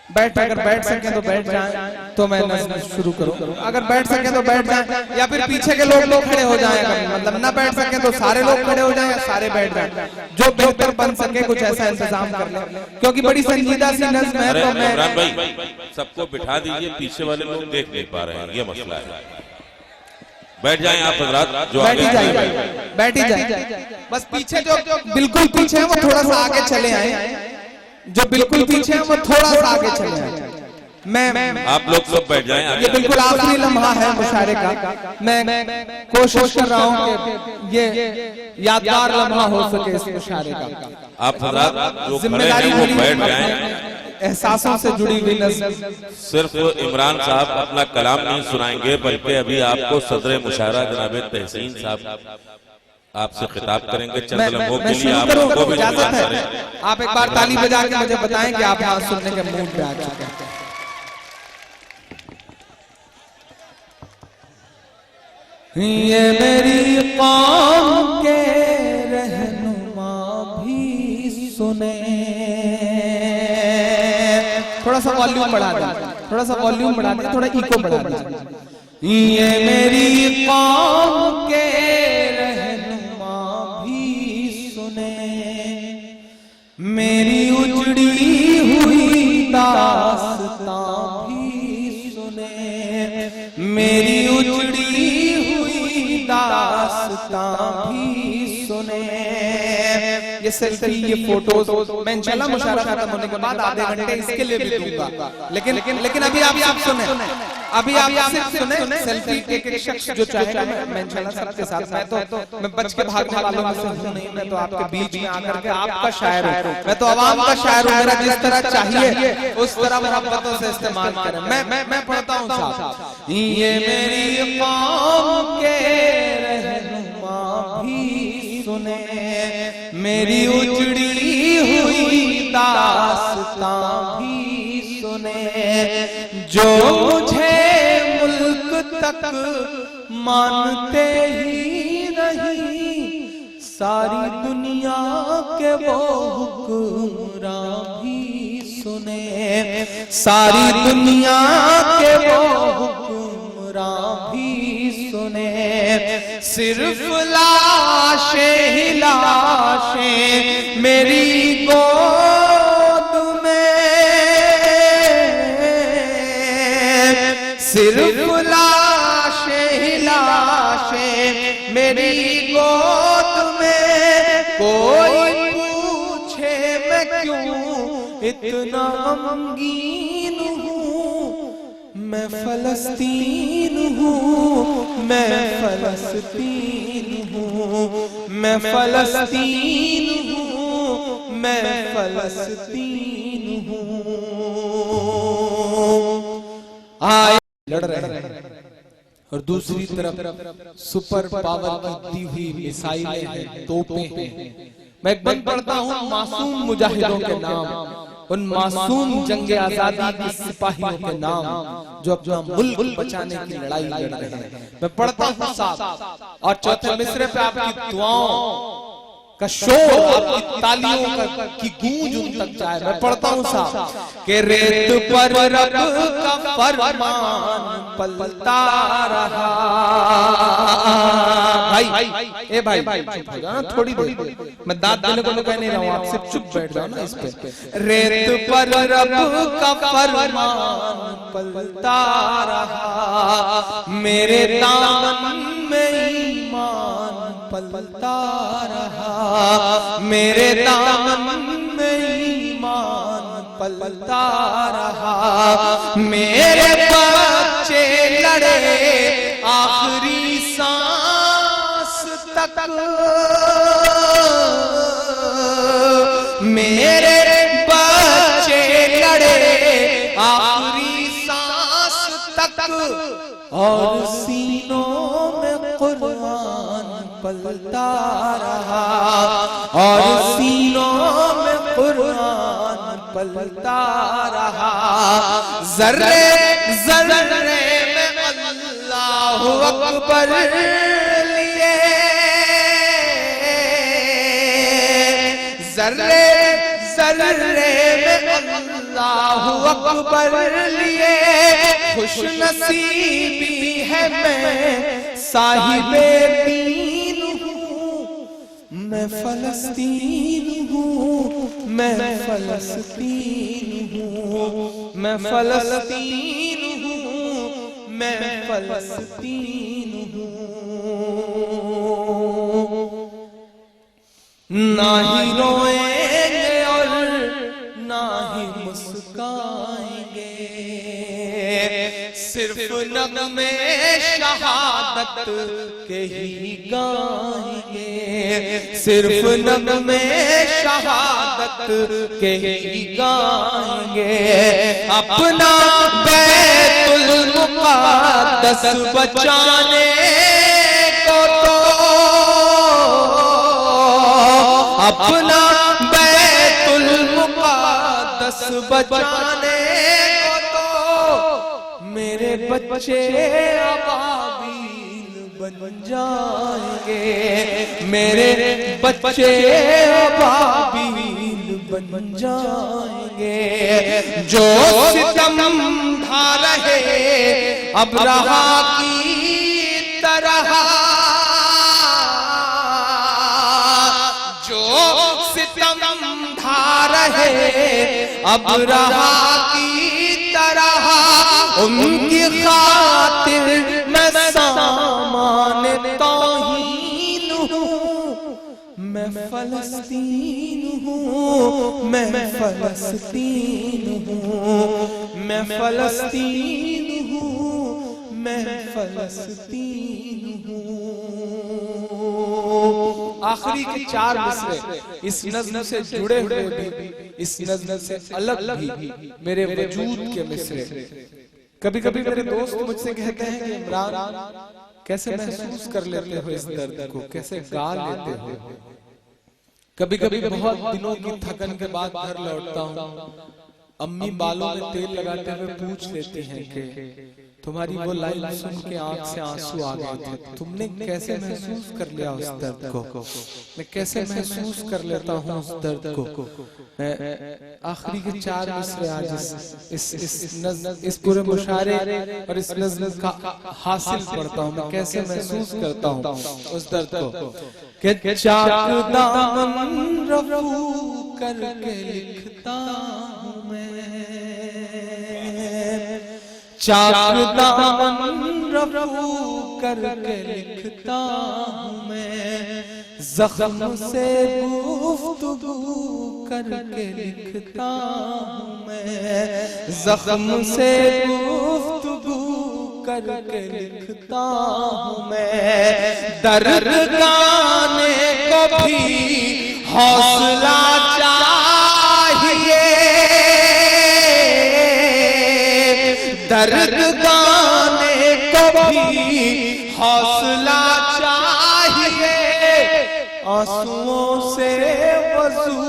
अगर बैठ सके तो बैठ जाएं, तो मैं नज़्म शुरू करूं। अगर बैठ सके तो बैठ जाएं, या फिर पीछे के लोग खड़े हो जाएं। अगर मतलब ना बैठ सके तो सारे लोग खड़े हो जाएं या सारे बैठ जाएं, जो बेहतर बन सके कुछ ऐसा इंतजाम कर लें, क्योंकि बड़ी संजीदा सी नज़्म है। तो मैं सबको बिठा दीजिए, पीछे वाले लोग देख नहीं पा रहे हैं, ये मसला है। बैठ जाएं आप हज़रात, जो बैठ ही जाए, बस पीछे जो बिल्कुल पीछे है वो थोड़ा सा आगे चले आए, जो बिल्कुल पीछे है वो थोड़ा सा आगे चले आए। मैं आप लोग सब बैठ जाएं। ये बिल्कुल आखिरी लम्हा है मुशायरे का, मैं कोशिश कर रहा हूँ कि ये यादगार लम्हा हो सके इस मुशायरे का। आप हज़रात जो खड़े हैं वो बैठ जाएं। एहसासों से जुड़ी हुई नज़्म। सिर्फ इमरान साहब अपना कलाम नहीं सुनाएंगे, बल्कि अभी आपको सदर मुशायरा जनाब तहसीन साहब आपसे खिताब करेंगे। चंद लम्हों के लिए आपको भी इजाजत है। आप एक बार ताली बजा के मुझे बताएं कि आप यहाँ सुनने के मूड पे आ चुके हैं। ये मेरी कौम के रहनुमा भी सुने। थोड़ा सा वॉल्यूम बढ़ा दे, थोड़ा सा वॉल्यूम बढ़ा दे, थोड़ा इको बढ़ा दे। ये मेरी कौम के रहनुमा भी सुने, मेरी उजड़ी हुई दास्तां भी सुने, मेरी उजड़ी हुई दास्तां भी सुने। ये सेल्फी, ये फोटोज मैं इंशाल्लाह मुशायरा खत्म होने के बाद आधे घंटे इसके लिए भी दूंगा। लेकिन अभी आप सुने, अभी आप सुने सेल्फी एक शख्स जो चाहे मैं इंशाल्लाह सबके साथ, मैं बच के भागने वालों में से हूं नहीं, मैं तो आपके बीच में आकर के आपका शायर हूं, मैं तो आवाम का शायर हूं। मेरा जिस तरह चाहिए उस तरह मोहब्बतों से इस्तेमाल करें। मैं पढ़ता हूं साहब, ये मेरी कौम के रहनुमा भी सुने, मेरी उजड़ी हुई दास्तां भी सुने, जो मुझे मुल्क तक मानते ही नहीं, सारी दुनिया के वो हुक्मरां भी सुने, सारी दुनिया के वो हुक्मरां भी सुने, सिर्फ लाशें ही लाशें मेरी गोद में, सिर्फ लाशें ही लाशें मेरी गोद में, कोई पूछे मैं क्यों इतना गमगीन हूँ, मैं फलस्तीन हूँ, मैं फलस्तीन हूँ, मैं फलस्तीन हूँ, मैं फलस्तीन हूँ। आए लड़ रहे हैं और दूसरी तरफ सुपर पावर की दी हुई मिसाइलें हैं, तोपें हैं। मैं एक बंद पढ़ता हूँ मासूम मुजाहिदों के नाम, उन मासूम जंगे आजादी के सिपाहियों के नाम जो अपना मुल्क बचाने की लड़ाई लड़ रहे हैं। मैं पढ़ता हूँ साहब, और चौथे मिसरे पे आपकी दुआओं का शोर, आपकी तालियों की गूंज उन तक जाए। मैं पढ़ता हूँ साहब कि रेत पर रब का फरमान पलता रहा। भाई ए भाई चुप हो जाओ ना थोड़ी देर, मैं दांत देने को कह नहीं रहा हूँ, आपसे चुप बैठ जाओ ना इस पे। रेत पर रब का फरमान पलता रहा, मेरे दामन में ईमान पलता रहा, मेरे दामन में ईमान पलता रहा, मेरे बच्चे लड़े आखिरी सांस तक, मेरे बच्चे लड़े आखिरी सांस तक, और सीनों में कुरान पलता रहा, और सीनों में कुरान पलता रहा, ज़र्रे ज़र्रे में अल्लाहु अकबर लिए, ज़र्रे ज़र्रे में अल्लाहु अकबर लिए, खुश नसीबी है मैं साहिबे दीन हूँ, मैं फलस्तीन हूँ, मैं फलस्तीन हूँ, मैं फलस्तीन हूँ, मैं फलस्तीन हूँ। ना ही रोएंगे और ना ही मुस्काएंगे, सिर्फ नग़्मे शहादत के ही गाएंगे, सिर्फ नग़्मे शहादत के ही गाएंगे, अपना बैतुल मुक़द्दस बचाने को तो, अपना बैतुल मुक़द्दस बचाने को तो, मेरे बच्चे अबाबील बन जाएंगे, मेरे बच्चे अबाबील बन जाएंगे, जो सितम ढा रहे अब रहा की तरह, जो सितम ढा रहे अब रहा की तरह, उनकी खातिर मैं सामान तौहीन हूँ, मैं फलस्तीन हूँ, मैं फलस्तीन हूँ, मैं फलस्तीन हूँ, मैं फलस्तीन हूँ। आखिरी के 4 मिसरे इस नज़्म से जुड़े हुए भी, इस नज़्म से अलग भी मेरे वजूद के मिसरे। कभी कभी मेरे दोस्त मुझसे कहते हैं कि इमरान कैसे महसूस कर लेते हो इस दर्द को, कैसे गा लेते हो। कभी कभी बहुत दिनों की थकन के बाद घर लौटता हूँ, अम्मी बालों में तेल लगाते हुए पूछ लेती हैं कि तुम्हारी वो लाइन सुन के आंख से आंसू आ गए थे, तुमने कैसे महसूस कर लिया उस दर्द को। मैं कैसे महसूस कर लेता हूँ उस दर्द को। मैं आखिरी के 4 मिसरे आज इस पूरे मुशायरे और इस नज़्म का हासिल पढ़ता हूँ। मैं कैसे महसूस करता हूँ उस दर्द को कि चाक दामन रफू करके लिखता हूँ मैं, चाक दामन रफू करके लिखता हूँ मैं, ज़ख्म से गुफ्तगू करके लिखता हूँ मैं, ज़ख्म से गुफ्तगू करके लिखता हूँ मैं। दर्द गाने को भी हौसला चाहिए, दर्द गाने को भी हौसला चाहिए। आंसुओं से वज़ू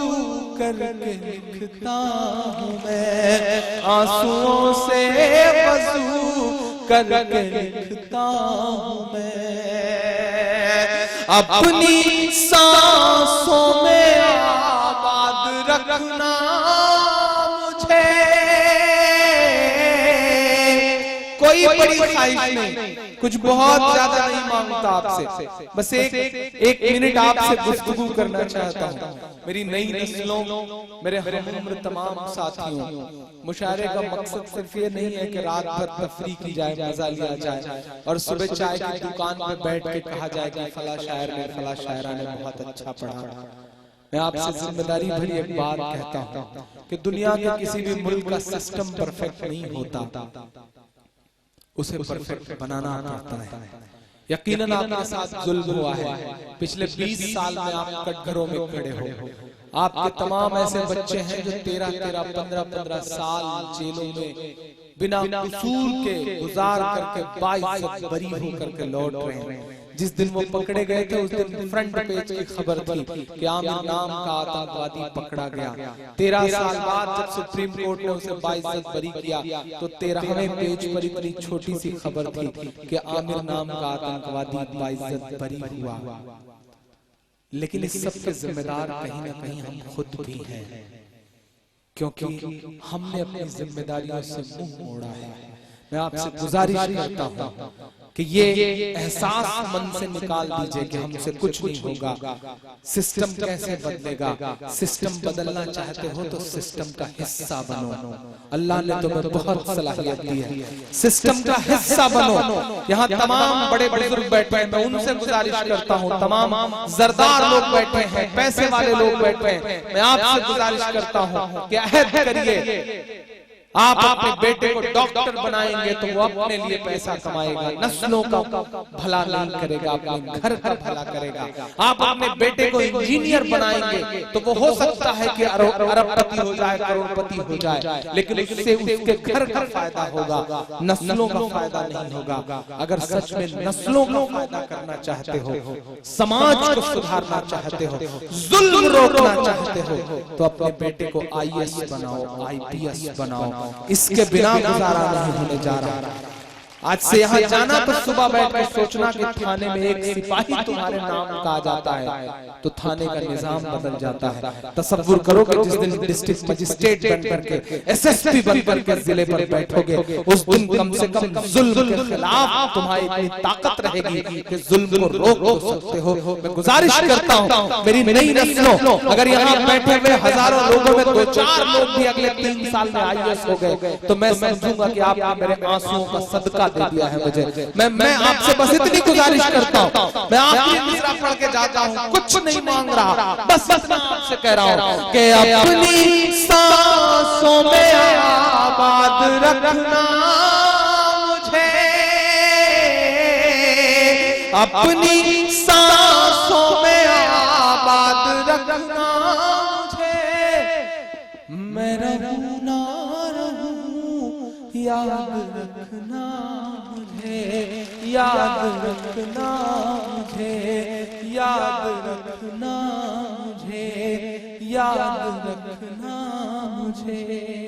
करके लिखता हूँ मैं, आंसुओं से वज़ू करके लिखता हूँ मैं। अपनी सांसों में आबाद रखना मुझे, कोई बड़ी ख्वाहिश नहीं, कुछ बहुत ज्यादा नहीं मांगता आपसे, बस एक मिनट आपसे गुफ्तगू करना चाहता हूँ। मेरी नई नस्लों, मेरे हमउम्र तमाम साथियों, मुशायरे का मकसद सिर्फ ये नहीं है कि रात भर तफरी की जाए, मजा लिया जाए और सुबह चाय की दुकान पे बैठ के कहा जाए कि फला शायर ने फला शायरा ने बहुत अच्छा पढ़ा। मैं आपसे जिम्मेदारी भरी एक बात कहता हूँ कि दुनिया के किसी भी मुल्क का सिस्टम परफेक्ट नहीं होता, उसे परफेक्ट बनाना पड़ता है। यकीनन आपके साथ जुल्म हुआ है, पिछले 20 साल में आप कटघरों में खड़े हो। आपके तमाम ऐसे बच्चे हैं जो 13-13, 15-15 साल जेलों में बिना कसूर के गुजार करके 22 बरी होकर के लौट रहे हैं। जिस दिन वो पकड़े गए थे उस दिन फ्रंट पेज की खबर थी कि आमिर नाम का आतंकवादी पकड़ा गया। 13 साल बाद जब सुप्रीम कोर्ट ने उसे 22 बरी किया तो 13वें पेज पर इतनी छोटी सी खबर थी कि आमिर नाम का आतंकवादी 22 बरी हुआ। लेकिन इस सब के जिम्मेदार कहीं ना कहीं हम खुद भी हैं, क्योंकि हमने अपनी जिम्मेदारियों से मुंह मोड़ा है। मैं आपसे गुजारिश करता हूँ कि ये एहसास मन से निकाल दीजिए कि हमसे कुछ नहीं होगा। सिस्टम कैसे बदलेगा? सिस्टम बदलना चाहते हो तो सिस्टम का हिस्सा बनो। अल्लाह ने तुम्हें बहुत सलाहियत दी है, सिस्टम का हिस्सा बनो। यहाँ तमाम बड़े बुजुर्ग बैठे हैं, मैं उनसे गुजारिश करता हूँ, तमाम जरदार लोग बैठे हैं, पैसे वाले लोग बैठे हैं, मैं आपसे गुजारिश करता हूँ कि अहद करिए, आप अपने बेटे को डॉक्टर बनाएंगे तो वो अपने लिए पैसा कमाएगा, नस्लों का भला नहीं करेगा, अपने घर का भला करेगा। आप अपने बेटे को इंजीनियर बनाएंगे तो वो हो सकता है कि अरबपति हो जाए, करोड़पति हो जाए, लेकिन उससे उसके घर का फायदा होगा, नस्लों का फायदा नहीं होगा। अगर सच में नस्लों का फायदा करना चाहते हो, समाज को सुधारना चाहते हो, जुल्म रोकना चाहते हो, तो अपने बेटे को IAS बनाओ, IPS बनाओ। इसके बिना गुजारा नहीं होने जा रहा। आज से यहाँ जाना तो सुबह बैठ कर सोचना कि थाने में एक सिपाही तुम्हारे नाम का आ जाता है तो थाने का निजाम बदल जाता है। तसव्वुर करो कि जिस दिन डिस्ट्रिक्ट मजिस्ट्रेट बन करके SSP बन करके जिले पर बैठोगे, उस दिन कम से कम जुल्म के खिलाफ तुम्हारी इतनी ताकत रहेगी कि जुल्म को रोक सकते हो। मैं गुजारिश करता हूँ मेरी नई नस्लों, अगर यहाँ बैठे हुए हजारों लोगों में 2-4 लोग भी अगले 3 साल में IAS हो गए तो मैं समझूंगा कि आपने मेरे आंसुओं का सदका मौका दे दिया है मुझे। मैं आपसे बस इतनी गुजारिश करता हूँ, मैं आखिरी मिसरा पढ़ के जाता हूँ, कुछ नहीं मांग रहा, बस इतना आपसे कह रहा हूँ कि अपनी सांसों में आबाद रखना मुझे, अपनी सांसों में आबाद रखना मुझे, मैं रहूं ना रहूं याद रखना मुझे, याद रखना मुझे, याद रखना मुझे, याद रखना मुझे।